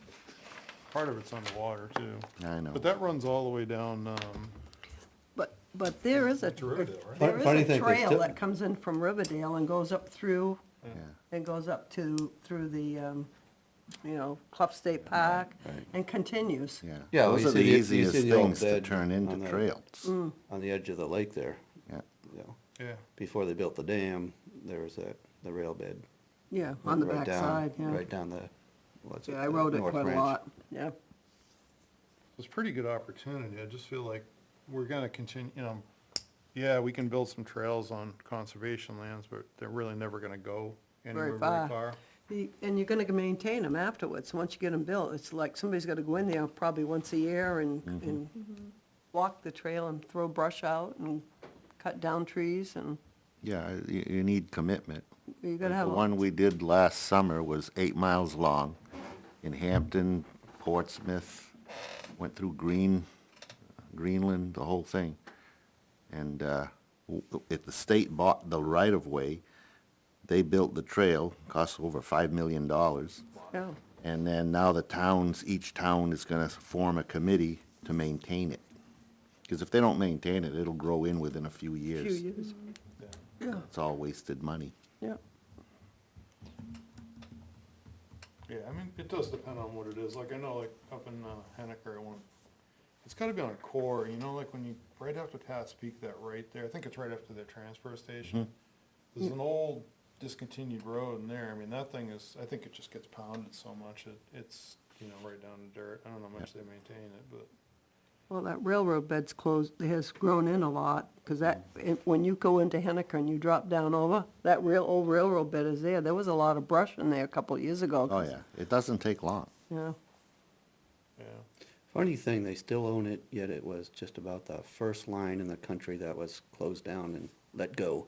Speaker 2: Part of it's underwater too.
Speaker 6: I know.
Speaker 2: But that runs all the way down,
Speaker 3: But there is a,
Speaker 2: to Riverdale, right?
Speaker 3: there
Speaker 1: Funny
Speaker 3: is a
Speaker 1: thing, they
Speaker 3: trail
Speaker 1: still-
Speaker 3: that comes in from Riverdale and goes up through,
Speaker 6: Yeah.
Speaker 3: and goes up through the, you know, Clough State Park,
Speaker 6: Right.
Speaker 3: and continues.
Speaker 6: Yeah.
Speaker 1: Yeah, well,
Speaker 6: Those
Speaker 1: you
Speaker 6: are the
Speaker 1: see the- you
Speaker 6: easiest
Speaker 1: see the old
Speaker 6: things to
Speaker 1: bed
Speaker 6: turn into
Speaker 1: on the-
Speaker 6: trails.
Speaker 3: Mm.
Speaker 1: on the edge of the lake there,
Speaker 6: Yeah.
Speaker 1: you know.
Speaker 2: Yeah.
Speaker 1: Before they built the dam, there was the rail bed.
Speaker 3: Yeah, on the
Speaker 1: right down-
Speaker 3: backside, yeah.
Speaker 1: Right down the, what's it?
Speaker 3: Yeah, I rode it
Speaker 1: North
Speaker 3: quite a
Speaker 1: Branch.
Speaker 3: lot, yeah.
Speaker 2: It's a pretty good opportunity. I just feel like we're gonna continue, you know, yeah, we can build some trails on conservation lands, but they're really never gonna go anywhere very
Speaker 3: far.
Speaker 2: far.
Speaker 3: And you're gonna maintain them afterwards, once you get them built. It's like somebody's gotta go in there probably once a year and walk the trail and throw brush out and cut down trees, and
Speaker 6: Yeah, you need commitment.
Speaker 3: you gotta
Speaker 6: The
Speaker 3: have.
Speaker 6: one we did last summer was 8 miles long in Hampton, Portsmouth, went through Greenland, the whole thing. And if the state bought the right-of-way, they built the trail, cost over $5 million.
Speaker 3: Yeah,
Speaker 6: And then now each town is gonna form a committee to maintain it. Because if they don't maintain it, it'll grow in within a few
Speaker 3: few
Speaker 6: years.
Speaker 3: years, yeah,
Speaker 6: It's all wasted money.
Speaker 3: yeah.
Speaker 2: Yeah, I mean, it does depend on what it is. Like, I know, like, up in Henniker, it's gotta be on a core, you know, like when you, right after Pat's Peak, that right there, I think it's right after the transfer station. There's an old discontinued road in there. I mean, that thing is, I think it just gets pounded so much, it's, you know, right down to dirt. I don't know how much they maintain it, but.
Speaker 3: Well, that railroad bed's closed, it has grown in a lot, because when you go into Henniker and you drop down over, that old railroad bed is there. There was a lot of brush in there a couple of years ago.
Speaker 6: Oh, yeah, it doesn't take long.
Speaker 3: Yeah,
Speaker 2: Yeah.
Speaker 1: Funny thing, they still own it, yet it was just about the first line in the country that was closed down and let go.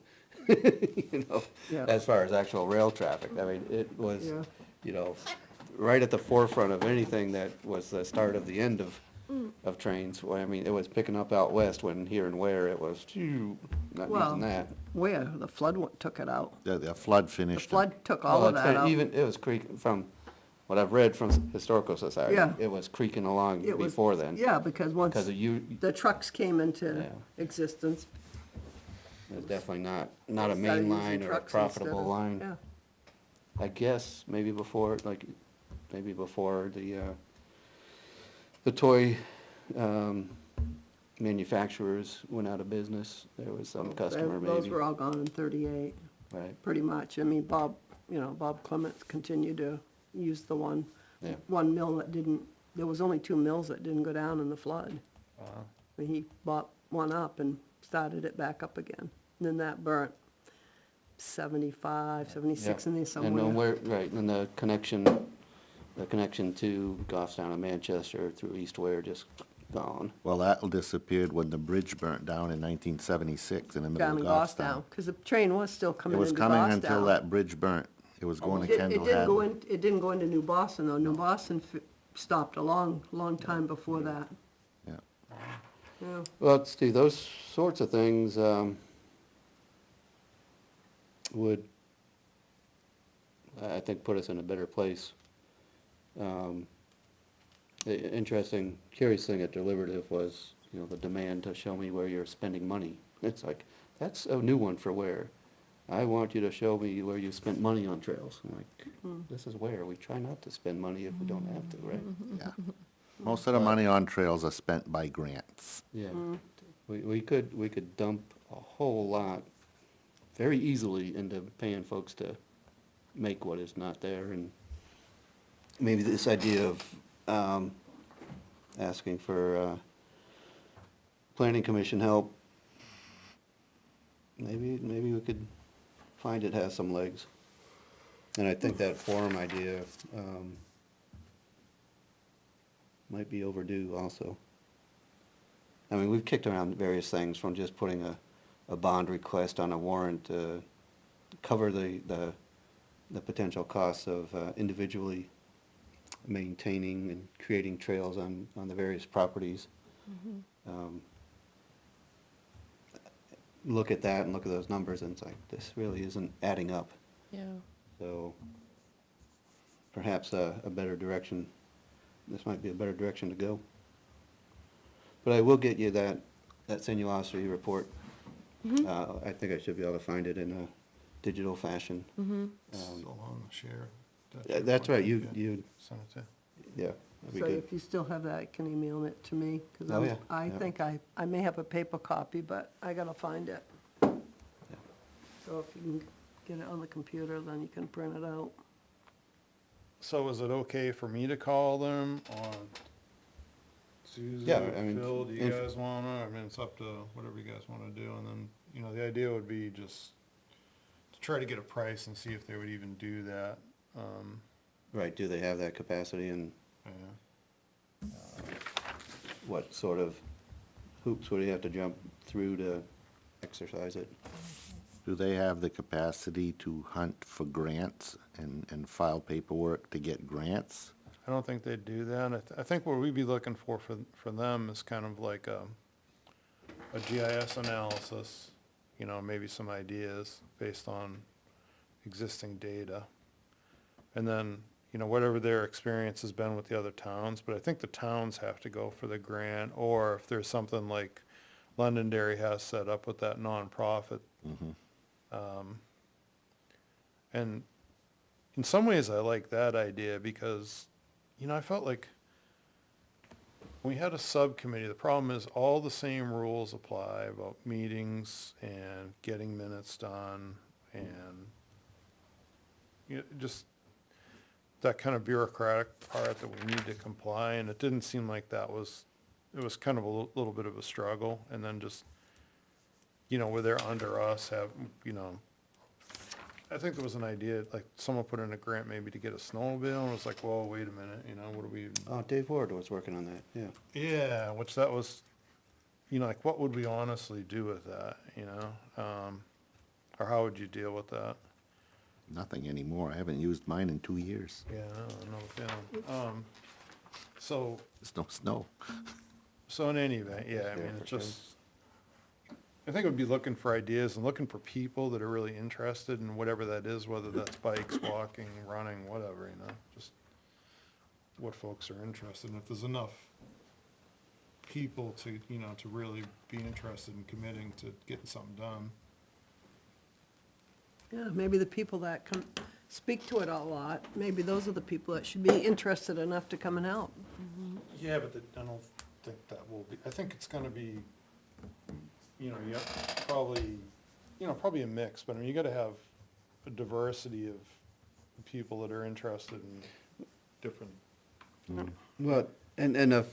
Speaker 1: You know,
Speaker 3: Yeah.
Speaker 1: as far as actual rail traffic. I mean, it was,
Speaker 3: Yeah.
Speaker 1: you know, right at the forefront of anything that was the start of the end of of trains. Well, I mean, it was picking up out west when here and Ware it was, not
Speaker 3: Well,
Speaker 1: using that.
Speaker 3: Where, the flood took it out.
Speaker 6: The flood
Speaker 3: The
Speaker 6: finished it.
Speaker 3: flood took all
Speaker 1: Well,
Speaker 3: of
Speaker 1: it's
Speaker 3: that
Speaker 1: been
Speaker 3: out.
Speaker 1: even, it was creaking, from what I've read from Historical Society.
Speaker 3: Yeah.
Speaker 1: It was creaking along
Speaker 3: It was-
Speaker 1: before then.
Speaker 3: Yeah, because once
Speaker 1: Because of you,
Speaker 3: the trucks came into
Speaker 1: Yeah.
Speaker 3: existence.
Speaker 1: it's definitely not a
Speaker 3: started
Speaker 1: main
Speaker 3: using
Speaker 1: line or a
Speaker 3: trucks instead
Speaker 1: profitable
Speaker 3: of-
Speaker 1: line.
Speaker 3: Yeah,
Speaker 1: I guess maybe before, maybe before the toy, manufacturers went out of business, there was some customer
Speaker 3: those
Speaker 1: maybe,
Speaker 3: were all gone in 38,
Speaker 1: right,
Speaker 3: pretty much. I mean, Bob Clements continued to use the one
Speaker 1: yeah.
Speaker 3: mill that didn't, there was only 2 mills that didn't go down in the flood. And he bought one up and started it back up again. And then that burnt 75, 76 in there
Speaker 1: And
Speaker 3: somewhere.
Speaker 1: then right, and the connection to Goffstown and Manchester through East Ware just gone.
Speaker 6: Well, that disappeared when the bridge burnt down in 1976 in the middle
Speaker 3: Down
Speaker 6: of
Speaker 3: in Goffstown, because the train was still
Speaker 6: It
Speaker 3: coming
Speaker 6: was
Speaker 3: into
Speaker 6: coming until
Speaker 3: Goffstown.
Speaker 6: that bridge burnt. It was going to
Speaker 3: It
Speaker 6: Kendall
Speaker 3: didn't go
Speaker 6: Hadley.
Speaker 3: in, it didn't go into New Boston, though. New Boston stopped a long, long time before that.
Speaker 6: Yeah.
Speaker 3: Yeah.
Speaker 1: Well, Steve, those sorts of things, would, I think, put us in a better place. The interesting, curious thing at Deliberative was, the demand to show me where you're spending money. It's like, that's a new one for Ware. I want you to show me where you spent money on trails. I'm like, this is Ware. We try not to spend money if we don't have to, right?
Speaker 6: Yeah. Most of the money on trails are spent by grants.
Speaker 1: Yeah, we could dump a whole lot very easily into paying folks to make what is not there, and maybe this idea of, asking for, planning commission help, maybe we could find it has some legs. And I think that forum idea, might be overdue also. I mean, we've kicked around various things, from just putting a bond request on a warrant to cover the potential costs of individually maintaining and creating trails on the various properties. Look at that and look at those numbers, and it's like, this really isn't adding up.
Speaker 5: Yeah.
Speaker 1: So perhaps a better direction, this might be a better direction to go. But I will get you that sinuosity report. I think I should be able to find it in a digital fashion.
Speaker 2: Still on the share.
Speaker 1: That's right, you,
Speaker 2: Send it to.
Speaker 1: yeah, that'd be
Speaker 3: So
Speaker 1: good.
Speaker 3: if you still have that, you can email it to me, because
Speaker 1: Oh, yeah,
Speaker 3: I
Speaker 1: yeah.
Speaker 3: think I may have a paper copy, but I gotta find it. So if you can get it on the computer, then you can print it out.
Speaker 2: So is it okay for me to call them on Susan,
Speaker 1: Yeah, I mean,
Speaker 2: Phil, do you
Speaker 1: if-
Speaker 2: guys wanna, I mean, it's up to whatever you guys wanna do, and then, the idea would be just to try to get a price and see if they would even do that.
Speaker 1: Right, do they have that capacity, and
Speaker 2: Yeah.
Speaker 1: what sort of hoops would you have to jump through to exercise it?
Speaker 6: Do they have the capacity to hunt for grants and file paperwork to get grants?
Speaker 2: I don't think they'd do that. I think what we'd be looking for them is kind of like a GIS analysis, maybe some ideas based on existing data. And then, whatever their experience has been with the other towns, but I think the towns have to go for the grant, or if there's something like Londonderry has set up with that nonprofit. And in some ways, I like that idea because, I felt like we had a subcommittee. The problem is all the same rules apply about meetings and getting minutes done and just that kind of bureaucratic part that we need to comply. And it didn't seem like it was kind of a little bit of a struggle. And then just, where they're under us have, I think there was an idea, like someone put in a grant maybe to get a snowmobile, and it was like, whoa, wait a minute, what are we?
Speaker 1: Oh, Dave Ward was working on that, yeah.
Speaker 2: Yeah, which that was, like what would we honestly do with that, or how would you deal with that?
Speaker 6: Nothing anymore. I haven't used mine in 2 years.
Speaker 2: Yeah, I know the feeling. So,
Speaker 6: There's no snow.
Speaker 2: so in any event, yeah, I mean, it's just, I think it would be looking for ideas and looking for people that are really interested in whatever that is, whether that's bikes, walking, running, whatever, you know, just what folks are interested in. If there's enough people to, you know, to really be interested in committing to getting something done.
Speaker 3: Yeah, maybe the people that come, speak to it a lot, maybe those are the people that should be interested enough to come and help.
Speaker 2: Yeah, but I don't think that will be, I think it's gonna be, you know, probably a mix, but I mean, you gotta have a diversity of people that are interested in different,
Speaker 1: Well, and a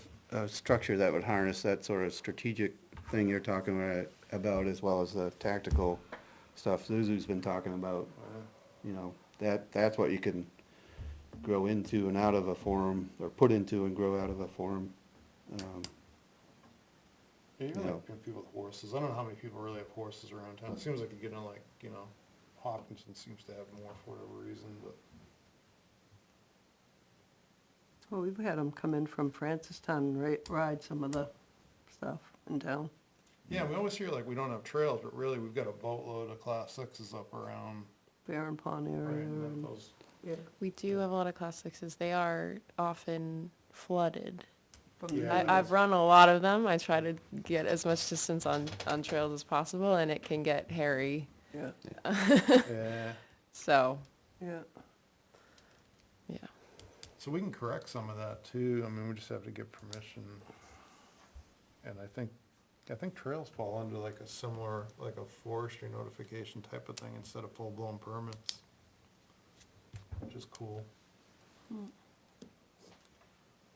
Speaker 1: structure that would harness that sort of strategic thing you're talking about as well as the tactical stuff Zuzu's been talking about. You know, that's what you can grow into and out of a forum, or put into and grow out of a forum.
Speaker 2: yeah, even
Speaker 1: Yeah.
Speaker 2: like people with horses. I don't know how many people really have horses around town. It seems like you get in like, you know, Hopkinton seems to have more for whatever reason, but.
Speaker 3: Well, we've had them come in from Francistown and ride some of the stuff in town.
Speaker 2: Yeah, we always hear like we don't have trails, but really we've got a boatload of class sixes up around,
Speaker 3: Barren Pond
Speaker 2: right,
Speaker 3: area,
Speaker 2: and
Speaker 3: and,
Speaker 2: those,
Speaker 3: yeah.
Speaker 5: We do have a lot of class sixes. They are often flooded.
Speaker 3: from the
Speaker 2: Yeah.
Speaker 5: I've run a lot of them. I try to get as much distance on trails as possible, and it can get hairy.
Speaker 3: Yeah,
Speaker 2: yeah.
Speaker 5: So,
Speaker 3: yeah.
Speaker 5: yeah.
Speaker 2: So we can correct some of that too. I mean, we just have to get permission. And I think trails fall under like a similar, like a forestry notification type of thing instead of full-blown permits, which is cool.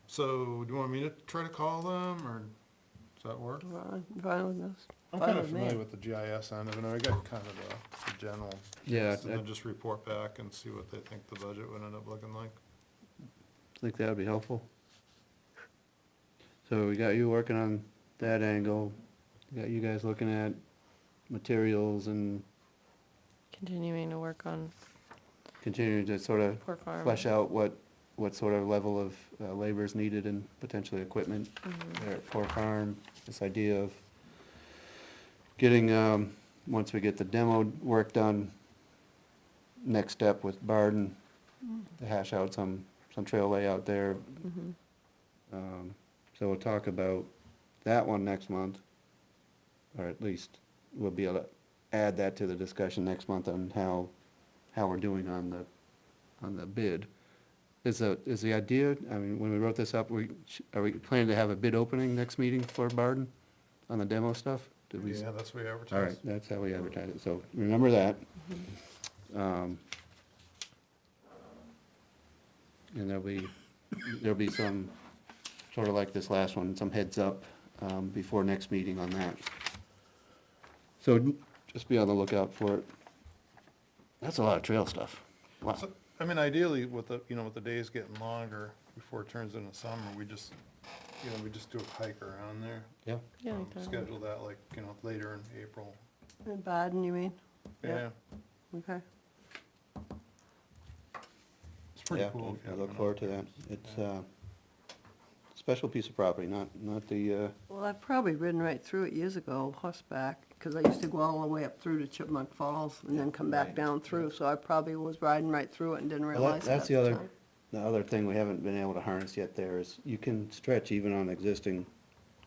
Speaker 2: So, do you want me to try to call them, or does that work?
Speaker 3: Fine with this.
Speaker 2: I'm
Speaker 3: Fine
Speaker 2: kind of
Speaker 3: with me.
Speaker 2: familiar with the GIS end of it, and I got kind of the general.
Speaker 1: Yeah,
Speaker 2: And then just report back and see what they think the budget would end up looking like.
Speaker 1: I think that would be helpful. So we got you working on that angle, we got you guys looking at materials and
Speaker 5: Continuing to work on
Speaker 1: continuing to sort of
Speaker 5: Poor Farm.
Speaker 1: flesh out what sort of level of labor is needed and potentially equipment there at Poor Farm. This idea of getting, once we get the demo work done, next step with Barden, to hash out some trail layout there. So we'll talk about that one next month, or at least we'll be able to add that to the discussion next month on how we're doing on the bid. Is the idea, I mean, when we wrote this up, are we planning to have a bid opening next meeting for Barden on the demo stuff? Did we?
Speaker 2: Yeah, that's what we
Speaker 1: All right,
Speaker 2: advertise.
Speaker 1: that's how we advertise it, so remember that. And there'll be some, sort of like this last one, some heads up, before next meeting on that. So just be on the lookout for it. That's a lot of trail stuff. Wow.
Speaker 2: So, I mean, ideally, with the days getting longer before it turns into summer, we just do a hike around there.
Speaker 1: Yeah.
Speaker 5: Yeah, like that.
Speaker 2: Schedule that like, later in April.
Speaker 3: In Baden, you mean?
Speaker 2: Yeah,
Speaker 3: Yeah. Okay.
Speaker 2: it's pretty
Speaker 1: Yeah,
Speaker 2: cool. if you
Speaker 1: I
Speaker 2: haven't
Speaker 1: look
Speaker 2: been
Speaker 1: forward
Speaker 2: up
Speaker 1: to
Speaker 2: there.
Speaker 1: that. It's a special piece of property, not the,
Speaker 3: Well, I've probably ridden right through it years ago, horseback, because I used to go all the way up through to Chipmunk Falls and then come back down through, so I probably was riding right through it and didn't
Speaker 1: well,
Speaker 3: realize it
Speaker 1: that's
Speaker 3: at
Speaker 1: the
Speaker 3: the
Speaker 1: other,
Speaker 3: time.
Speaker 1: the other thing we haven't been able to harness yet there is you can stretch even on existing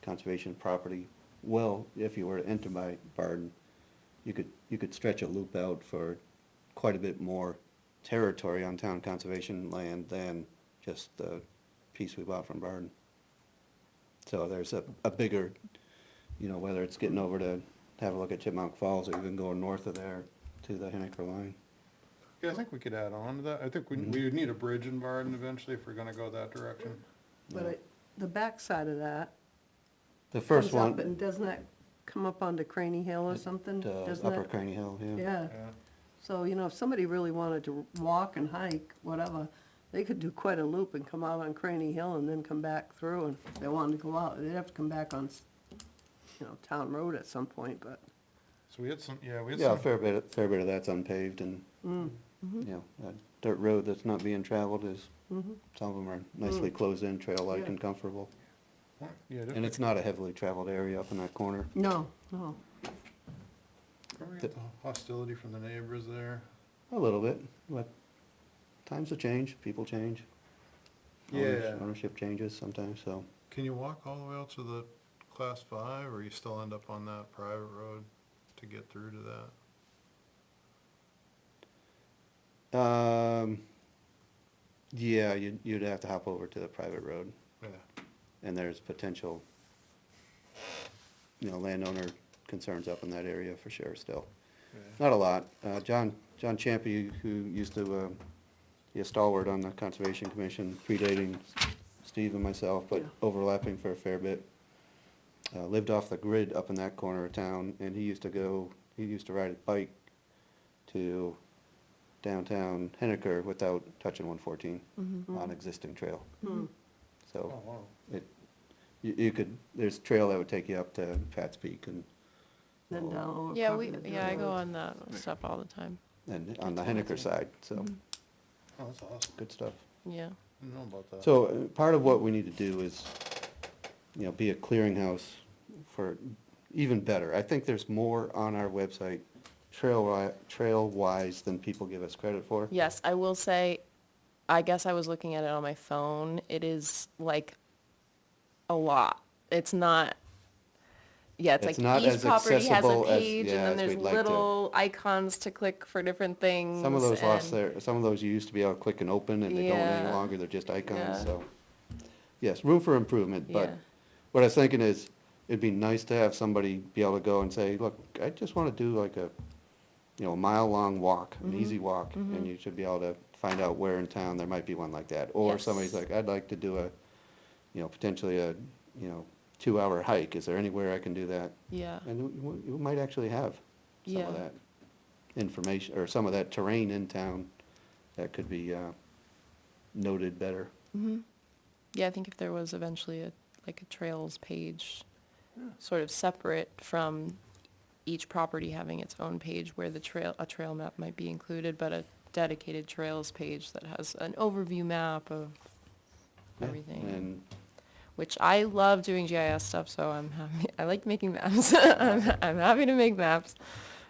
Speaker 1: conservation property. Well, if you were to enter by Barden, you could stretch a loop out for quite a bit more territory on town conservation land than just the piece we bought from Barden. So there's a bigger, whether it's getting over to have a look at Chipmunk Falls or even going north of there to the Henniker line.
Speaker 2: Yeah, I think we could add on to that. I think we would need a bridge in Barden eventually if we're gonna go that direction.
Speaker 3: But the backside of that
Speaker 1: The first
Speaker 3: comes up,
Speaker 1: one,
Speaker 3: and doesn't that come up onto Craney Hill or something? Doesn't
Speaker 1: Upper
Speaker 3: that-
Speaker 1: Craney Hill, yeah.
Speaker 3: Yeah,
Speaker 2: Yeah.
Speaker 3: so, if somebody really wanted to walk and hike, whatever, they could do quite a loop and come out on Craney Hill and then come back through, and if they wanted to go out, they'd have to come back on, town road at some point, but,
Speaker 2: So we had some,
Speaker 1: Yeah, a fair bit of that's unpaved and,
Speaker 3: mm,
Speaker 1: that dirt road that's not being traveled is,
Speaker 3: Mhm.
Speaker 1: some of them are nicely closed-in, trail-like
Speaker 3: Yeah.
Speaker 1: and comfortable.
Speaker 2: Yeah,
Speaker 1: And it's not a heavily traveled area up in that corner.
Speaker 3: No, no.
Speaker 2: Probably get the hostility from the neighbors there.
Speaker 1: A little bit, but times have changed, people change.
Speaker 2: Yeah.
Speaker 1: Ownership changes sometimes, so.
Speaker 2: Can you walk all the way out to the class 5, or you still end up on that private road to get through to that?
Speaker 1: Yeah, you'd have to hop over to the private road,
Speaker 2: Yeah.
Speaker 1: and there's potential, landowner concerns up in that area for sure still. Not a lot. John Champy, who used to be a stalwart on the Conservation Commission, predating Steve and myself, but
Speaker 3: Yeah.
Speaker 1: overlapping for a fair bit, lived off the grid up in that corner of town, and he used to ride his bike to downtown Henniker without touching 114 on existing trail.
Speaker 3: Hmm.
Speaker 1: So
Speaker 2: Oh, wow.
Speaker 1: there's trail that would take you up to Pat's Peak and
Speaker 3: Then down over.
Speaker 5: Yeah,
Speaker 3: probably the
Speaker 5: I go
Speaker 3: road.
Speaker 5: on that stuff all the time.
Speaker 1: on the Henniker side, so,
Speaker 2: Oh, that's awesome.
Speaker 1: good stuff.
Speaker 5: Yeah.
Speaker 2: I didn't know about that.
Speaker 1: So, part of what we need to do is, be a clearinghouse for even better. I think there's more on our website trail-wise than people give us credit for.
Speaker 5: Yes, I will say, I guess I was looking at it on my phone. It is like a lot. It's not, yeah, it's
Speaker 1: It's
Speaker 5: like
Speaker 1: not
Speaker 5: each
Speaker 1: as
Speaker 5: property has a
Speaker 1: accessible as-
Speaker 5: page
Speaker 1: yeah,
Speaker 5: and then
Speaker 1: as
Speaker 5: there's
Speaker 1: we'd like to.
Speaker 5: little icons to click for different things.
Speaker 1: Some of those lost
Speaker 5: and-
Speaker 1: some of those you used to be able to click and open, and they don't any
Speaker 5: Yeah.
Speaker 1: longer, they're just icons,
Speaker 5: Yeah.
Speaker 1: so. Yes, room for improvement, but
Speaker 5: Yeah.
Speaker 1: what I was thinking is, it'd be nice to have somebody be able to go and say, look, I just wanna do like a mile-long walk,
Speaker 5: Mm-hmm.
Speaker 1: an easy walk, and you should be able to find out where in town there might be one like that. Or somebody's
Speaker 5: Yes.
Speaker 1: like, I'd like to do potentially a 2-hour hike, is there anywhere I can do that?
Speaker 5: Yeah,
Speaker 1: And you might actually have some
Speaker 5: Yeah.
Speaker 1: of that information, or some of that terrain in town that could be noted better.
Speaker 5: yeah, I think if there was eventually like a trails page, sort of separate from each property having its own page where a trail map might be included, but a dedicated trails page that has an overview map of
Speaker 1: Yeah,
Speaker 5: everything.
Speaker 1: And
Speaker 5: Which I love doing GIS stuff, so I'm happy, I like making maps. I'm happy to make maps.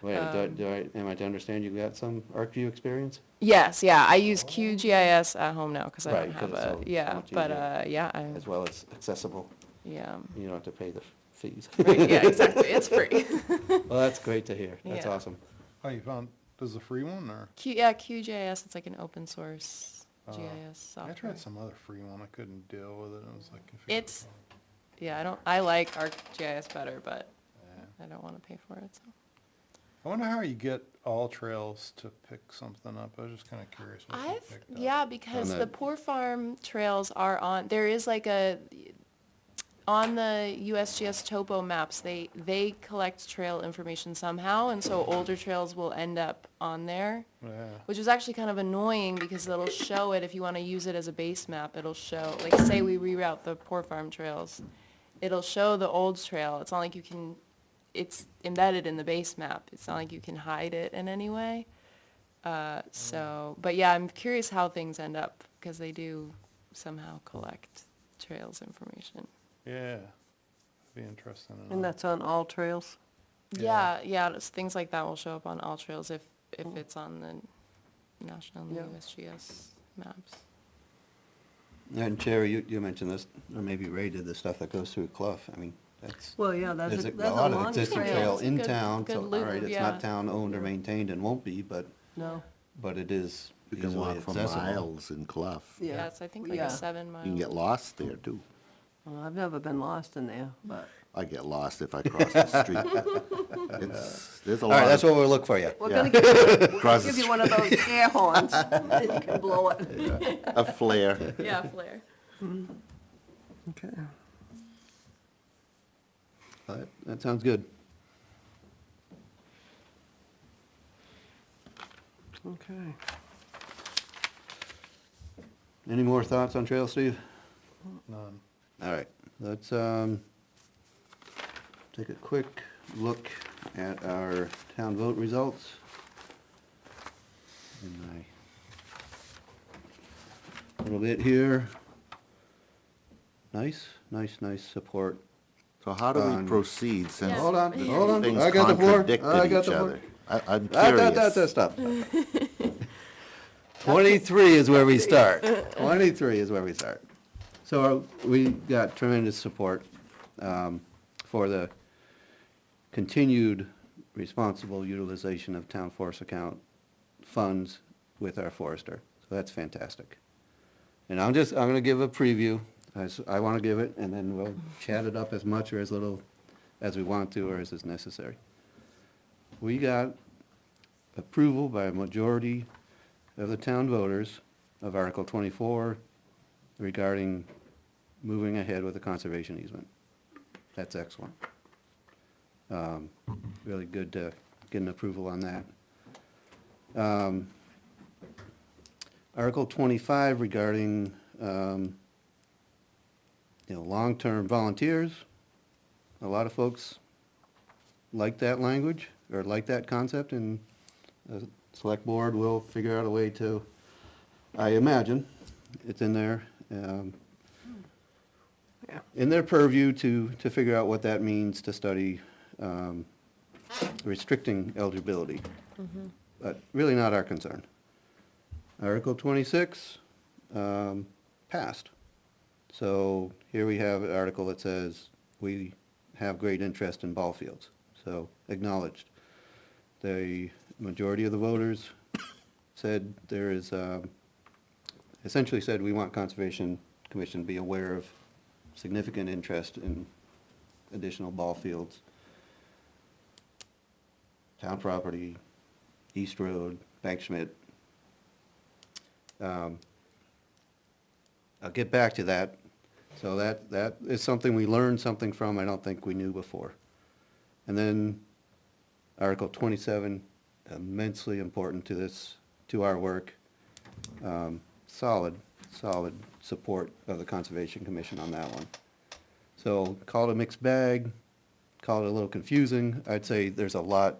Speaker 1: wait, am I to understand you got some ArcView experience?
Speaker 5: Yes, yeah, I use QGIS at home now, cause I
Speaker 1: Right,
Speaker 5: don't
Speaker 1: 'cause
Speaker 5: have
Speaker 1: it's so
Speaker 5: yeah,
Speaker 1: much
Speaker 5: but,
Speaker 1: easier.
Speaker 5: yeah, I'm,
Speaker 1: As well as accessible,
Speaker 5: yeah.
Speaker 1: you don't have to pay the fees.
Speaker 5: Right, yeah, exactly, it's free.
Speaker 1: Well, that's great to hear, that's
Speaker 5: Yeah.
Speaker 1: awesome.
Speaker 2: Oh, you found, there's a free one, or?
Speaker 5: QGIS, it's like an open source GIS
Speaker 2: I
Speaker 5: software.
Speaker 2: tried some other free one, I couldn't deal with it, I was like. configured
Speaker 5: It's-
Speaker 2: wrong.
Speaker 5: Yeah, I like ArcGIS better, but
Speaker 2: Yeah.
Speaker 5: I don't wanna pay for it, so.
Speaker 2: I wonder how you get All Trails to pick something up, I was just kinda curious what they picked up.
Speaker 5: Yeah, because
Speaker 1: On
Speaker 5: the
Speaker 1: that-
Speaker 5: Poor Farm trails are there is like on the USGS topo maps, they collect trail information somehow, and so older trails will end up on there,
Speaker 2: Yeah,
Speaker 5: which is actually kind of annoying because it'll show it, if you wanna use it as a base map, it'll show, like, say we reroute the Poor Farm trails, it'll show the old trail, it's not like you can, it's embedded in the base map, it's not like you can hide it in any way. But yeah, I'm curious how things end up, because they do somehow collect trails information.
Speaker 2: yeah, be interesting to know.
Speaker 3: And that's on all trails?
Speaker 2: Yeah.
Speaker 5: Yeah, things like that will show up on all trails if it's on the national and the
Speaker 3: Yeah.
Speaker 5: USGS maps.
Speaker 1: And Jerry, you mentioned this, or maybe Ray did, the stuff that goes through Clough, I mean, that's,
Speaker 3: Well, yeah,
Speaker 1: there's
Speaker 3: that's
Speaker 1: a
Speaker 3: a
Speaker 1: lot of
Speaker 3: long
Speaker 1: existing
Speaker 3: trail.
Speaker 1: trail
Speaker 5: It's a
Speaker 1: in
Speaker 5: good-
Speaker 1: town,
Speaker 5: good
Speaker 1: so, all
Speaker 5: loop,
Speaker 1: right, it's
Speaker 5: yeah.
Speaker 1: not town-owned or maintained and won't be, but
Speaker 3: No,
Speaker 1: it is
Speaker 6: You can
Speaker 1: easily
Speaker 6: walk for
Speaker 1: accessible.
Speaker 6: miles in Clough.
Speaker 3: yeah.
Speaker 5: Yeah, it's, I think, like
Speaker 3: Yeah.
Speaker 5: a 7 mile.
Speaker 6: You can get lost there too.
Speaker 3: Well, I've never been lost in there, but
Speaker 6: I get lost if I cross the street. There's a
Speaker 1: All
Speaker 6: lot.
Speaker 1: right, that's
Speaker 6: of-
Speaker 1: what we'll look for you.
Speaker 3: we're
Speaker 6: Yeah.
Speaker 3: gonna give you, we'll
Speaker 6: Across
Speaker 3: give
Speaker 6: the
Speaker 3: you one of those air horns, and you can blow it.
Speaker 6: A flare.
Speaker 5: Yeah, flare.
Speaker 3: Okay.
Speaker 1: That sounds good.
Speaker 3: Okay.
Speaker 1: Any more thoughts on trail, Steve?
Speaker 2: None.
Speaker 1: All right, let's, take a quick look at our town vote results. And A little bit here. Nice, nice, nice support.
Speaker 6: So how do we
Speaker 1: Um,
Speaker 6: proceed since
Speaker 5: Yeah.
Speaker 1: Hold on, hold on.
Speaker 6: things
Speaker 1: I got the floor.
Speaker 6: contradicted
Speaker 1: I got
Speaker 6: each
Speaker 1: the floor.
Speaker 6: other? I'm
Speaker 1: That's
Speaker 6: curious.
Speaker 1: stop. 23 is where we start. 23 is where we start. So we got tremendous support for the continued responsible utilization of town forest account funds with our forester. So that's fantastic. And I'm gonna give a preview. I want to give it, and then we'll chat it up as much or as little as we want to or as is necessary. We got approval by a majority of the town voters of Article 24 regarding moving ahead with the conservation easement. That's excellent. Really good to get an approval on that. Article 25 regarding, long-term volunteers. A lot of folks like that language, or like that concept, and the select board will figure out a way to, I imagine, it's in there,
Speaker 3: Yeah.
Speaker 1: in their purview to figure out what that means to study restricting eligibility. But really not our concern. Article 26, passed. So here we have an article that says we have great interest in ball fields, so acknowledged. The majority of the voters said there is, essentially said we want Conservation Commission to be aware of significant interest in additional ball fields. Town property, East Road, Bank Schmidt. I'll get back to that. So that is something we learned something from I don't think we knew before. And then Article 27, immensely important to this, to our work. Solid support of the Conservation Commission on that one. So call it a mixed bag, call it a little confusing. I'd say there's a lot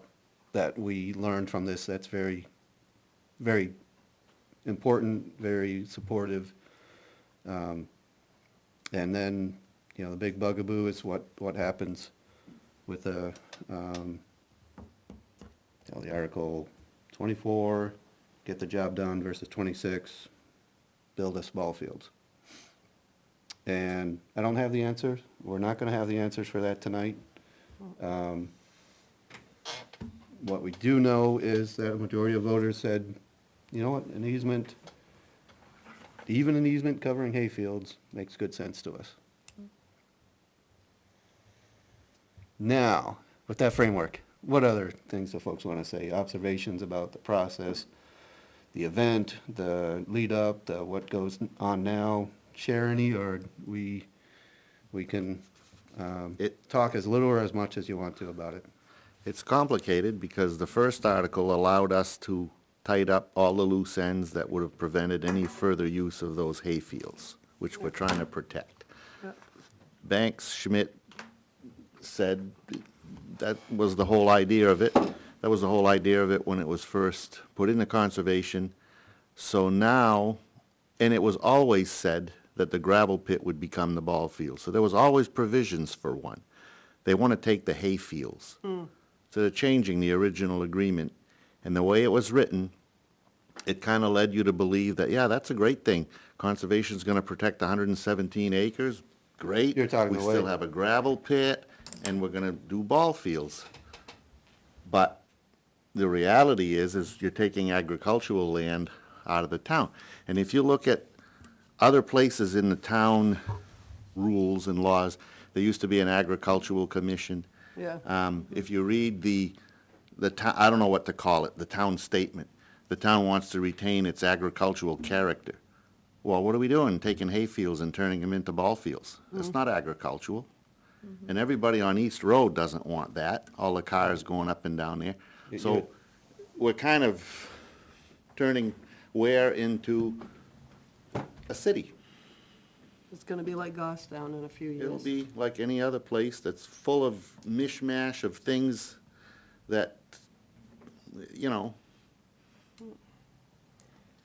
Speaker 1: that we learned from this that's very, very important, very supportive. And then, the big bugaboo is what happens with the Article 24, get the job done versus 26, build us ball fields. And I don't have the answers. We're not gonna have the answers for that tonight. What we do know is that a majority of voters said, you know what, an easement, even an easement covering hayfields makes good sense to us. Now, with that framework, what other things do folks want to say? Observations about the process, the event, the lead up, the what goes on now? Share any, or we can talk as little or as much as you want to about it.
Speaker 6: It's complicated because the first article allowed us to tied up all the loose ends that would have prevented any further use of those hayfields, which we're trying to protect.
Speaker 3: Yep.
Speaker 6: Banks Schmidt said that was the whole idea of it. That was the whole idea of it when it was first put into conservation. So now, and it was always said that the gravel pit would become the ball field. So there was always provisions for one. They want to take the hayfields. So they're changing the original agreement. And the way it was written, it kind of led you to believe that, yeah, that's a great thing. Conservation's going to protect 117 acres. Great.
Speaker 1: You're talking
Speaker 6: We
Speaker 1: the way-
Speaker 6: still have a gravel pit, and we're going to do ball fields. But the reality is you're taking agricultural land out of the town. And if you look at other places in the town rules and laws, there used to be an agricultural commission.
Speaker 3: Yeah.
Speaker 6: If you read the town, I don't know what to call it, the town statement. The town wants to retain its agricultural character. Well, what are we doing? Taking hayfields and turning them into ball fields? That's not agricultural. And everybody on East Road doesn't want that, all the cars going up and down there. So we're kind of turning Ware into a city.
Speaker 3: It's gonna be like Goffstown in a few years.
Speaker 6: It'll be like any other place that's full of mishmash of things that,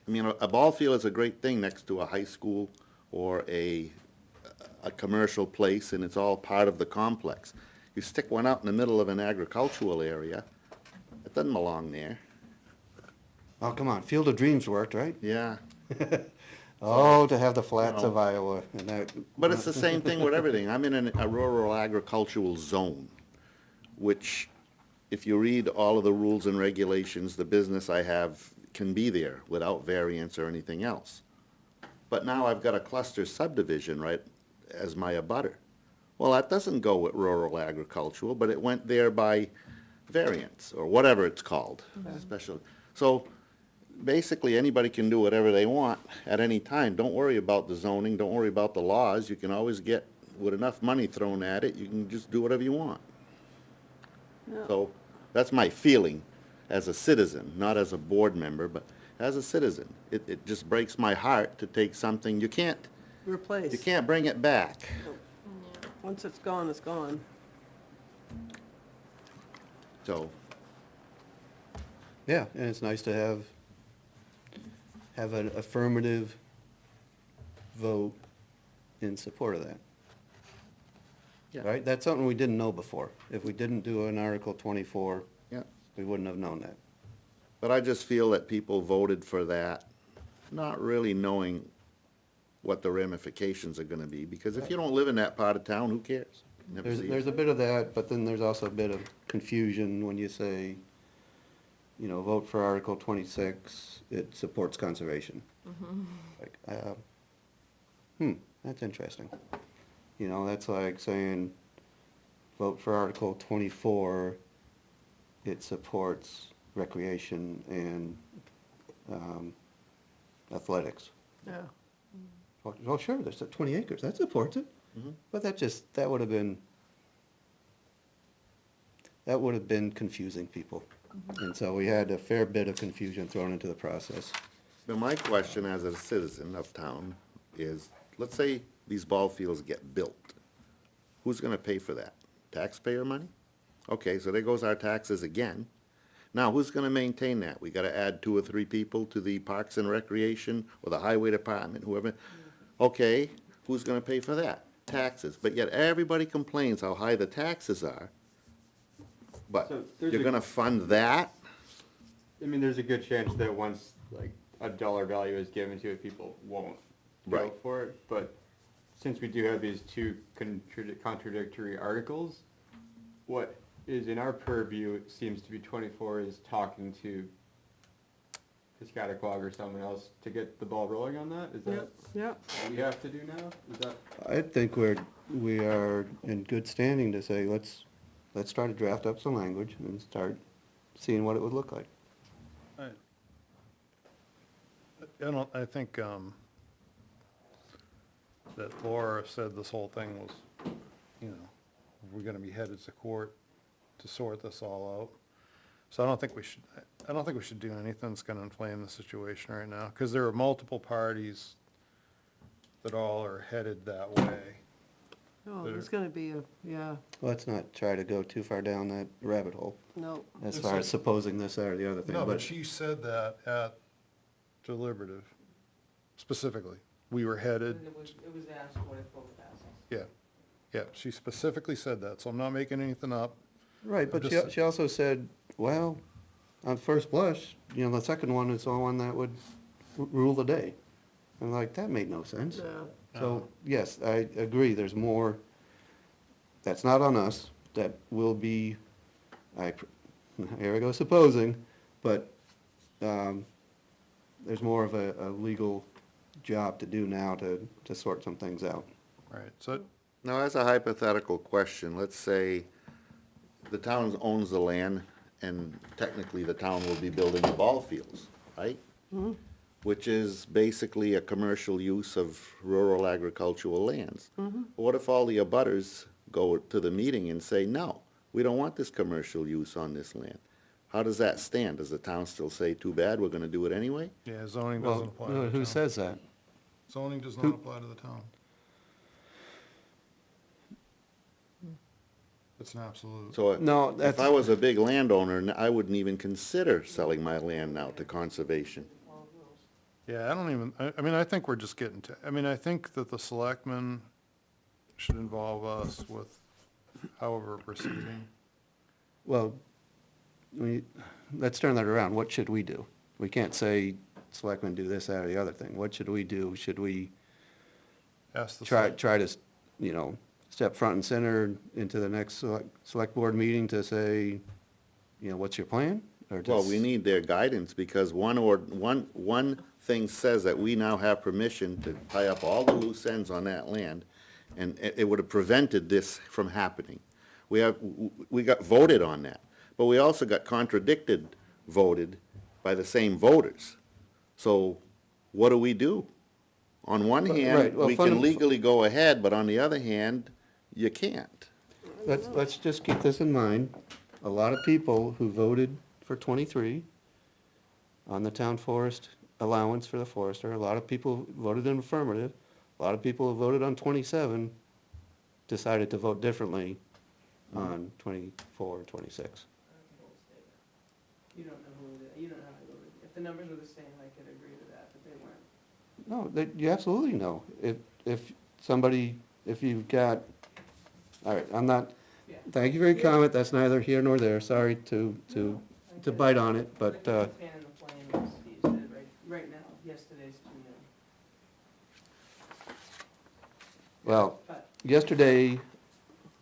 Speaker 6: I mean, a ball field is a great thing next to a high school or a commercial place, and it's all part of the complex. You stick one out in the middle of an agricultural area, it doesn't belong there.
Speaker 1: Oh, come on, Field of Dreams worked, right?
Speaker 6: Yeah,
Speaker 1: Oh, to have the flats
Speaker 6: know.
Speaker 1: of Iowa and that.
Speaker 6: but it's the same thing with everything. I'm in a rural agricultural zone, which, if you read all of the rules and regulations, the business I have can be there without variance or anything else. But now I've got a cluster subdivision right as my abutter. Well, that doesn't go with rural agricultural, but it went there by variance, or whatever it's called, special. So, basically, anybody can do whatever they want at any time. Don't worry about the zoning, don't worry about the laws. You can always get, with enough money thrown at it, you can just do whatever you want.
Speaker 3: Yeah.
Speaker 6: So, that's my feeling as a citizen, not as a board member, but as a citizen. It just breaks my heart to take something, you can't
Speaker 3: Replace.
Speaker 6: bring it back.
Speaker 3: Once it's gone, it's gone.
Speaker 6: So,
Speaker 1: Yeah, and it's nice to have an affirmative vote in support of that.
Speaker 6: Yeah.
Speaker 1: Right? That's something we didn't know before. If we didn't do an Article 24,
Speaker 6: yeah.
Speaker 1: we wouldn't have known that.
Speaker 6: But I just feel that people voted for that, not really knowing what the ramifications are gonna be, because if you don't live in that part of town, who cares? Never see it.
Speaker 1: There's a bit of that, but then there's also a bit of confusion when you say, you know, vote for Article 26, it supports conservation. Like, that's interesting. You know, that's like saying, vote for Article 24, it supports recreation and athletics.
Speaker 3: Yeah.
Speaker 1: Oh, sure, there's 20 acres, that supports it. But that would have been confusing people. And so we had a fair bit of confusion thrown into the process.
Speaker 6: But my question as a citizen of town is, let's say these ball fields get built. Who's gonna pay for that? Taxpayer money? Okay, so there goes our taxes again. Now, who's gonna maintain that? We gotta add 2 or 3 people to the Parks and Recreation or the Highway Department, whoever. Okay, who's gonna pay for that? Taxes. But yet everybody complains how high the taxes are. But
Speaker 8: So there's
Speaker 6: you're
Speaker 8: a-
Speaker 6: gonna fund that?
Speaker 8: I mean, there's a good chance that once, like, a dollar value is given to it, people won't go
Speaker 6: Right.
Speaker 8: for it. But since we do have these two contradictory articles, what is in our purview, it seems to be 24, is talking to Piscataquag or someone else to get the ball rolling on that? Is that
Speaker 3: Yep, yep.
Speaker 8: what we have to do now? Is that?
Speaker 1: I think we are in good standing to say, let's try to draft up some language and start seeing what it would look like.
Speaker 2: I think, that Laura said this whole thing was, you know, we're gonna be headed to court to sort this all out. So I don't think we should do anything that's gonna inflame the situation right now, because there are multiple parties that all are headed that way.
Speaker 3: Oh, there's gonna be yeah,
Speaker 1: Let's not try to go too far down that rabbit hole,
Speaker 3: no.
Speaker 1: as
Speaker 2: It's
Speaker 1: far
Speaker 2: like-
Speaker 1: as supposing this or the other thing.
Speaker 2: No, but she said that at deliberative, specifically. We were headed,
Speaker 7: It was asked what if vote passes.
Speaker 2: yeah, she specifically said that, so I'm not making anything up.
Speaker 1: Right, but
Speaker 2: Just-
Speaker 1: she also said, well, on first blush, you know, the second one is the one that would rule the day. I'm like, that made no sense.
Speaker 3: Yeah.
Speaker 1: So, yes, I agree, there's more, that's not on us, that will be, here I go supposing, but, there's more of a legal job to do now to sort some things out.
Speaker 2: Right, so,
Speaker 6: Now, as a hypothetical question, let's say the town owns the land, and technically the town will be building the ball fields, right? Which is basically a commercial use of rural agricultural lands. What if all the abutters go to the meeting and say, no, we don't want this commercial use on this land? How does that stand? Does the town still say, too bad, we're gonna do it anyway?
Speaker 2: yeah, zoning doesn't apply to the town.
Speaker 1: Who says that?
Speaker 2: Zoning does not apply to the town. It's an absolute.
Speaker 6: So
Speaker 1: No,
Speaker 6: if
Speaker 1: that's,
Speaker 6: I was a big landowner, I wouldn't even consider selling my land now to conservation.
Speaker 2: Yeah, I don't even, I mean, I think we're just getting to, I mean, I think that the selectmen should involve us with however we're proceeding.
Speaker 1: Well, let's turn that around. What should we do? We can't say, selectmen do this, that, or the other thing. What should we do? Should we
Speaker 2: Ask the.
Speaker 1: try to, you know, step front and center into the next select board meeting to say, you know, what's your plan? Or
Speaker 6: Well,
Speaker 1: just-
Speaker 6: we need their guidance, because one thing says that we now have permission to tie up all the loose ends on that land, and it would have prevented this from happening. We got voted on that, but we also got voted by the same voters. So what do? On one
Speaker 1: Right,
Speaker 6: hand,
Speaker 1: well,
Speaker 6: we can
Speaker 1: fundam-
Speaker 6: legally go ahead, but on the other hand, you can't.
Speaker 1: Let's just keep this in mind. A lot of people who voted for 23 on the town forest allowance for the forester, a lot of people voted in affirmative, a lot of people who voted on 27 decided to vote differently on 24, 26.
Speaker 7: You don't know you don't know how they voted. If the numbers were the same, I could agree with that, but they weren't.
Speaker 1: No, you absolutely know. If somebody, if you've got, all right, I'm not,
Speaker 7: Yeah.
Speaker 1: thank you for your comment, that's neither here nor there, sorry to bite on it, but,
Speaker 7: Like the fan in the flame, as Steve said, right now, yesterday's too new.
Speaker 1: well,
Speaker 7: But
Speaker 1: yesterday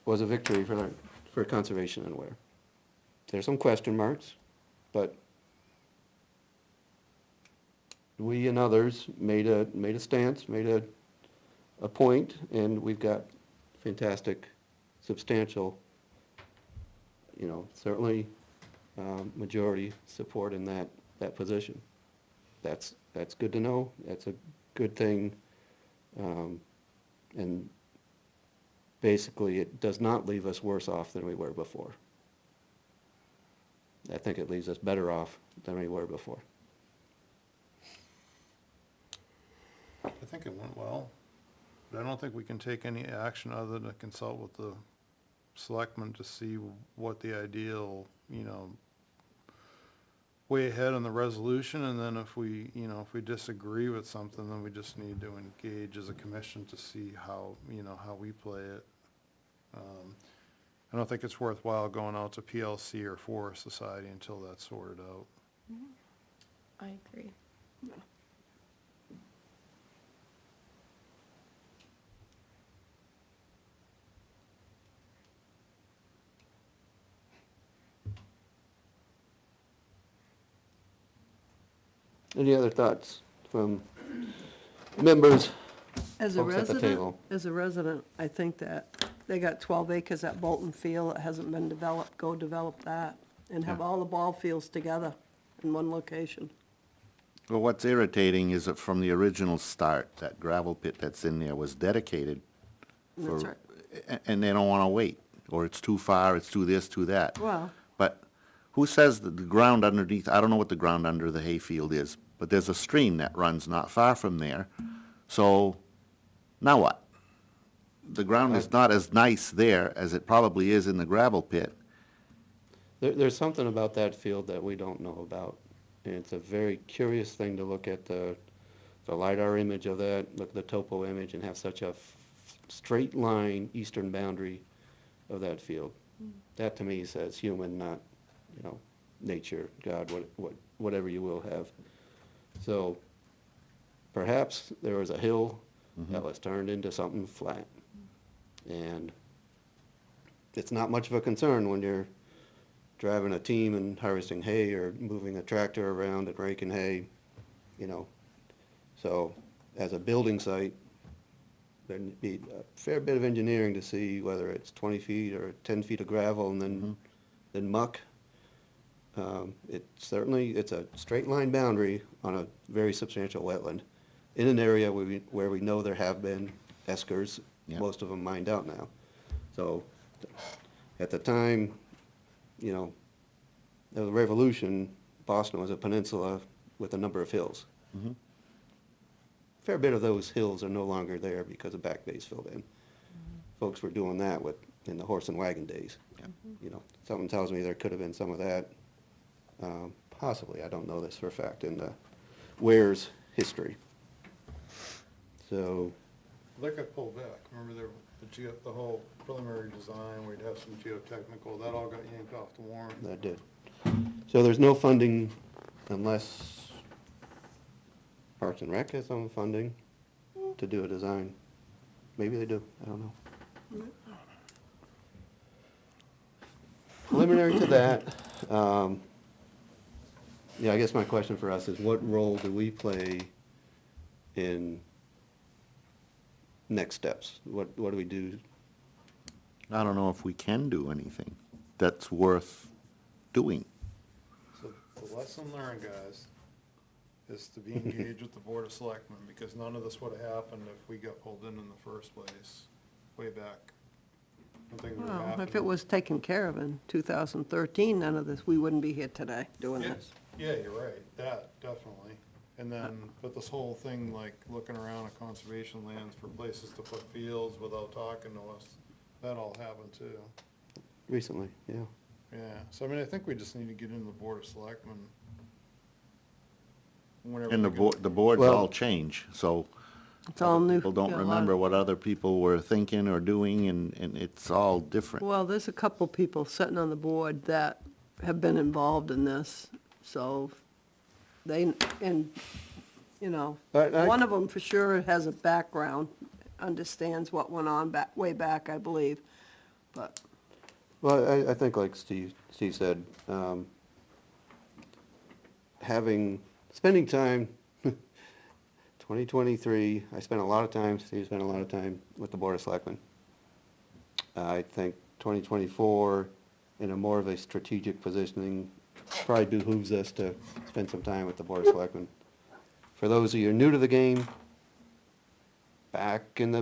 Speaker 1: was a victory for conservation and Ware. There's some question marks, but we and others made a stance, made a point, and we've got fantastic, substantial, you know, certainly, majority support in that position. That's good to know, that's a good thing, and basically, it does not leave us worse off than we were before. I think it leaves us better off than we were before.
Speaker 2: I think it went well, but I don't think we can take any action other than to consult with the selectmen to see what the ideal, you know, way ahead on the resolution, and then if we disagree with something, then we just need to engage as a commission to see how, you know, how we play it. I don't think it's worthwhile going out to PLC or Forest Society until that's sorted out.
Speaker 5: I agree.
Speaker 1: Any other thoughts from members,
Speaker 3: As a
Speaker 1: folks at the
Speaker 3: resident,
Speaker 1: table?
Speaker 3: I think that they got 12 acres at Bolton Field that hasn't been developed, go develop that, and have all the ball fields together in one location.
Speaker 6: Well, what's irritating is that from the original start, that gravel pit that's in there was dedicated
Speaker 3: That's
Speaker 6: for,
Speaker 3: right.
Speaker 6: and they don't wanna wait, or it's too far, it's too this, too that.
Speaker 3: Well,
Speaker 6: But who says that the ground underneath, I don't know what the ground under the hayfield is, but there's a stream that runs not far from there. So, now what? The ground is not as nice there as it probably is in the gravel pit.
Speaker 1: There's something about that field that we don't know about. And it's a very curious thing to look at the LiDAR image of that, look at the topo image, and have such a straight line eastern boundary of that field. That to me says human, not, you know, nature, God, whatever you will have. So perhaps there was a hill that was turned into something flat. And it's not much of a concern when you're driving a team and harvesting hay or moving a tractor around and raking hay, you know. So as a building site, there'd be a fair bit of engineering to see whether it's 20 feet or 10 feet of gravel and then muck. It's a straight line boundary on a very substantial wetland in an area where we know there have been eskers,
Speaker 6: Yeah.
Speaker 1: most of them mined out now. So at the time, you know, of the Revolution, Boston was a peninsula with a number of hills. Fair bit of those hills are no longer there because of Back Bay's filled in. Folks were doing that in the horse and wagon days. You know, something tells me there could have been some of that, possibly, I don't know this for a fact, in the Ware's history. So,
Speaker 2: That got pulled back. Remember the whole preliminary design, we'd have some geotechnical, that all got yanked off the warrant.
Speaker 1: that did. So there's no funding unless Parks and Rec has some funding to do a design. Maybe they do, I don't know. Preliminary to that, yeah, I guess my question for us is what role do we play in next steps? What do we do?
Speaker 6: I don't know if we can do anything that's worth doing.
Speaker 2: So the lesson learned, guys, is to be engaged with the Board of Selectmen, because none of this would have happened if we got pulled in the first place, way back. Nothing would have
Speaker 3: Well,
Speaker 2: happened.
Speaker 3: if it was taken care of in 2013, none of this, we wouldn't be here today doing
Speaker 2: Yeah,
Speaker 3: this.
Speaker 2: yeah, you're right, that, definitely. And then, but this whole thing, like looking around at conservation lands for places to put fields without talking to us, that all happened too.
Speaker 1: Recently, yeah.
Speaker 2: Yeah, so I mean, I think we just need to get into the Board of Selectmen. Whenever
Speaker 6: And
Speaker 2: we can-
Speaker 6: the boards
Speaker 1: Well-
Speaker 6: all change, so
Speaker 3: It's all new.
Speaker 6: people don't
Speaker 3: Yeah, a lot of-
Speaker 6: remember what other people were thinking or doing, and it's all different.
Speaker 3: Well, there's a couple people sitting on the board that have been involved in this, so they, and, you know,
Speaker 1: I-
Speaker 3: one of them for sure has a background, understands what went on way back, I believe, but,
Speaker 1: Well, I think like Steve said, spending time, 2023, I spent a lot of time, Steve spent a lot of time with the Board of Selectmen. I think 2024, in a more of a strategic positioning, probably behooves us to spend some time with the Board of Selectmen. For those of you new to the game, back in the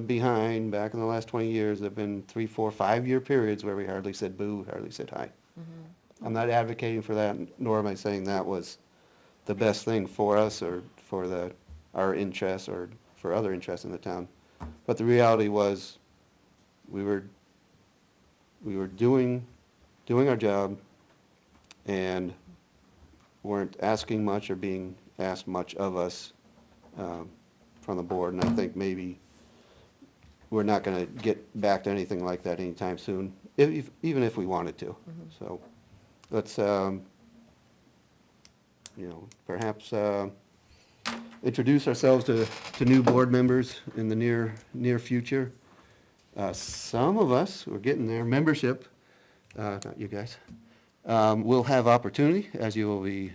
Speaker 1: last 20 years, there've been 3, 4, 5-year periods where we hardly said boo, hardly said hi. I'm not advocating for that, nor am I saying that was the best thing for us or for our interests or for other interests in the town. But the reality was, we were doing our job and weren't asking much or being asked much of us from the board. And I think maybe we're not gonna get back to anything like that anytime soon, even if we wanted to. So let's, perhaps introduce ourselves to new board members in the near future. Some of us, we're getting there, membership, not you guys, will have opportunity, as you will be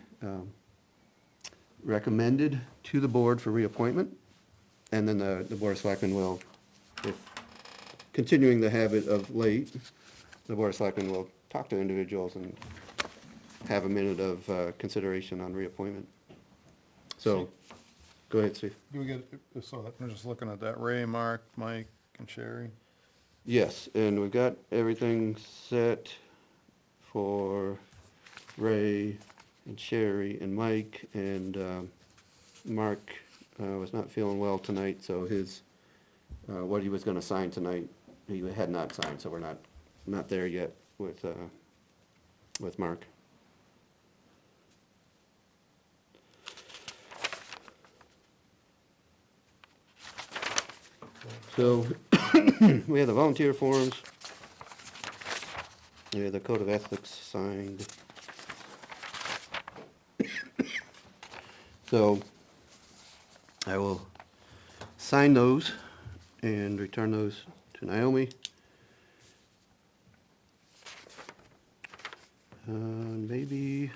Speaker 1: recommended to the board for reappointment. And then the Board of Selectmen will, if continuing the habit of late, the Board of Selectmen will talk to individuals and have a minute of consideration on reappointment. So, go ahead, Steve.
Speaker 2: Do we get, so I'm just looking at that, Ray, Mark, Mike, and Sherry.
Speaker 1: Yes, and we've got everything set for Ray and Sherry and Mike, and Mark was not feeling well tonight, so his, what he was gonna sign tonight, he had not signed, so we're not there yet with Mark. So, we have the volunteer forms. We have the code of ethics signed. So, I will sign those and return those to Naomi. Maybe,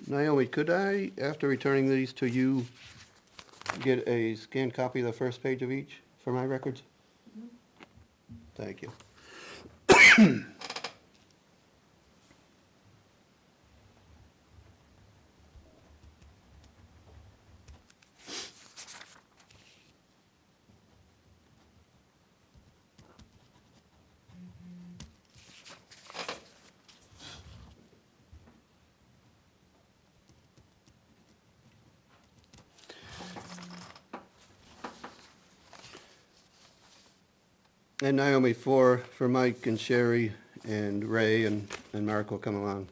Speaker 1: Naomi, could I, after returning these to you, get a scanned copy of the first page of each for my records? Thank you. And Naomi, for Mike and Sherry and Ray and Mark will come along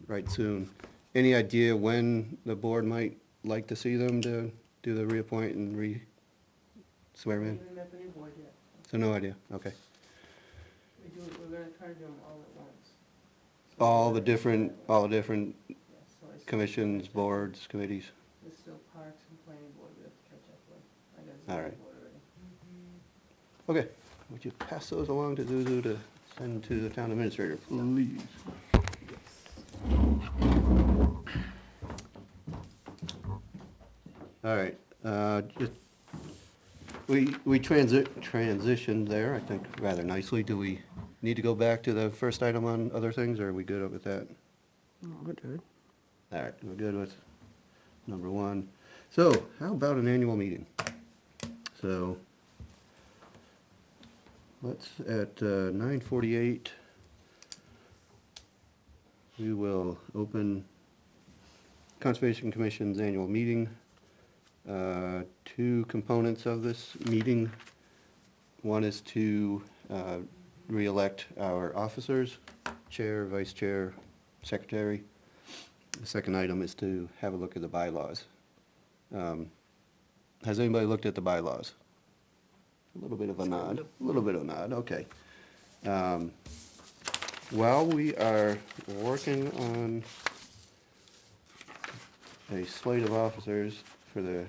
Speaker 1: right soon. any idea when the board might like to see them to do the reappoint and swear
Speaker 7: We
Speaker 1: in?
Speaker 7: haven't met the new board yet.
Speaker 1: So no idea, okay.
Speaker 7: We're gonna try to do them all at once. So
Speaker 1: All the
Speaker 7: we're-
Speaker 1: different
Speaker 7: Yes, so I still-
Speaker 1: commissions, boards, committees?
Speaker 7: There's still parks and planning board we have to catch up with. I got a
Speaker 1: All
Speaker 7: zoning
Speaker 1: right.
Speaker 7: board already.
Speaker 1: Okay, would you pass those along to Zuzu to send to the town administrator, please? All right, just, we transitioned there, I think, rather nicely. Do we need to go back to the first item on other things, or are we good with that?
Speaker 3: We're good.
Speaker 1: All right, we're good with number one. So, how about an annual meeting? So, let's, at 9:48, we will open Conservation Commission's annual meeting. Two components of this meeting. One is to re-elect our officers, chair, vice chair, secretary. The second item is to have a look at the bylaws. Has anybody looked at the bylaws? A little bit of a nod, a little bit of a nod, okay. While we are working on a slate of officers for the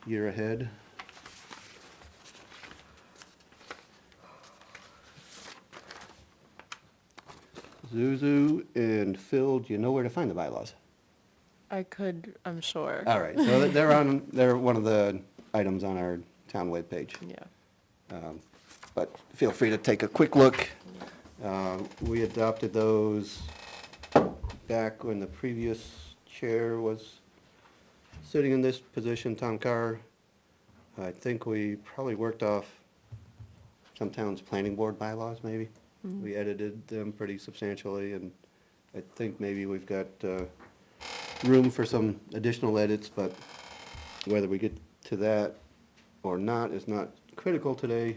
Speaker 1: year ahead, Zuzu and Phil, do you know where to find the bylaws?
Speaker 5: I could, I'm sure.
Speaker 1: All right, so they're one of the items on our town webpage.
Speaker 5: Yeah.
Speaker 1: But feel free to take a quick look. We adopted those back when the previous chair was sitting in this position, Tom Carr. I think we probably worked off some towns' planning board bylaws, maybe. We edited them pretty substantially, and I think maybe we've got room for some additional edits, but whether we get to that or not is not critical today,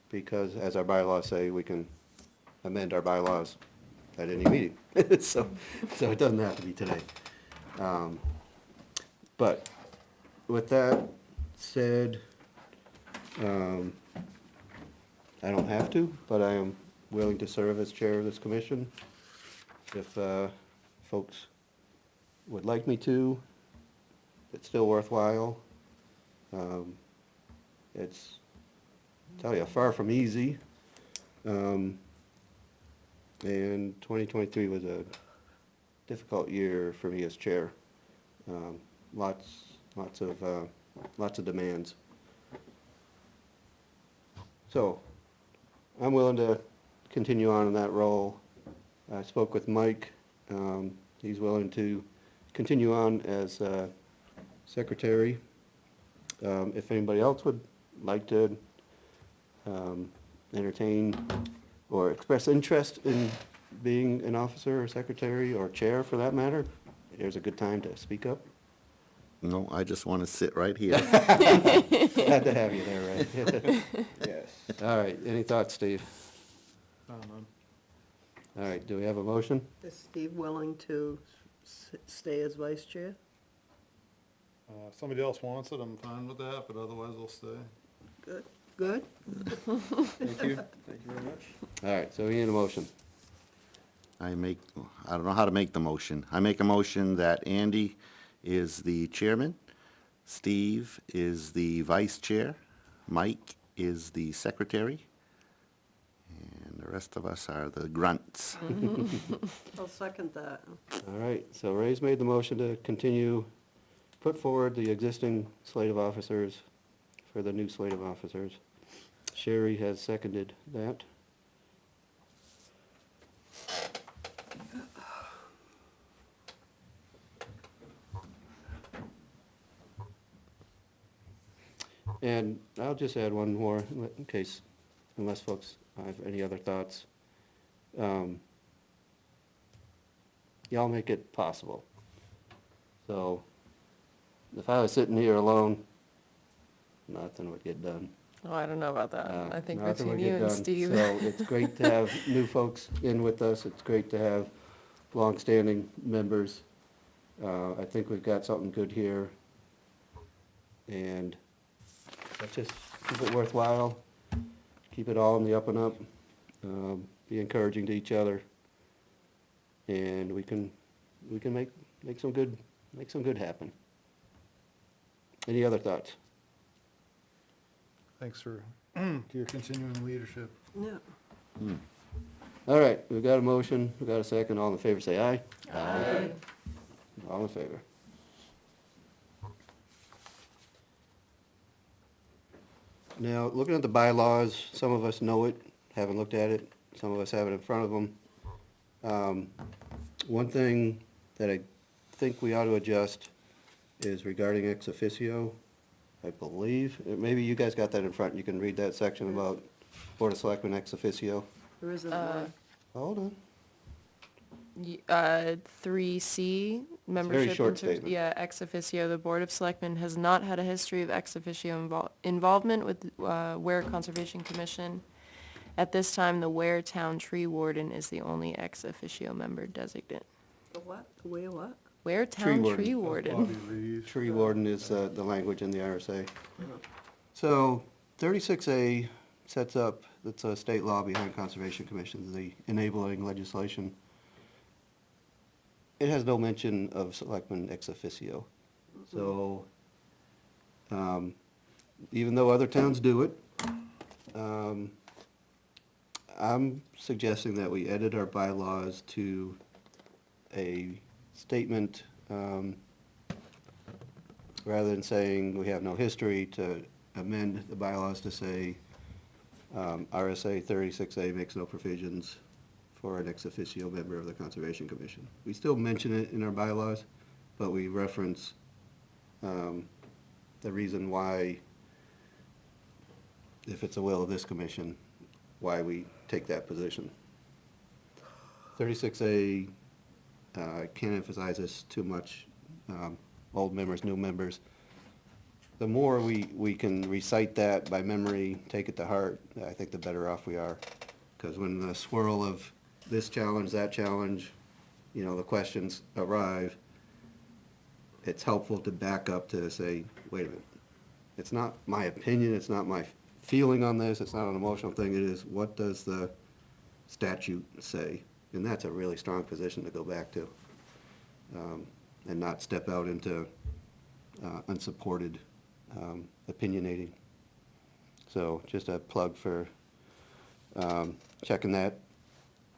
Speaker 1: because as our bylaws say, we can amend our bylaws at any meeting. So it doesn't have to be today. But with that said, I don't have to, but I am willing to serve as chair of this commission. If folks would like me to, it's still worthwhile. It's, tell you, far from easy. And 2023 was a difficult year for me as chair. Lots of demands. So, I'm willing to continue on in that role. I spoke with Mike. He's willing to continue on as secretary. If anybody else would like to entertain or express interest in being an officer or secretary or chair for that matter, here's a good time to speak up.
Speaker 6: No, I just want to sit right here.
Speaker 1: Glad to have you there, Ray.
Speaker 8: Yes.
Speaker 1: All right, any thoughts, Steve?
Speaker 2: None.
Speaker 1: All right, do we have a motion?
Speaker 3: Is Steve willing to stay as vice chair?
Speaker 2: If somebody else wants it, I'm fine with that, but otherwise I'll stay.
Speaker 3: Good, good?
Speaker 8: Thank you. Thank you very much.
Speaker 1: All right, so we need a motion.
Speaker 6: I don't know how to make the motion. I make a motion that Andy is the chairman, Steve is the vice chair, Mike is the secretary, and the rest of us are the grunts.
Speaker 3: I'll second that.
Speaker 1: All right, so Ray's made the motion to continue, put forward the existing slate of officers for the new slate of officers. Sherry has seconded that. And I'll just add one more, in case, unless folks have any other thoughts. Y'all make it possible. So, if I was sitting here alone, nothing would get done.
Speaker 5: Oh, I don't know about that. I think
Speaker 1: Nothing would
Speaker 5: between you
Speaker 1: get
Speaker 5: and
Speaker 1: done.
Speaker 5: Steve.
Speaker 1: So it's great to have new folks in with us. It's great to have longstanding members I think we've got something good here. And let's just keep it worthwhile, keep it all in the up and up, be encouraging to each other. And we can make some good happen. Any other thoughts?
Speaker 2: Thanks for your continuing leadership.
Speaker 3: Yeah.
Speaker 1: All right, we've got a motion, we've got a second, all in favor say aye.
Speaker 3: Aye.
Speaker 1: All in favor. Now, looking at the bylaws, some of us know it, haven't looked at it, some of us have it in front of them. One thing that I think we ought to adjust is regarding ex officio, I believe. Maybe you guys got that in front, you can read that section about Board of Selectmen ex officio.
Speaker 3: There isn't one.
Speaker 1: Hold on.
Speaker 5: 3C, membership.
Speaker 1: short
Speaker 5: and
Speaker 1: statement.
Speaker 5: Yeah, ex officio, the Board of Selectmen has not had a history of ex officio involvement with Ware Conservation Commission. At this time, the Ware Town Tree Warden is the only ex officio member designate.
Speaker 3: The what? The way of what?
Speaker 5: Ware Town
Speaker 1: warden.
Speaker 5: Tree Warden.
Speaker 2: Bobby Reeve.
Speaker 1: Tree warden is the language in the RSA. So 36A sets up, it's a state law behind conservation commissions, the enabling legislation. It has no mention of selectmen ex officio. So, even though other towns do it, I'm suggesting that we edit our bylaws to a statement, rather than saying we have no history, to amend the bylaws to say, RSA 36A makes no provisions for an ex officio member of the Conservation Commission. We still mention it in our bylaws, but we reference the reason why, if it's a will of this commission, why we take that position. 36A, can't emphasize this too much, old members, new members. The more we can recite that by memory, take it to heart, I think the better off we are. Because when the swirl of this challenge, that challenge, the questions arrive, it's helpful to back up to say, wait a minute, it's not my opinion, it's not my feeling on this, it's not an emotional thing, it is, what does the statute say? And that's a really strong position to go back to, and not step out into unsupported opinionating. So just a plug for checking that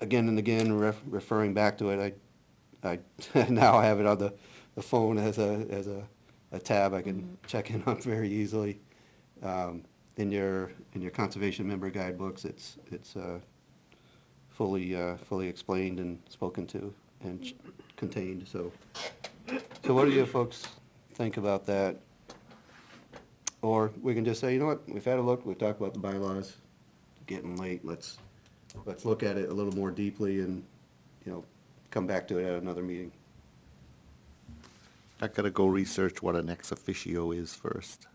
Speaker 1: again and again, referring back to it. I now have it on the phone as a tab I can check in on very easily. In your conservation member guidebooks, it's fully explained and spoken to and contained. So what do you folks think about that? Or we can just say, you know what, we've had a look, we've talked about the bylaws, getting late, let's look at it a little more deeply and, come back to it at another meeting.
Speaker 6: I gotta go research what an ex officio is first.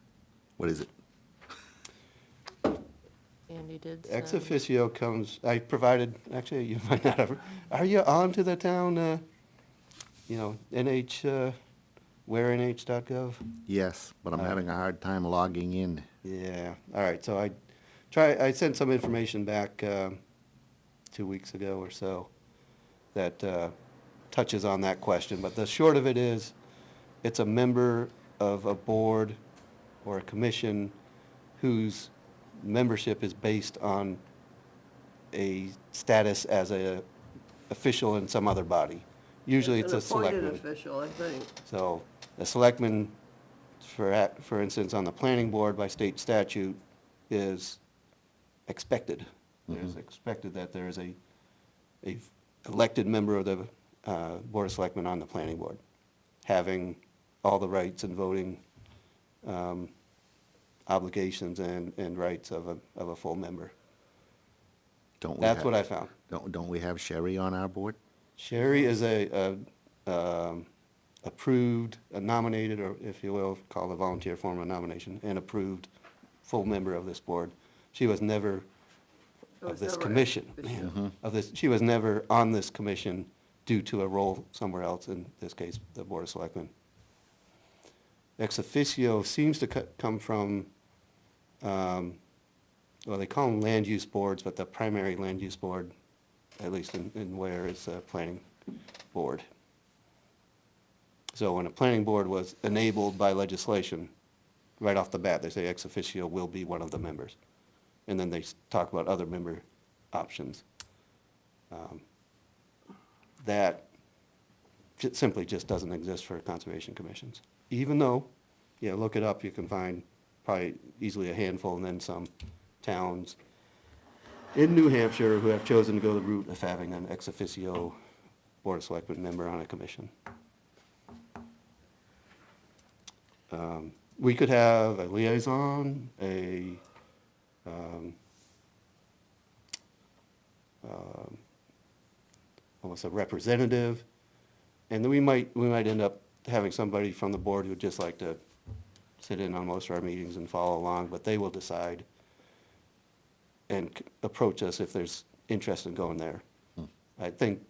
Speaker 6: What is it?
Speaker 5: Andy did.
Speaker 1: Ex
Speaker 5: some-
Speaker 1: officio comes, I provided, actually, you might not have, are you on to the town, warenh.gov?
Speaker 6: Yes, but I'm having a hard time logging in.
Speaker 1: Yeah, all right, so I sent some information back 2 weeks ago or so that touches on that question, but the short of it is, it's a member of a board or a commission whose membership is based on a status as a official in some other body. Usually it's a
Speaker 3: An
Speaker 1: selectman.
Speaker 3: appointed official, I think.
Speaker 1: So a selectman, for instance, on the planning board by state statute, is expected. There's expected that there is a elected member of the Board of Selectmen on the planning board, having all the rights and voting obligations and rights of a full member.
Speaker 6: Don't we
Speaker 1: That's
Speaker 6: have-
Speaker 1: what I found.
Speaker 6: Don't we have Sherry on our board?
Speaker 1: Sherry is a approved, a nominated, or if you will, call the volunteer form of nomination, an approved full member of this board. She was never
Speaker 3: It was
Speaker 1: of this
Speaker 3: never
Speaker 1: commission,
Speaker 3: official.
Speaker 1: man, of this, she was never on this commission due to a role somewhere else, in this case, the Board of Selectmen. Ex officio seems to come from, well, they call them land use boards, but the primary land use board, at least in Ware, is the planning board. So when a planning board was enabled by legislation, right off the bat, they say ex officio will be one of the members. And then they talk about other member options. That simply just doesn't exist for conservation commissions. Even though, look it up, you can find probably easily a handful and then some towns in New Hampshire who have chosen to go the route of having an ex officio Board of Selectmen member on a commission. We could have a liaison, almost a representative, and then we might end up having somebody from the board who'd just like to sit in on most of our meetings and follow along, but they will decide and approach us if there's interest in going there. I think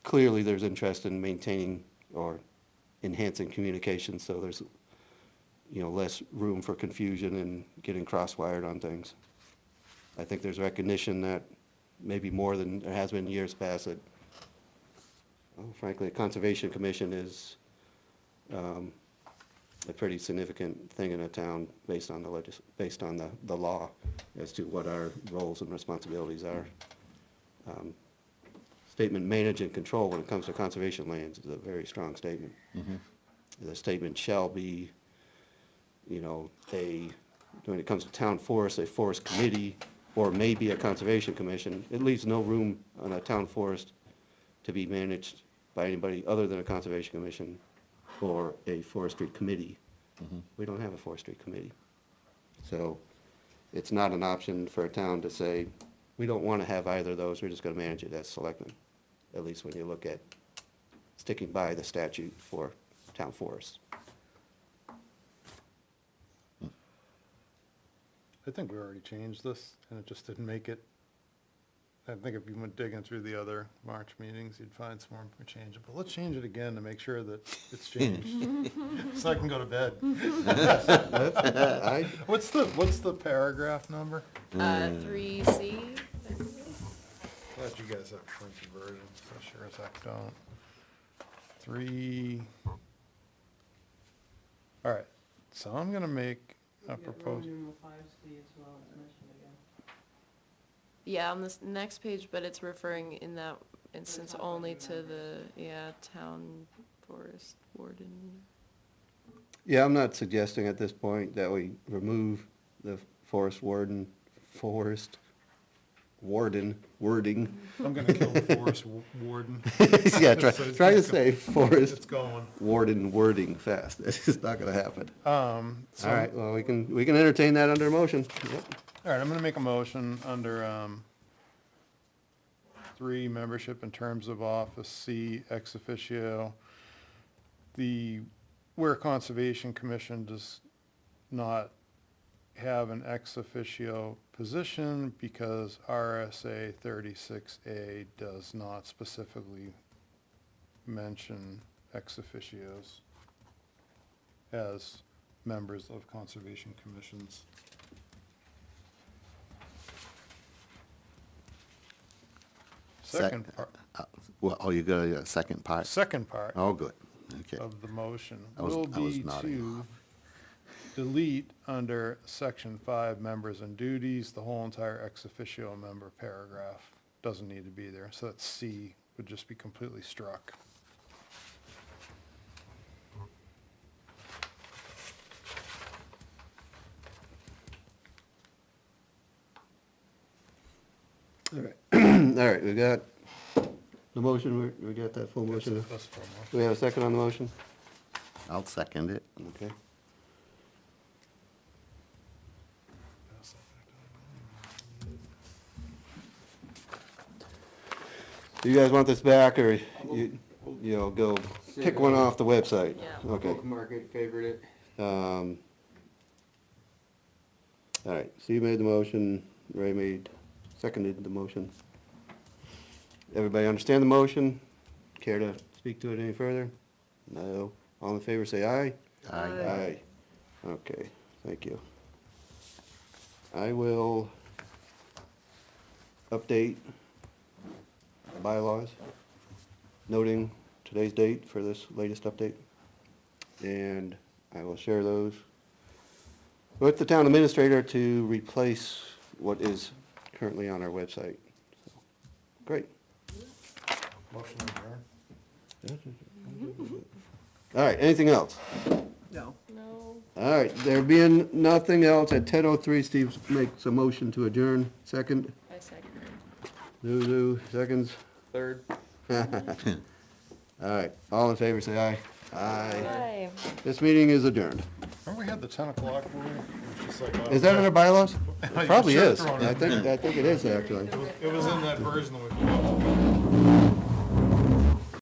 Speaker 1: clearly there's interest in maintaining or enhancing communication, so there's, less room for confusion and getting cross-wired on things. I think there's recognition that maybe more than there has been in years past that, frankly, a conservation commission is a pretty significant thing in a town based on the law as to what our roles and responsibilities are. Statement manage and control when it comes to conservation lands is a very strong statement. The statement shall be, when it comes to town forest, a forest committee, or maybe a conservation commission. It leaves no room on a town forest to be managed by anybody other than a conservation commission or a forestry committee. We don't have a forestry committee. So it's not an option for a town to say, we don't want to have either of those, we're just going to manage it as selectmen, at least when you look at sticking by the statute for town forests.
Speaker 2: I think we already changed this, and it just didn't make it. I think if you went digging through the other March meetings, you'd find some more change. But let's change it again to make sure that it's changed, so I can go to bed. What's the paragraph number?
Speaker 5: 3C.
Speaker 2: Glad you guys have a printed version, so sure as heck don't. 3. All right, so I'm gonna make a
Speaker 7: You got
Speaker 2: proposal.
Speaker 7: Roman numeral 5C as well as mentioned again.
Speaker 5: Yeah, on this next page, but it's referring in that instance only to the, town forest warden.
Speaker 1: Yeah, I'm not suggesting at this point that we remove the forest warden wording.
Speaker 2: I'm gonna kill the forest warden.
Speaker 1: Yeah, try
Speaker 2: So
Speaker 1: to
Speaker 2: it's
Speaker 1: say
Speaker 2: It's
Speaker 1: forest
Speaker 2: going.
Speaker 1: warden wording fast. It's just not gonna happen.
Speaker 2: So-
Speaker 1: All right, well, we can entertain that under a motion. Yep.
Speaker 2: All right, I'm gonna make a motion under, 3, membership and terms of office, C, ex officio. The Ware Conservation Commission does not have an ex officio position because RSA 36A does not specifically mention ex officios as members of conservation commissions. Second part,
Speaker 6: You got a second part?
Speaker 2: second part
Speaker 6: Oh, good, okay.
Speaker 2: of the motion
Speaker 6: I was
Speaker 2: will be
Speaker 6: nodding
Speaker 2: to
Speaker 6: off.
Speaker 2: delete under section 5, members and duties, the whole entire ex officio member paragraph. Doesn't need to be there, so that C would just be completely struck.
Speaker 1: All right, all right, we got the motion, we got that full motion.
Speaker 2: That's for a motion.
Speaker 1: Do we have a second on the motion?
Speaker 6: I'll second it.
Speaker 1: Okay. Do you guys want this back, or go pick one off the website?
Speaker 5: Yeah.
Speaker 1: Okay.
Speaker 8: Bookmark it, favorite it.
Speaker 1: All right, Steve made the motion, Ray seconded the motion. Everybody understand the motion? care to speak to it any further? No. All in favor, say aye.
Speaker 6: Aye.
Speaker 1: Aye. Okay, thank you. I will update the bylaws, noting today's date for this latest update. And I will share those with the town administrator to replace what is currently on our website. So, great.
Speaker 2: Motion adjourned.
Speaker 1: All right, anything else?
Speaker 3: No.
Speaker 5: No.
Speaker 1: All right, there being nothing else, at 10:03, Steve makes a motion to adjourn. Second,
Speaker 5: I second.
Speaker 1: Lulu, seconds.
Speaker 4: Third.
Speaker 1: All right, all in favor, say aye. Aye.
Speaker 5: Hi.
Speaker 1: This meeting is adjourned.
Speaker 2: Remember we had the 10 o'clock rule? It was just like,
Speaker 1: Is that in our bylaws?
Speaker 2: You
Speaker 1: Probably
Speaker 2: should
Speaker 1: is.
Speaker 2: throw it
Speaker 1: I
Speaker 2: in
Speaker 1: think it is, actually.
Speaker 2: It was in that version that we.